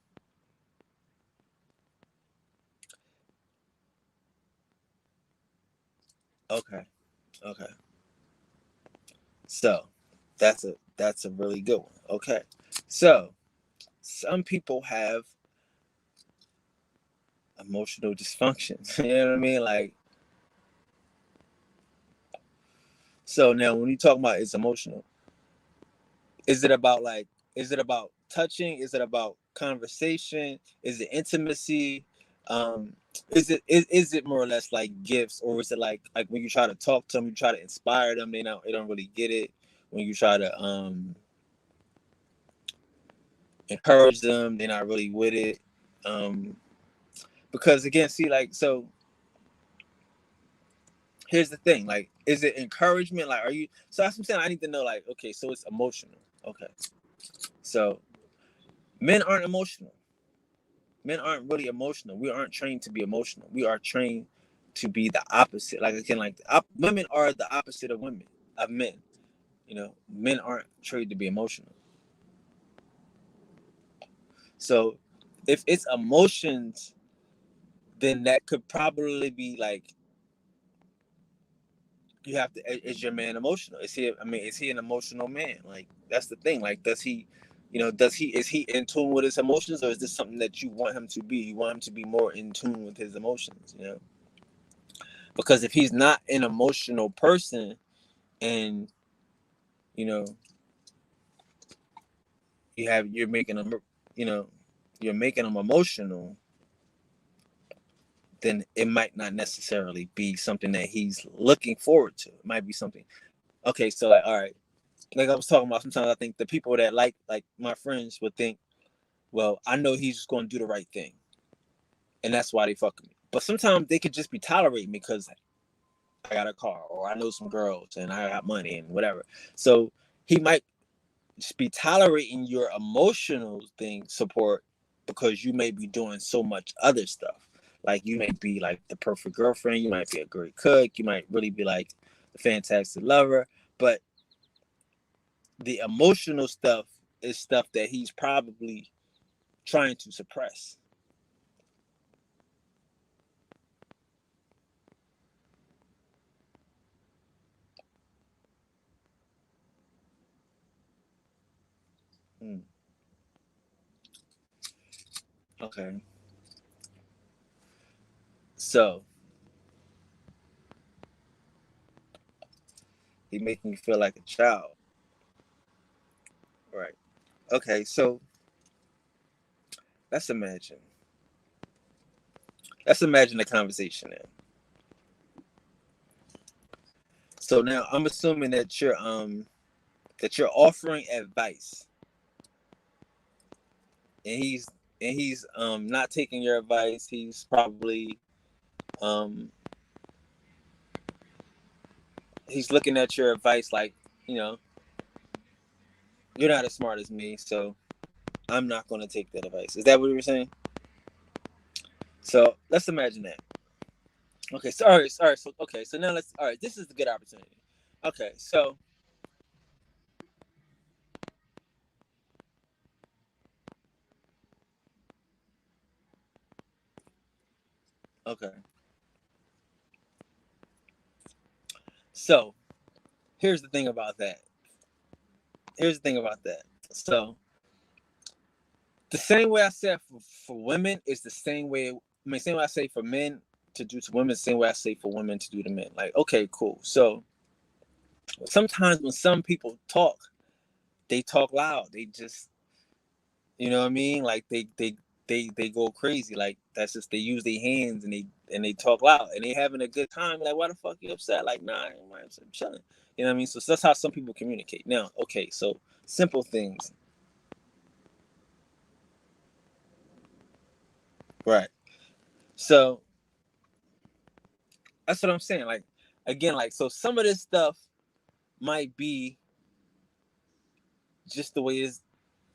Okay. Okay. So that's a really good one. Okay. So some people have emotional dysfunction. You know what I mean? Like, so now when you talk about it's emotional, is it about like, is it about touching? Is it about conversation? Is it intimacy? Um, is it more or less like gifts, or is it like when you try to talk to them, you try to inspire them, they don't really get it. When you try to encourage them, they're not really with it. Um, because again, see, like, so here's the thing, like, is it encouragement? Like, are you? So that's what I'm saying. I need to know, like, okay, so it's emotional. Okay, so men aren't emotional. Men aren't really emotional. We aren't trained to be emotional. We are trained to be the opposite. Like, again, like women are the opposite of men. Men aren't trained to be emotional. So if it's emotions, then that could probably be like, you have to. Is your man emotional? Is he? I mean, is he an emotional man? Like, that's the thing. Like, does he? Is he in tune with his emotions, or is this something that you want him to be? You want him to be more in tune with his emotions. Because if he's not an emotional person, and you know you're making him, you know you're making him emotional, then it might not necessarily be something that he's looking forward to. It might be something. Okay, so like, all right, like I was talking about, sometimes I think the people that like my friends would think, well, I know he's just going to do the right thing, and that's why they fucking me. But sometimes they could just be tolerating me because I got a car, or I know some girls, and I got money, and whatever. So he might just be tolerating your emotional thing support because you may be doing so much other stuff. Like you may be like the perfect girlfriend, you might be a great cook, you might really be like a fantastic lover, but the emotional stuff is stuff that he's probably trying to suppress. Hmm. Okay. So he making you feel like a child. Right. Okay, so let's imagine. Let's imagine the conversation then. So now I'm assuming that you're offering advice, and he's not taking your advice. He's probably um he's looking at your advice like, you know, you're not as smart as me, so I'm not going to take that advice. Is that what you were saying? So let's imagine that. Okay, so all right, so okay, so now let's all right. This is a good opportunity. Okay, so okay, so here's the thing about that. Here's the thing about that. So the same way I said for women is the same way. I mean, same way I say for men to do to women, same way I say for women to do to men. Like, okay, cool. So sometimes when some people talk, they talk loud. They just, you know what I mean? Like they go crazy. Like that's just they use their hands and they talk loud and they having a good time. Like, why the fuck you upset? Like, nah, I'm chilling. You know what I mean? So that's how some people communicate. Now, okay, so simple things, right? So that's what I'm saying. Like again, like so some of this stuff might be just the way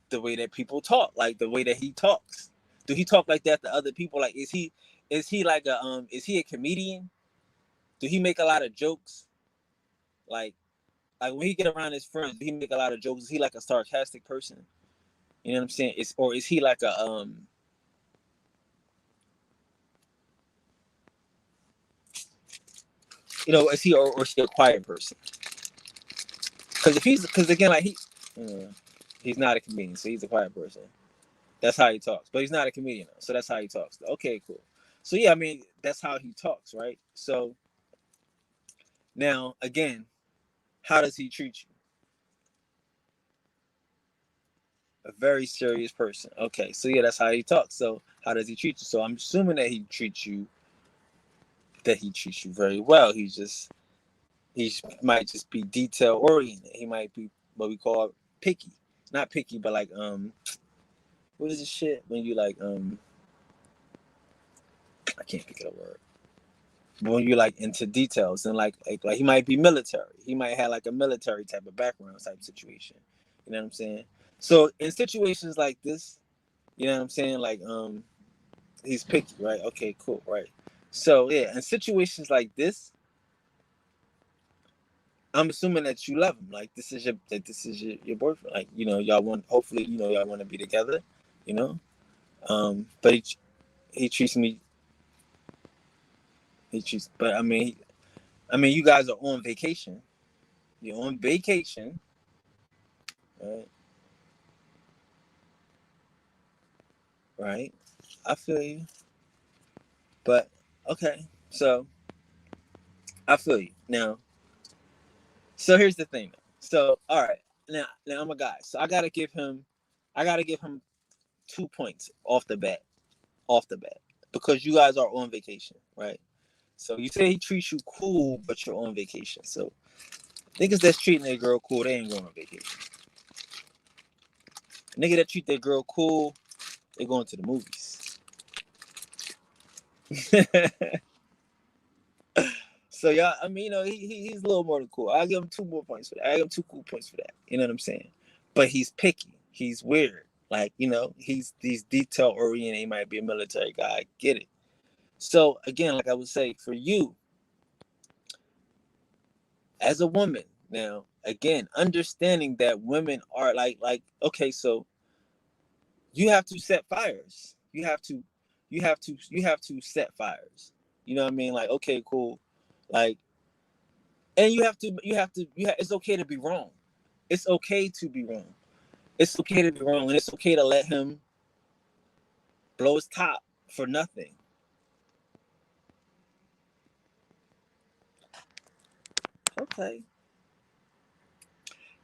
that people talk, like the way that he talks. Do he talk like that to other people? Like is he like a is he a comedian? Do he make a lot of jokes? Like when he get around his friends, do he make a lot of jokes? Is he like a sarcastic person? You know what I'm saying? Is he like a is he or is he a quiet person? Because again, like he's not a comedian, so he's a quiet person. That's how he talks. But he's not a comedian, so that's how he talks. Okay, cool. So yeah, I mean that's how he talks, right? So now again, how does he treat you? A very serious person. Okay, so yeah, that's how he talks. So how does he treat you? So I'm assuming that he treats you very well. He might just be detail oriented. He might be what we call picky. Not picky, but like what is this shit when you like I can't pick it a word. But when you're like into details and like he might be military. He might have like a military type of background type situation. You know what I'm saying? So in situations like this, you know what I'm saying? Like he's picky, right? Okay, cool, right. So yeah, in situations like this, I'm assuming that you love him. Like this is your boyfriend. Like, y'all want hopefully, y'all want to be together, you know? But he treats me he treats but I mean you guys are on vacation. You're on vacation, right? Right. I feel you. But okay. So I feel you. Now, so here's the thing. So all right. Now I'm a guy. So I gotta give him 2 points off the bat. Off the bat. Because you guys are on vacation, right? So you say he treats you cool, but you're on vacation. So niggas that's treating their girl cool, they ain't going on vacation. Nigga that treat their girl cool, They're going to the movies. So y'all, I mean, he's a little more than cool. I'll give him 2 more points for that. I give him 2 cool points for that. You know what I'm saying? But he's picky. He's weird. Like, he's detail oriented. He might be a military guy. I get it. So again, like I would say, for you, as a woman, now again, understanding that women are okay, so you have to set fires. You have to set fires. You know what I mean? Like, okay, cool. Like, and it's okay to be wrong. It's okay to be wrong. It's okay to be wrong, and it's okay to let him blow his top for nothing. Okay.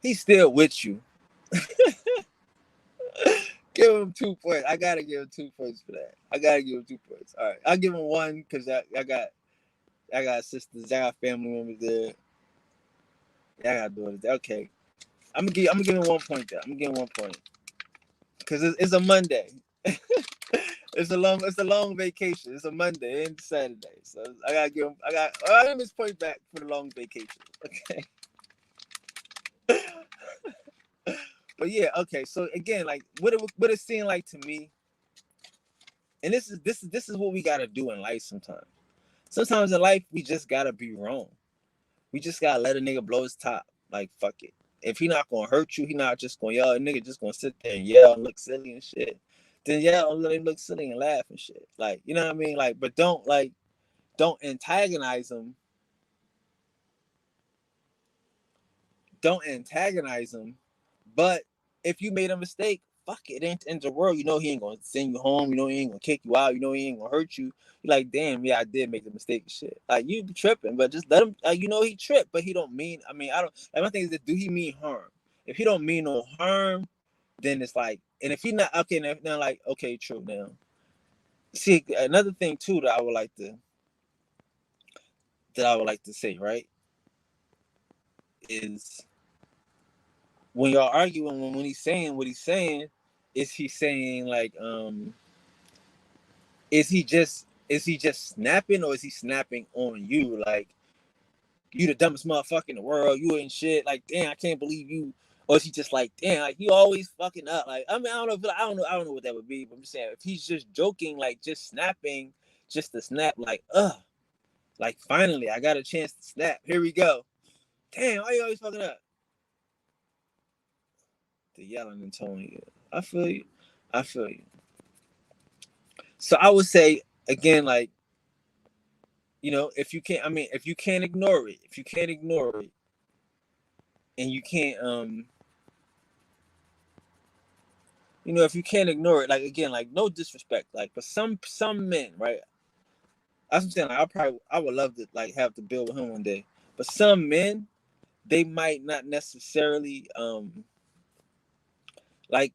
He's still with you. Give him 2 points. I gotta give him 2 points for that. I gotta give him 2 points. All right, I'll give him 1 because I got sisters, I got family members there. Yeah, I got daughters. Okay, I'm gonna give him 1 point there. I'm gonna give him 1 point because it's a Monday. It's a long vacation. It's a Monday and Saturday, so I'll give him his point back for the long vacation. Okay. But yeah, okay. So again, like what it seemed like to me, and this is what we gotta do in life sometimes. Sometimes in life we just gotta be wrong. We just gotta let a nigga blow his top. Like, fuck it. If he not gonna hurt you, he not just gonna yell. A nigga just gonna sit there and yell and look silly and shit. Then yell and let him look silly and laugh and shit. Like, you know what I mean? Like, but don't antagonize him. Don't antagonize him. But if you made a mistake, fuck it. It ain't the world. You know he ain't gonna send you home. You know he ain't gonna kick you out. You know he ain't gonna hurt you. You're like, damn, yeah, I did make the mistake and shit. Like, you be tripping, but just let him. He tripped, but he don't mean. I mean, I don't. Like, my thing is that do he mean harm? If he don't mean no harm, then it's like, and if he not okay, now like, okay, true. Now, see, another thing too that I would like to say, right, is when y'all arguing, when he's saying what he's saying, is he saying like, is he just snapping, or is he snapping on you? Like, you the dumbest motherfucker in the world. You ain't shit. Like, damn, I can't believe you. Or is he just like, damn, like you always fucking up? Like, I mean, I don't know what that would be. But I'm just saying, if he's just joking, like just snapping, just to snap, like finally I got a chance to snap. Here we go. Damn, why you always fucking up? The yelling and telling you. I feel you. So I would say again, like, if you can't ignore it, and you can't, if you can't ignore it, like, again, like, no disrespect, like, but some men, right? That's what I'm saying. Like, I would love to like have to build with him one day, but some men, they might not necessarily, like,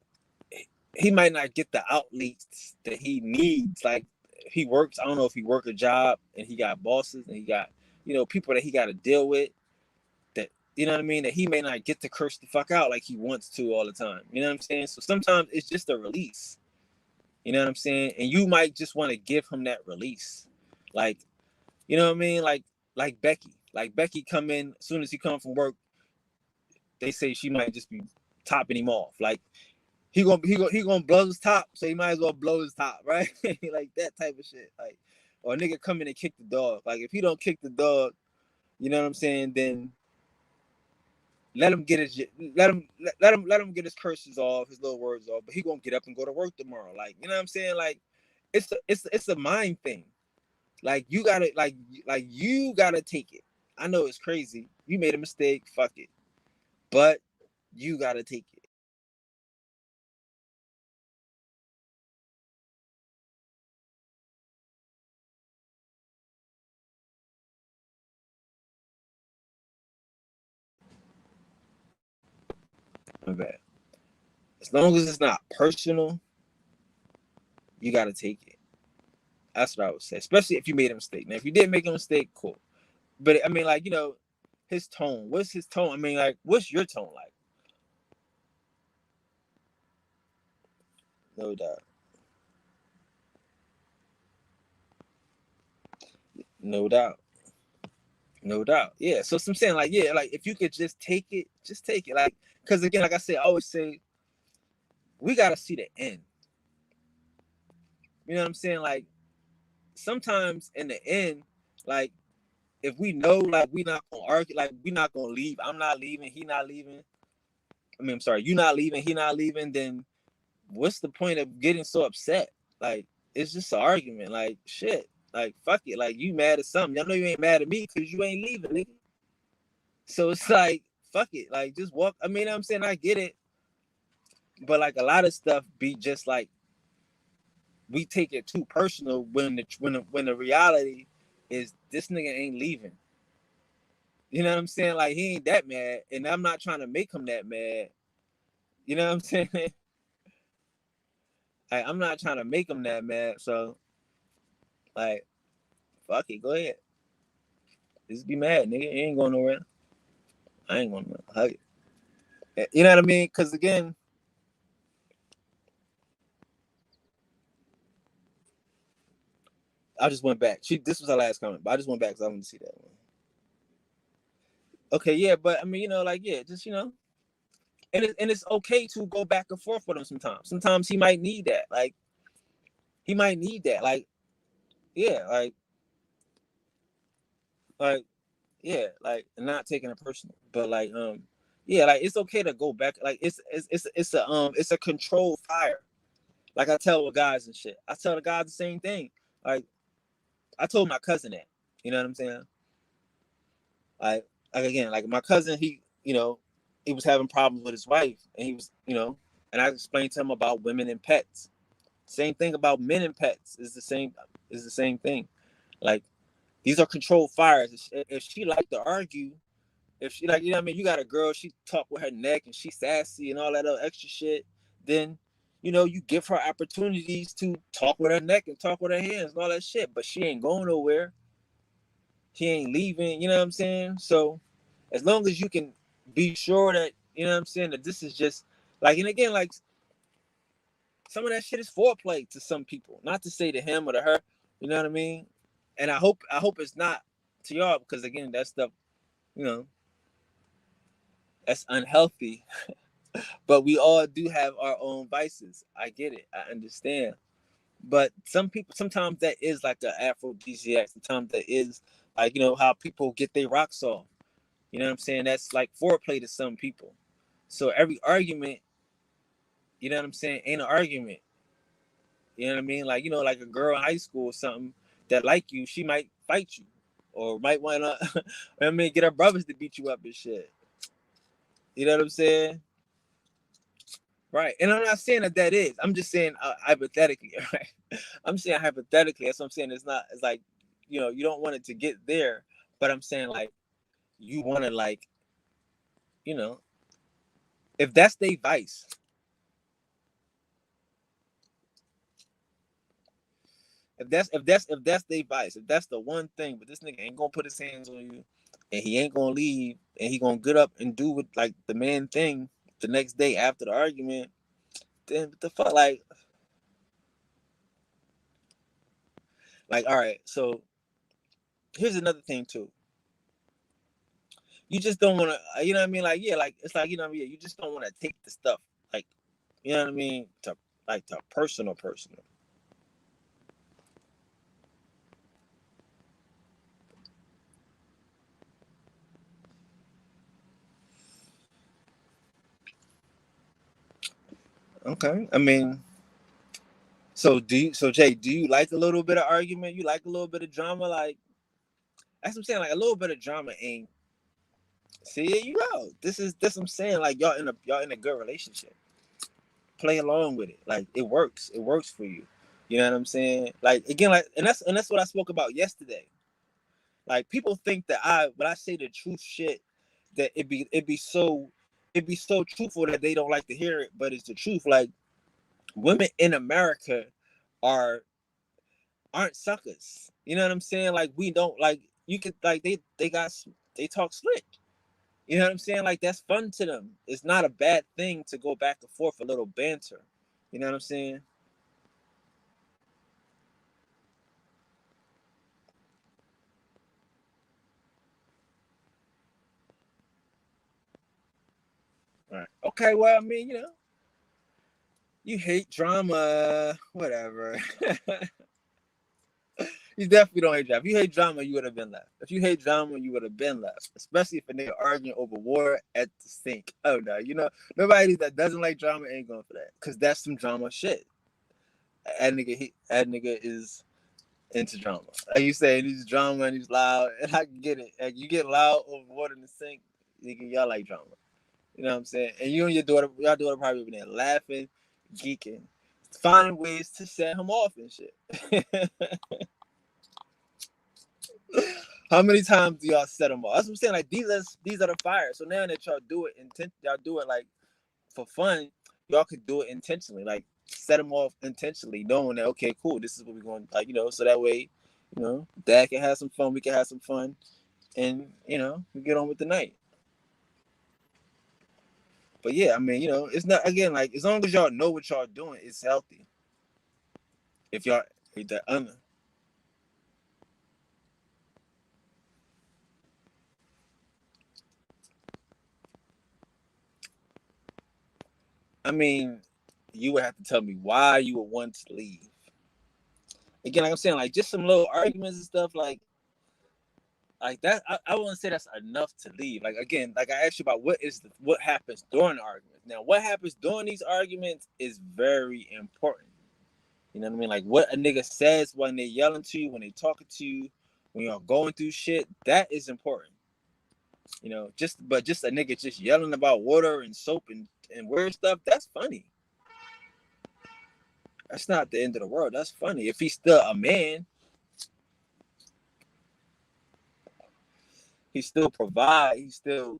he might not get the outlets that he needs. Like, he works. I don't know if he work a job and he got bosses and he got, people that he got to deal with. That, you know what I mean? That he may not get to curse the fuck out like he wants to all the time. You know what I'm saying? So sometimes it's just a release. You know what I'm saying? And you might just want to give him that release. Like, you know what I mean? Like Becky. Like, Becky come in, as soon as he come from work, they say she might just be topping him off. Like, he gonna blow his top, so he might as well blow his top, right? Like that type of shit. Like, or a nigga come in and kick the dog. Like, if he don't kick the dog, you know what I'm saying? Then let him get his curses off, his little words off. But he gonna get up and go to work tomorrow. Like, you know what I'm saying? Like, it's a mind thing. Like, you gotta you gotta take it. I know it's crazy. You made a mistake. Fuck it. But you gotta take it. My bad. As long as it's not personal, you gotta take it. That's what I would say. Especially if you made a mistake. Now, if you didn't make a mistake, cool. But I mean, like, his tone. What's his tone? I mean, like, what's your tone like? No doubt. No doubt. No doubt. Yeah. So I'm saying like, yeah, like if you could just take it, just take it. Like, because again, like I said, I always say, we gotta see the end. You know what I'm saying? Like sometimes in the end, like if we know like we not gonna argue, like we not gonna leave, I'm not leaving, he not leaving. I mean, I'm sorry, you not leaving, he not leaving, then what's the point of getting so upset? Like, it's just an argument. Like, shit. Like, fuck it. Like, you mad at something. I know you ain't mad at me because you ain't leaving, nigga. So it's like, fuck it. Like, just walk. I mean, I'm saying I get it. But like a lot of stuff be just like we take it too personal when the reality is this nigga ain't leaving. You know what I'm saying? Like he ain't that mad, and I'm not trying to make him that mad. You know what I'm saying? Like, I'm not trying to make him that mad. So like, fuck it, go ahead. Just be mad, nigga. You ain't going nowhere. I ain't gonna hug it. You know what I mean? Because again, I just went back. This was her last comment, but I just went back because I wanted to see that one. Okay, yeah, but I mean, like, yeah, just and it's okay to go back and forth with him sometimes. Sometimes he might need that. Like, he might need that. Yeah, like, yeah, like not taking it personal, but yeah, like it's okay to go back. Like it's a controlled fire. Like I tell the guys and shit. I tell the guys the same thing. Like I told my cousin that. You know what I'm saying? Like again, like my cousin, he was having problems with his wife, and he was, and I explained to him about women and pets. Same thing about men and pets is the same thing. Like these are controlled fires. If she like to argue, if she like, what I mean, you got a girl, she talk with her neck and she sassy and all that other extra shit, then you give her opportunities to talk with her neck and talk with her hands and all that shit. But she ain't going nowhere. She ain't leaving. You know what I'm saying? So as long as you can be sure that what I'm saying, that this is just like, and again, like some of that shit is foreplay to some people. Not to say to him or to her. You know what I mean? And I hope it's not to y'all, because again, that stuff, you know, that's unhealthy. But we all do have our own vices. I get it. I understand. But some people, sometimes that is like an aphrodisiac. Sometimes that is like, how people get their rocks off. You know what I'm saying? That's like foreplay to some people. So every argument, you know what I'm saying, ain't an argument. You know what I mean? Like, like a girl in high school or something that like you, she might fight you. Or might want to, I mean, get her brothers to beat you up and shit. You know what I'm saying? Right. And I'm not saying that is. I'm just saying hypothetically, right? I'm saying hypothetically. That's what I'm saying. It's like, you don't want it to get there. But I'm saying, like, you want to, like, you know, if that's their vice, if that's their vice, if that's the one thing, but this nigga ain't gonna put his hands on you, and he ain't gonna leave, and he gonna get up and do what, like, the man thing the next day after the argument, then what the fuck, like, all right. So here's another thing too. You just don't want to, you know what I mean? Like, yeah, like it's like, yeah, you just don't want to take the stuff, like, you know what I mean, to personal. Okay, I mean, so Jay, do you like a little bit of argument? You like a little bit of drama? Like, that's what I'm saying. Like, a little bit of drama ain't. See, here you go. This I'm saying. Like, y'all in a good relationship. Play along with it. Like, it works. It works for you. You know what I'm saying? Like, again, like, and that's what I spoke about yesterday. Like, people think that when I say the truth shit, that it'd be so truthful that they don't like to hear it, but it's the truth. Like, women in America are aren't suckers. You know what I'm saying? Like, we don't, like, you could, like, they talk slick. You know what I'm saying? Like, that's fun to them. It's not a bad thing to go back and forth, a little banter. You know what I'm saying? Right. Okay, well, I mean, you hate drama, whatever. You definitely don't hate drama. If you hate drama, you would have been left. If you hate drama, you would have been left. Especially if a nigga arguing over water at the sink. Oh no, nobody that doesn't like drama ain't going for that. Cause that's some drama shit. That nigga is into drama. Like you say, he's drama and he's loud, and I get it. Like you get loud over water in the sink, y'all like drama. You know what I'm saying? And you and y'all daughter probably been there laughing, geeking, finding ways to set him off and shit. How many times do y'all set them off? That's what I'm saying. Like these are the fires. So now that y'all do it like for fun. Y'all could do it intentionally. Like set them off intentionally, knowing that okay, cool. This is what we're going like. So that way, Dad can have some fun. We can have some fun, and we get on with the night. But yeah, I mean, it's not again like as long as y'all know what y'all doing, it's healthy. If y'all that under. I mean, you would have to tell me why you would want to leave. Again, like I'm saying, like just some little arguments and stuff, like that. I wouldn't say that's enough to leave. Like again, like I asked you about what happens during the arguments. Now, what happens during these arguments is very important. You know what I mean? Like what a nigga says when they yelling to you, when they talking to you, when you're going through shit, that is important. Just a nigga just yelling about water and soap and weird stuff, that's funny. That's not the end of the world. That's funny. If he's still a man, he still provide, he still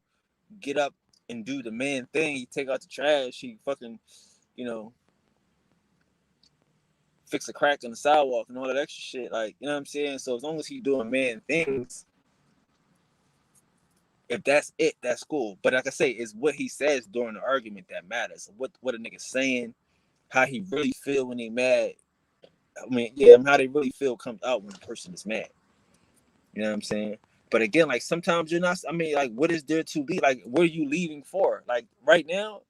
get up and do the man thing. He take out the trash, he fucking, you know, fix a crack in the sidewalk and all that extra shit. Like, you know what I'm saying? So as long as he doing man things, if that's it, that's cool. But like I say, it's what he says during the argument that matters. What a nigga saying, how he really feel when he mad. I mean, yeah, how they really feel comes out when the person is mad. You know what I'm saying? But again, like sometimes you're not. I mean, like, what is there to leave? Like, what are you leaving for? Like, right now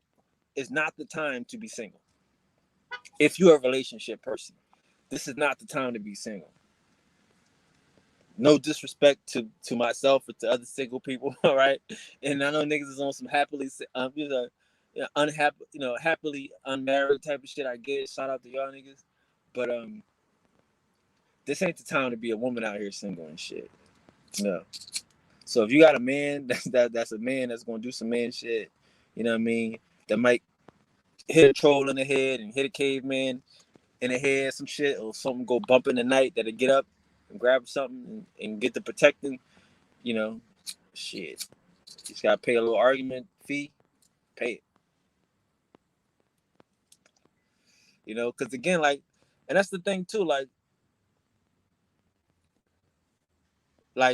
is not the time to be single. If you're a relationship person, this is not the time to be single. No disrespect to myself or to other single people, all right? And I know niggas is on some unhappy, happily unmarried type of shit. I get it. Shout out to y'all niggas, but this ain't the time to be a woman out here single and shit. No. So if you got a man that's a man that's gonna do some man shit, you know what I mean? That might hit a troll in the head and hit a caveman in the head, some shit, or something go bump in the night that'll get up and grab something and get the protecting, you know, shit. You just gotta pay a little argument fee, pay it. Because again, like, and that's the thing too, like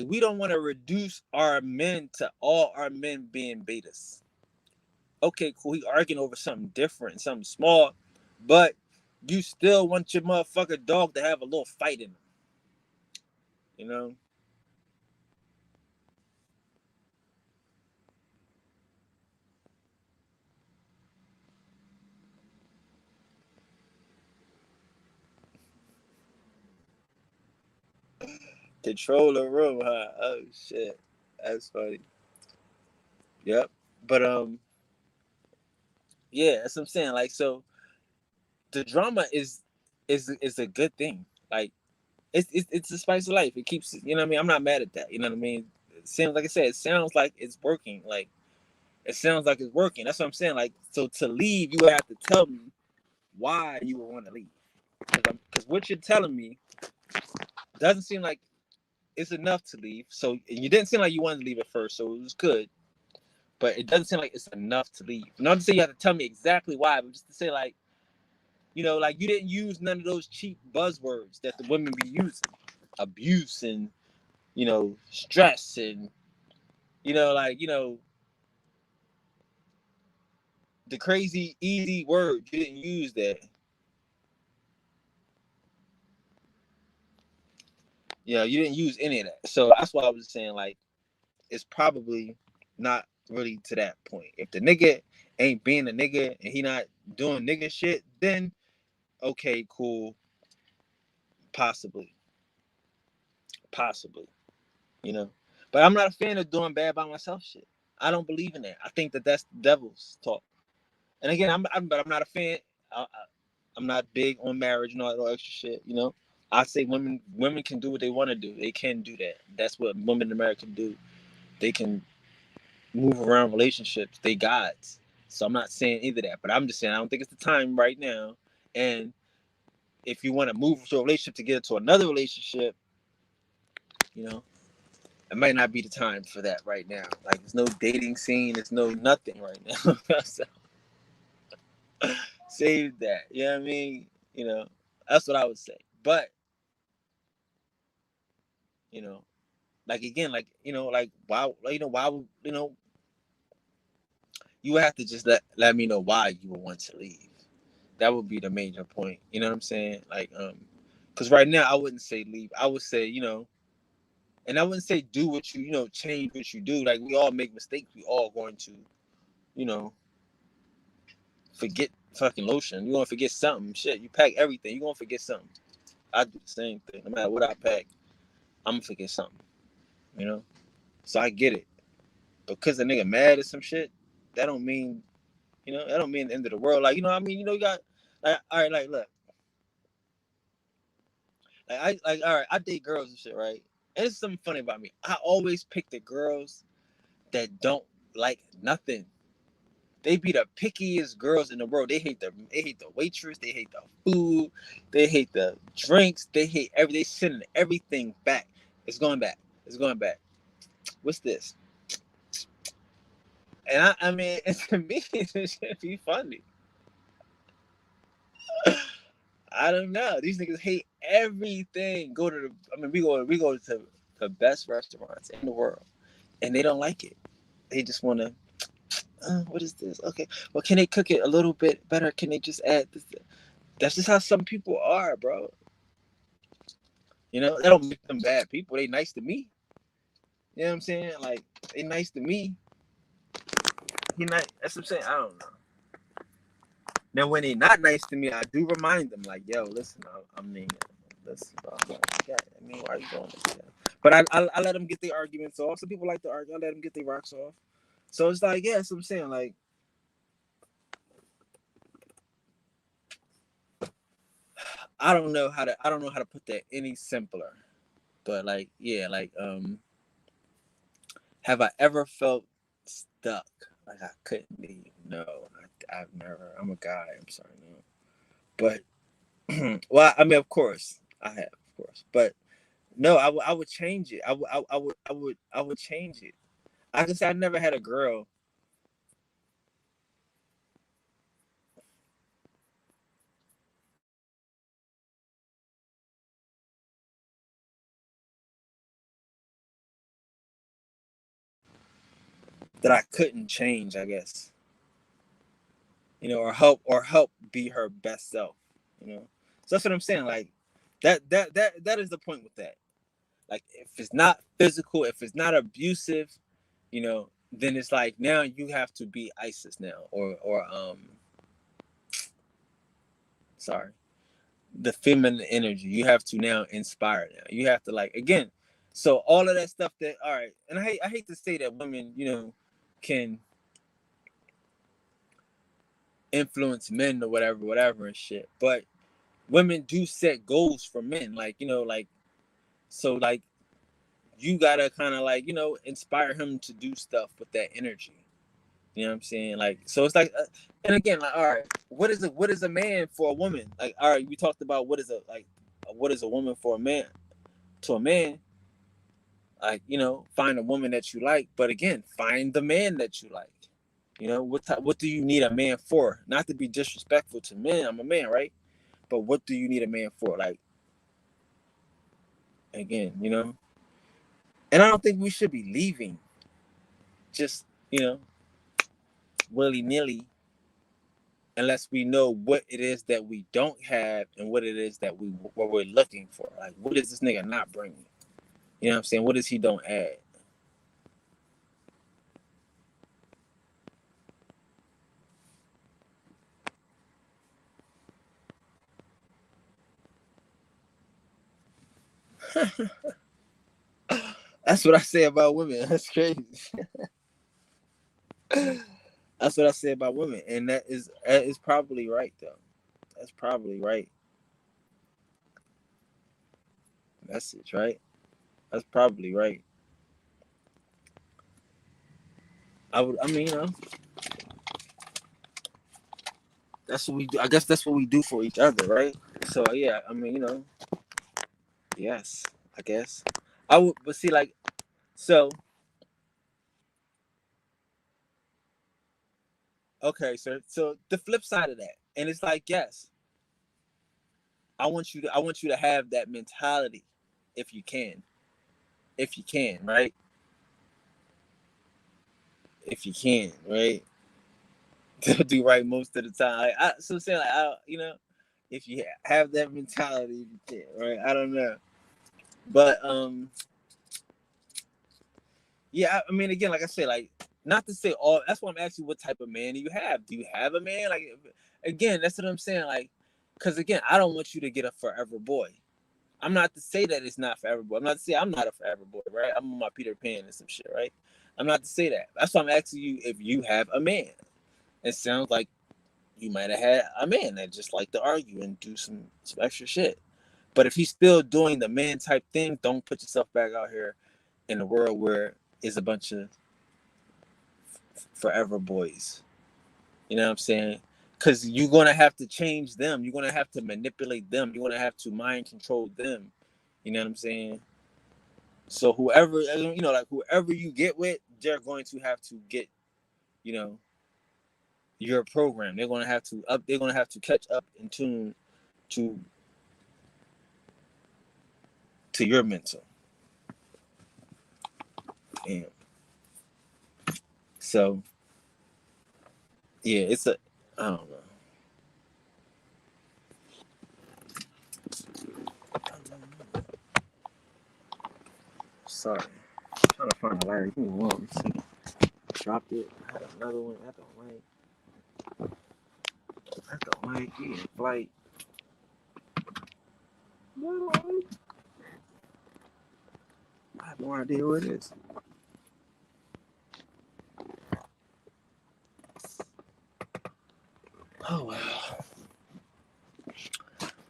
we don't want to reduce our men to all our men being betas. Okay, cool. He arguing over something different, something small, but you still want your motherfucker dog to have a little fight in him. You know? Control the room, huh? Oh shit. That's funny. Yep. But yeah, that's what I'm saying. Like, so the drama is a good thing. Like, it's the spice of life. It keeps, you know what I mean? I'm not mad at that. You know what I mean? It seems like I said, it sounds like it's working. Like, it sounds like it's working. That's what I'm saying. Like, so to leave, you have to tell me why you would want to leave. Because what you're telling me doesn't seem like it's enough to leave. So and you didn't seem like you wanted to leave at first, so it was good. But it doesn't seem like it's enough to leave. Not to say you have to tell me exactly why, but just to say like, like you didn't use none of those cheap buzzwords that the women be using, abuse and stress and like the crazy easy word. You didn't use that. You didn't use any of that. So that's why I was saying like it's probably not really to that point. If the nigga ain't being a nigga and he not doing nigga shit, then okay, cool, possibly, possibly, you know. But I'm not a fan of doing bad by myself shit. I don't believe in that. I think that that's the devil's talk. And again, but I'm not a fan. I'm not big on marriage and all that extra shit. You know, I say women can do what they want to do. They can do that. That's what women in America do. They can move around relationships. They gods. So I'm not saying either that, but I'm just saying I don't think it's the time right now. And if you want to move to a relationship to get into another relationship, you know, it might not be the time for that right now. Like there's no dating scene, there's no nothing right now. So, save that. You know what I mean? You know, that's what I would say. But, you know, like again, like, you know, like why why would you would have to just let me know why you would want to leave. That would be the major point. You know what I'm saying? Like, because right now I wouldn't say leave. I would say, you know, and I wouldn't say do what you, you know, change what you do. Like we all make mistakes. We all going to, you know, forget fucking lotion. You gonna forget something. Shit, you pack everything. You gonna forget something. I do the same thing. No matter what I pack, I'm gonna forget something. You know? So I get it. Because the nigga mad at some shit, that don't mean, you know, that don't mean the end of the world. Like, you know what I mean? You know, you got like, all right, like look. All right, I date girls and shit, right? And it's something funny about me. I always pick the girls that don't like nothing. They be the pickiest girls in the world. They hate the waitress, they hate the food, they hate the drinks, they hate they sending everything back. It's going back. It's going back. What's this? And I mean, to me, it should be funny. I don't know. These niggas hate everything. We go to the best restaurants in the world, and they don't like it. They just want to. What is this? Okay, well, can they cook it a little bit better? Can they just add this? That's just how some people are, bro. You know, that don't make them bad people. They nice to me. You know what I'm saying? Like they nice to me. He nice. That's what I'm saying. I don't know. Now, when they not nice to me, I do remind them, like, yo, listen, I mean, listen, bro. Yeah, I mean, why are you doing this? Yeah. But I let them get their arguments off. Some people like to argue. I let them get their rocks off. So it's like, yeah, that's what I'm saying. Like, I don't know how to put that any simpler. But like, yeah, like, have I ever felt stuck? Like I couldn't leave? No, I've never. I'm a guy. I'm sorry, no. But well, I mean, of course, I have, of course. But no, I would change it. I would change it. I can say I never had a girl that I couldn't change. I guess, you know, or help be her best self. You know, so that's what I'm saying. Like that is the point with that. Like if it's not physical, if it's not abusive, you know, then it's like now you have to be ISIS now, or sorry, the feminine energy. You have to now inspire now. You have to like again. So all of that stuff that all right, and I hate to say that women, you know, can influence men or whatever and shit. But women do set goals for men, like you know, like so like you gotta kind of like you know inspire him to do stuff with that energy. You know what I'm saying? Like so it's like, and again, like all right, what is a man for a woman? Like all right, we talked about what is a woman for a man to a man. Like you know, find a woman that you like, but again, find the man that you like. You know what do you need a man for? Not to be disrespectful to men. I'm a man, right? But what do you need a man for? Like again, you know. And I don't think we should be leaving just you know willy nilly unless we know what it is that we don't have and what it is that what we're looking for. Like, what is this nigga not bringing? You know what I'm saying? What does he don't add? That's what I say about women. That's crazy. That's what I say about women, and that is probably right though. That's probably right. That's it, right? That's probably right. I mean, that's what we do. I guess that's what we do for each other, right? So yeah, I mean, yes, I guess I would. But see, like, so okay, sir. So the flip side of that, and it's like, yes, I want you to have that mentality, if you can, right? If you can, right? Do right most of the time. So I'm saying, like, if you have that mentality, you can, right? I don't know, but yeah. I mean, again, like I said, like, not to say all. That's why I'm asking you, what type of man do you have? Do you have a man? Like, again, that's what I'm saying. Like, because again, I don't want you to get a forever boy. I'm not to say that it's not forever boy. I'm not to say I'm not a forever boy, right? I'm on my Peter Pan and some shit, right? I'm not to say that. That's why I'm asking you if you have a man. It sounds like you might have had a man that just like to argue and do some extra shit. But if he's still doing the man type thing, don't put yourself back out here in the world where it's a bunch of forever boys. You know what I'm saying? Because you're gonna have to change them. You're gonna have to manipulate them. You're gonna have to mind control them. You know what I'm saying? So whoever, like, whoever you get with, they're going to have to get, you know, your program. They're gonna have to up. They're gonna have to catch up in tune to your mental. And so yeah, I don't know. Sorry, I'm trying to find a lighter. Give me one. See, dropped it. I had another one. I don't like. I don't like. You in flight. I have no idea what it is. Oh wow.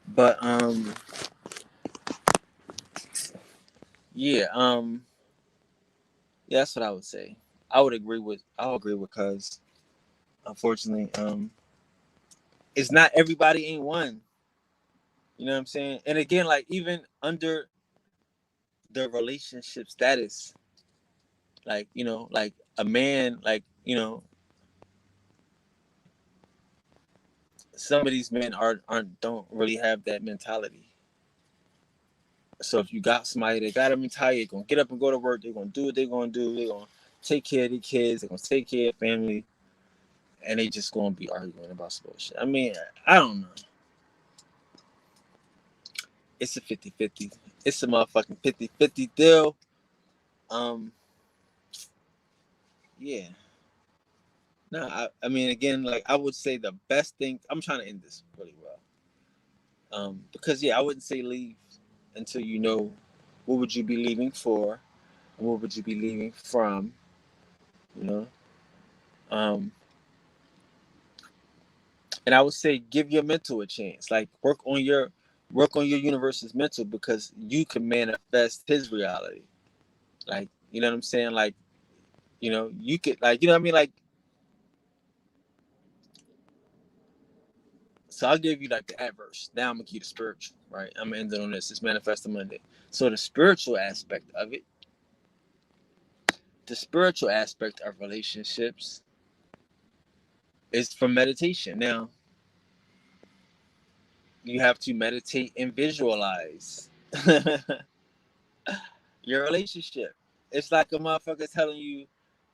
But yeah, yeah, that's what I would say. I'll agree with cuz unfortunately, it's not everybody ain't one. You know what I'm saying? And again, like, even under the relationship status, like, like a man, like, some of these men aren't don't really have that mentality. So if you got somebody that got a mentality, they're gonna get up and go to work, they're gonna do what they're gonna do, they're gonna take care of their kids, they're gonna take care of family, and they just gonna be arguing about some bullshit. I mean, I don't know. It's a 50-50. It's a motherfucking 50-50 deal. Um, yeah. No, I mean, again, like, I would say the best thing. I'm trying to end this really well. Because yeah, I wouldn't say leave until you know what would you be leaving for, and what would you be leaving from. You know, um, and I would say give your mental a chance. Like, work on your universe's mental, because you can manifest his reality. Like, you know what I'm saying? Like, you could, like, you know what I mean? Like, so I'll give you like the adverse. Now I'm gonna keep the spiritual, right? I'm gonna end it on this. It's manifesting Monday. So the spiritual aspect of relationships is from meditation. Now, you have to meditate and visualize your relationship. It's like a motherfucker telling you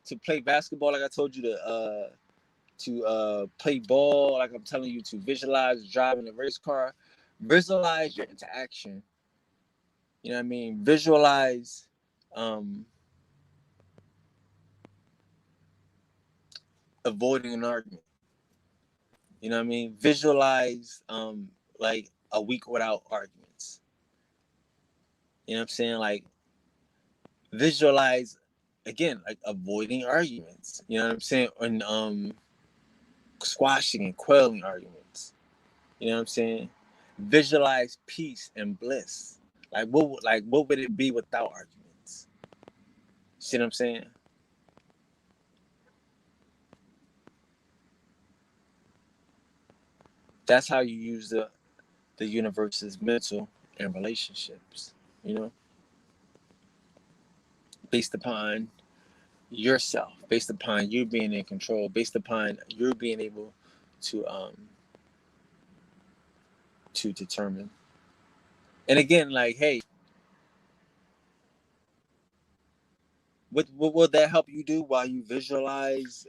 to play basketball, like I told you to play ball, like I'm telling you to visualize driving a race car. Visualize your interaction. You know what I mean? Visualize um avoiding an argument. You know what I mean? Visualize like a week without arguments. You know what I'm saying? Like visualize again, like avoiding arguments. You know what I'm saying? And squashing and quelling arguments. You know what I'm saying? Visualize peace and bliss. What would it be without arguments? See what I'm saying? That's how you use the universe's mental and relationships. You know, based upon yourself, based upon you being in control, based upon you being able to to determine. And again, like, hey, what will that help you do while you visualize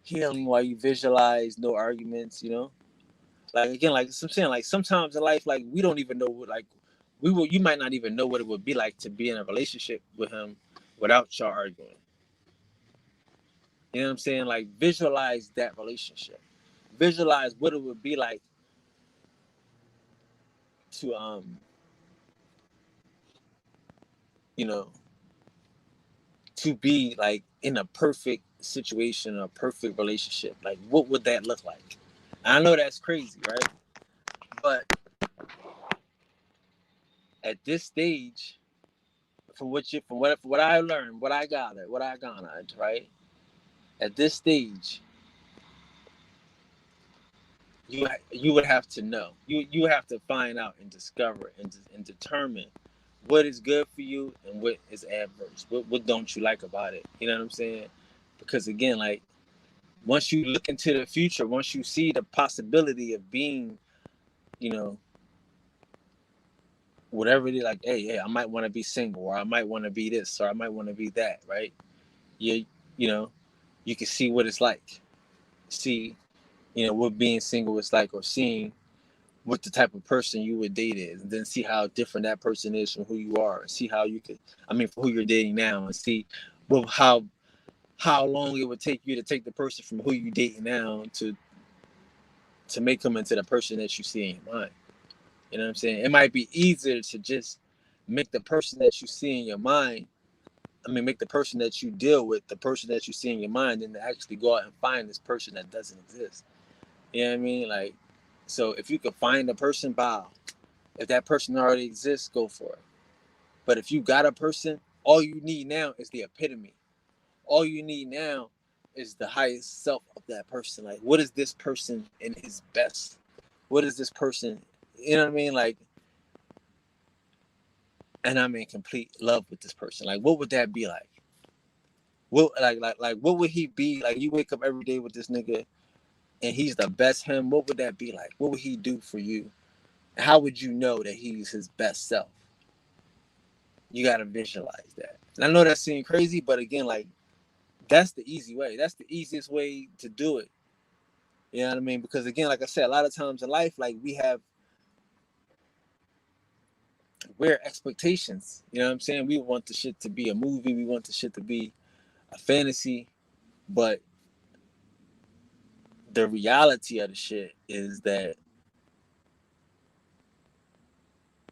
healing, while you visualize no arguments, you know? Like again, like I'm saying, like sometimes in life, like we don't even know what like you might not even know what it would be like to be in a relationship with him without y'all arguing. You know what I'm saying? Like visualize that relationship. Visualize what it would be like to you know, to be like in a perfect situation, a perfect relationship. Like what would that look like? I know that's crazy, right? But at this stage, from what I learned, what I gathered, what I garnered, right? At this stage, you would have to know. You have to find out and discover and determine what is good for you and what is adverse. What don't you like about it? You know what I'm saying? Because again, like once you look into the future, once you see the possibility of being, you know, whatever it is, like, hey, I might want to be single, or I might want to be this, or I might want to be that, right? You know, you can see what it's like. See, you know, what being single is like, or seeing what the type of person you would date is, and then see how different that person is from who you are, and see how you could, I mean, for who you're dating now, and see well how long it would take you to take the person from who you dating now to make them into the person that you see in your mind. You know what I'm saying? It might be easier to just make the person that you see in your mind. I mean, make the person that you deal with the person that you see in your mind, than to actually go out and find this person that doesn't exist. You know what I mean? Like, so if you could find a person, bow. If that person already exists, go for it. But if you got a person, all you need now is the epitome. All you need now is the highest self of that person. Like, what is this person in his best? What is this person? You know what I mean? Like, and I'm in complete love with this person. Like, what would that be like? What what would he be like? You wake up every day with this nigga, and he's the best him. What would that be like? What would he do for you? How would you know that he's his best self? You gotta visualize that. And I know that seems crazy, but again, like that's the easy way. That's the easiest way to do it. You know what I mean? Because again, like I said, a lot of times in life, like we have weird expectations. You know what I'm saying? We want the shit to be a movie. We want the shit to be a fantasy. But the reality of the shit is that,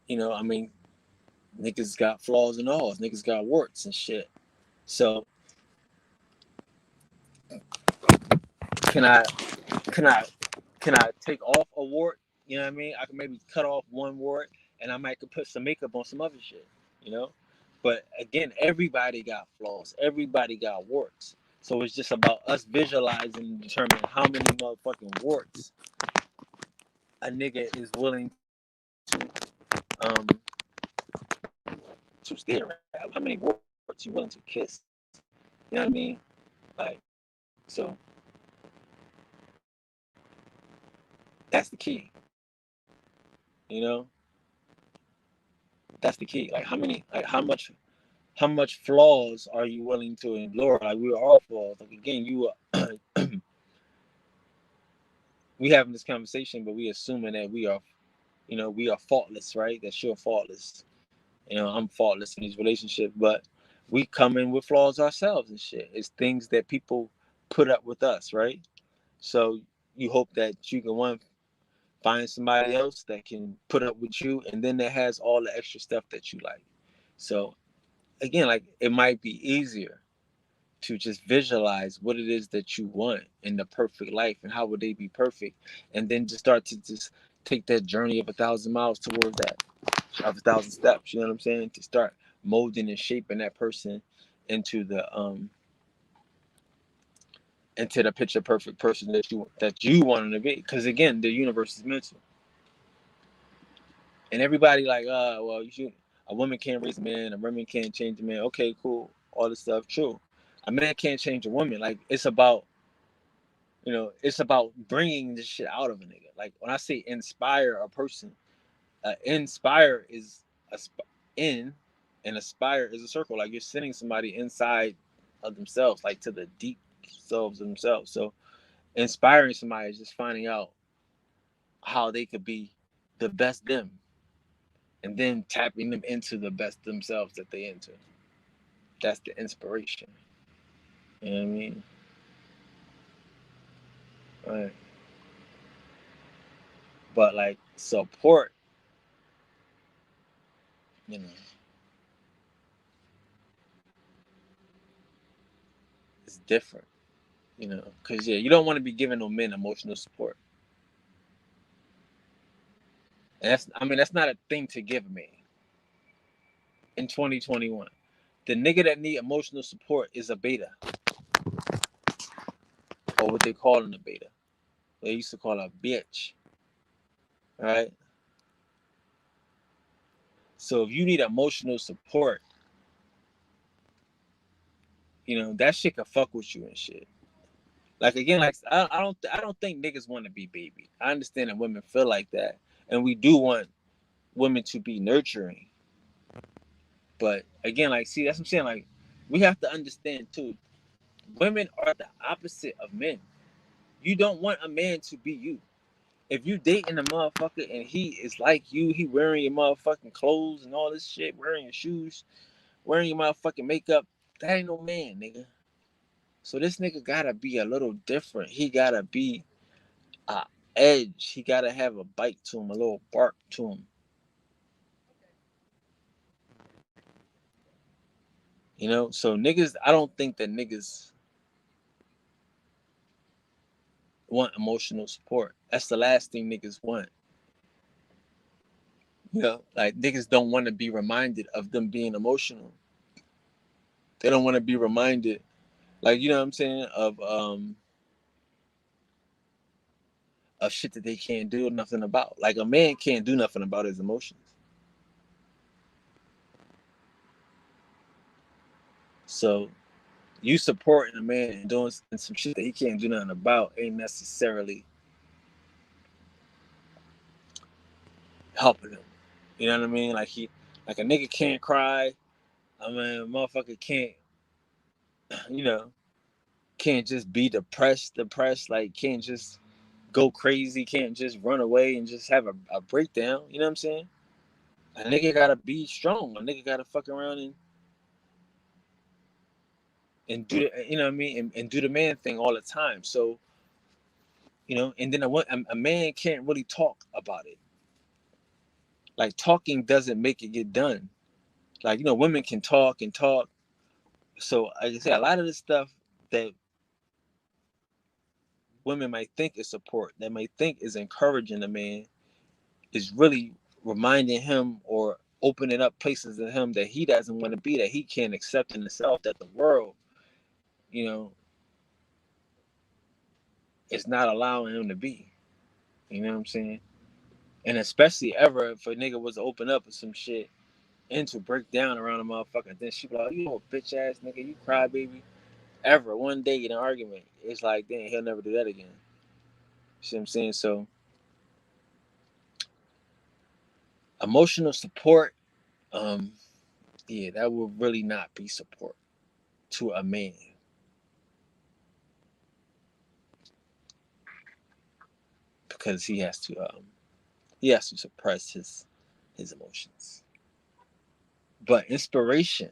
you know, I mean, niggas got flaws and all. Niggas got warts and shit. So can I can I can I take off a wart? You know what I mean? I can maybe cut off one wart, and I might could put some makeup on some other shit. You know, but again, everybody got flaws. Everybody got warts. So it's just about us visualizing and determining how many motherfucking warts a nigga is willing um to stare at. How many warts you willing to kiss? You know what I mean? Like, so that's the key. You know, that's the key. Like how much flaws are you willing to endure? Like we are all flaws. Like again, we having this conversation, but we assuming that we are, you know, we are faultless, right? That you're faultless. You know, I'm faultless in these relationships, but we come in with flaws ourselves and shit. It's things that people put up with us, right? So you hope that you can one find somebody else that can put up with you, and then that has all the extra stuff that you like. So again, like it might be easier to just visualize what it is that you want in the perfect life and how would they be perfect, and then just start to just take that journey of 1,000 miles towards that, of 1,000 steps. You know what I'm saying? To start molding and shaping that person into the picture perfect person that you want them to be. Because again, the universe is mental, and everybody like, well, you should. A woman can't raise a man. A woman can't change a man. Okay, cool. All this stuff, true. A man can't change a woman. Like it's about bringing this shit out of a nigga. Like when I say inspire a person, inspire is a in, and aspire is a circle. Like you're sending somebody inside of themselves, like to the deep selves of themselves. So inspiring somebody is just finding out how they could be the best them, and then tapping them into the best themselves that they enter. That's the inspiration. You know what I mean? Right. But like support, you know, is different. Because yeah, you don't want to be giving no men emotional support, and that's not a thing to give me in 2021. The nigga that need emotional support is a beta, or what they call in a beta. They used to call a bitch, right? So if you need emotional support, that shit can fuck with you and shit. Like again, like I don't think niggas want to be baby. I understand that women feel like that, and we do want women to be nurturing. But again, like, see, that's what I'm saying. Like, we have to understand too. Women are the opposite of men. You don't want a man to be you. If you dating a motherfucker and he is like you, he wearing your motherfucking clothes and all this shit, wearing your shoes, wearing your motherfucking makeup, that ain't no man, nigga. So this nigga gotta be a little different. He gotta be a edge. He gotta have a bite to him, a little bark to him. So niggas, I don't think that niggas want emotional support. That's the last thing niggas want. Like niggas don't want to be reminded of them being emotional. They don't want to be reminded, like, you know what I'm saying, of shit that they can't do nothing about. Like a man can't do nothing about his emotions. So you supporting a man and doing some shit that he can't do nothing about ain't necessarily helping him. You know what I mean? Like a nigga can't cry. I mean, a motherfucker can't, you know, can't just be depressed, like can't just go crazy, can't just run away and just have a breakdown. You know what I'm saying? A nigga gotta be strong. A nigga gotta fuck around and do the, you know what I mean, and do the man thing all the time. So, and then a man can't really talk about it. Like talking doesn't make it get done. Like, women can talk and talk. So like I say, a lot of the stuff that women might think is support, that might think is encouraging a man, is really reminding him or opening up places in him that he doesn't want to be, that he can't accept in himself, that the world, you know, is not allowing him to be. You know what I'm saying? And especially ever if a nigga was to open up with some shit and to break down around a motherfucker, then she be like, you a bitch ass nigga, you cry baby. Ever one day in an argument, it's like, dang, he'll never do that again. You see what I'm saying? So emotional support, um, yeah, that will really not be support to a man, because he has to suppress his emotions. But inspiration,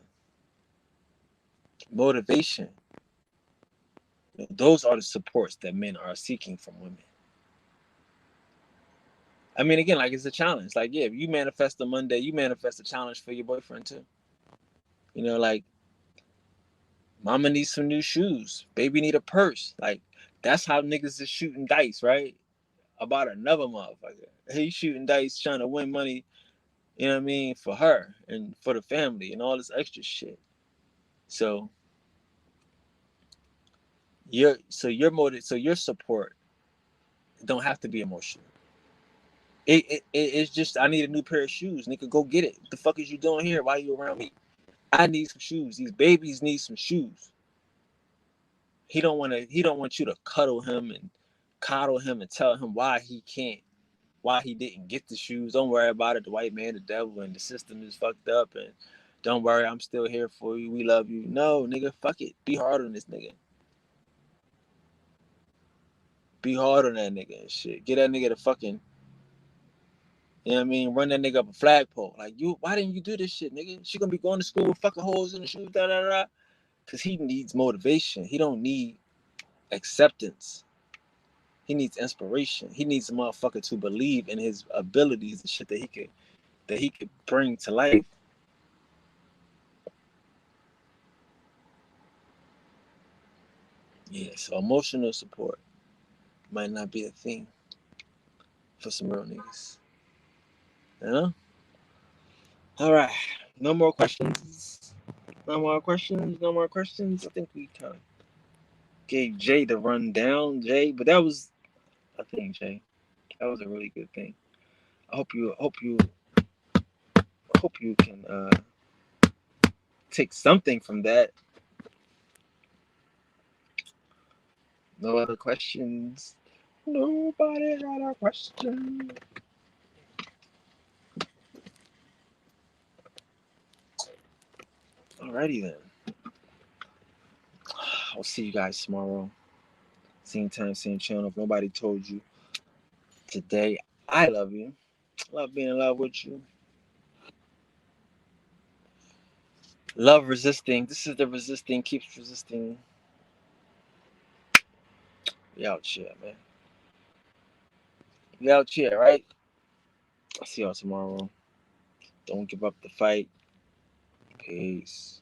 motivation, those are the supports that men are seeking from women. I mean, again, like it's a challenge. Like, yeah, if you manifest a Monday, you manifest a challenge for your boyfriend too. You know, like mama needs some new shoes, baby need a purse. Like that's how niggas is shooting dice, right? About another motherfucker. He's shooting dice trying to win money, you know what I mean, for her and for the family and all this extra shit. So your support don't have to be emotional. It's just I need a new pair of shoes. Nigga, go get it. What the fuck is you doing here? Why are you around me? I need some shoes. These babies need some shoes. He don't want you to cuddle him and coddle him and tell him why he didn't get the shoes. Don't worry about it. The white man, the devil, and the system is fucked up. And don't worry, I'm still here for you. We love you. No, nigga, fuck it. Be hard on this nigga. Be hard on that nigga and shit. Get that nigga to fucking, you know what I mean? Run that nigga up a flagpole. Like, why didn't you do this shit, nigga? She gonna be going to school with fucking holes in the shoes, da da da. Cause he needs motivation. He don't need acceptance. He needs inspiration. He needs a motherfucker to believe in his abilities and shit that he could bring to life. Yeah, so emotional support might not be a thing for some real niggas. You know? All right. No more questions. No more questions. No more questions. I think we kind of gave Jay the rundown, Jay. But that was, I think, Jay, that was a really good thing. I hope you can take something from that. No other questions. Nobody got a question. Alrighty then. I'll see you guys tomorrow. Same time, same channel. If nobody told you today, I love you. Love being in love with you. Love resisting. This is the resisting keeps resisting. We out here, man. We out here, right? I'll see y'all tomorrow. Don't give up the fight. Peace.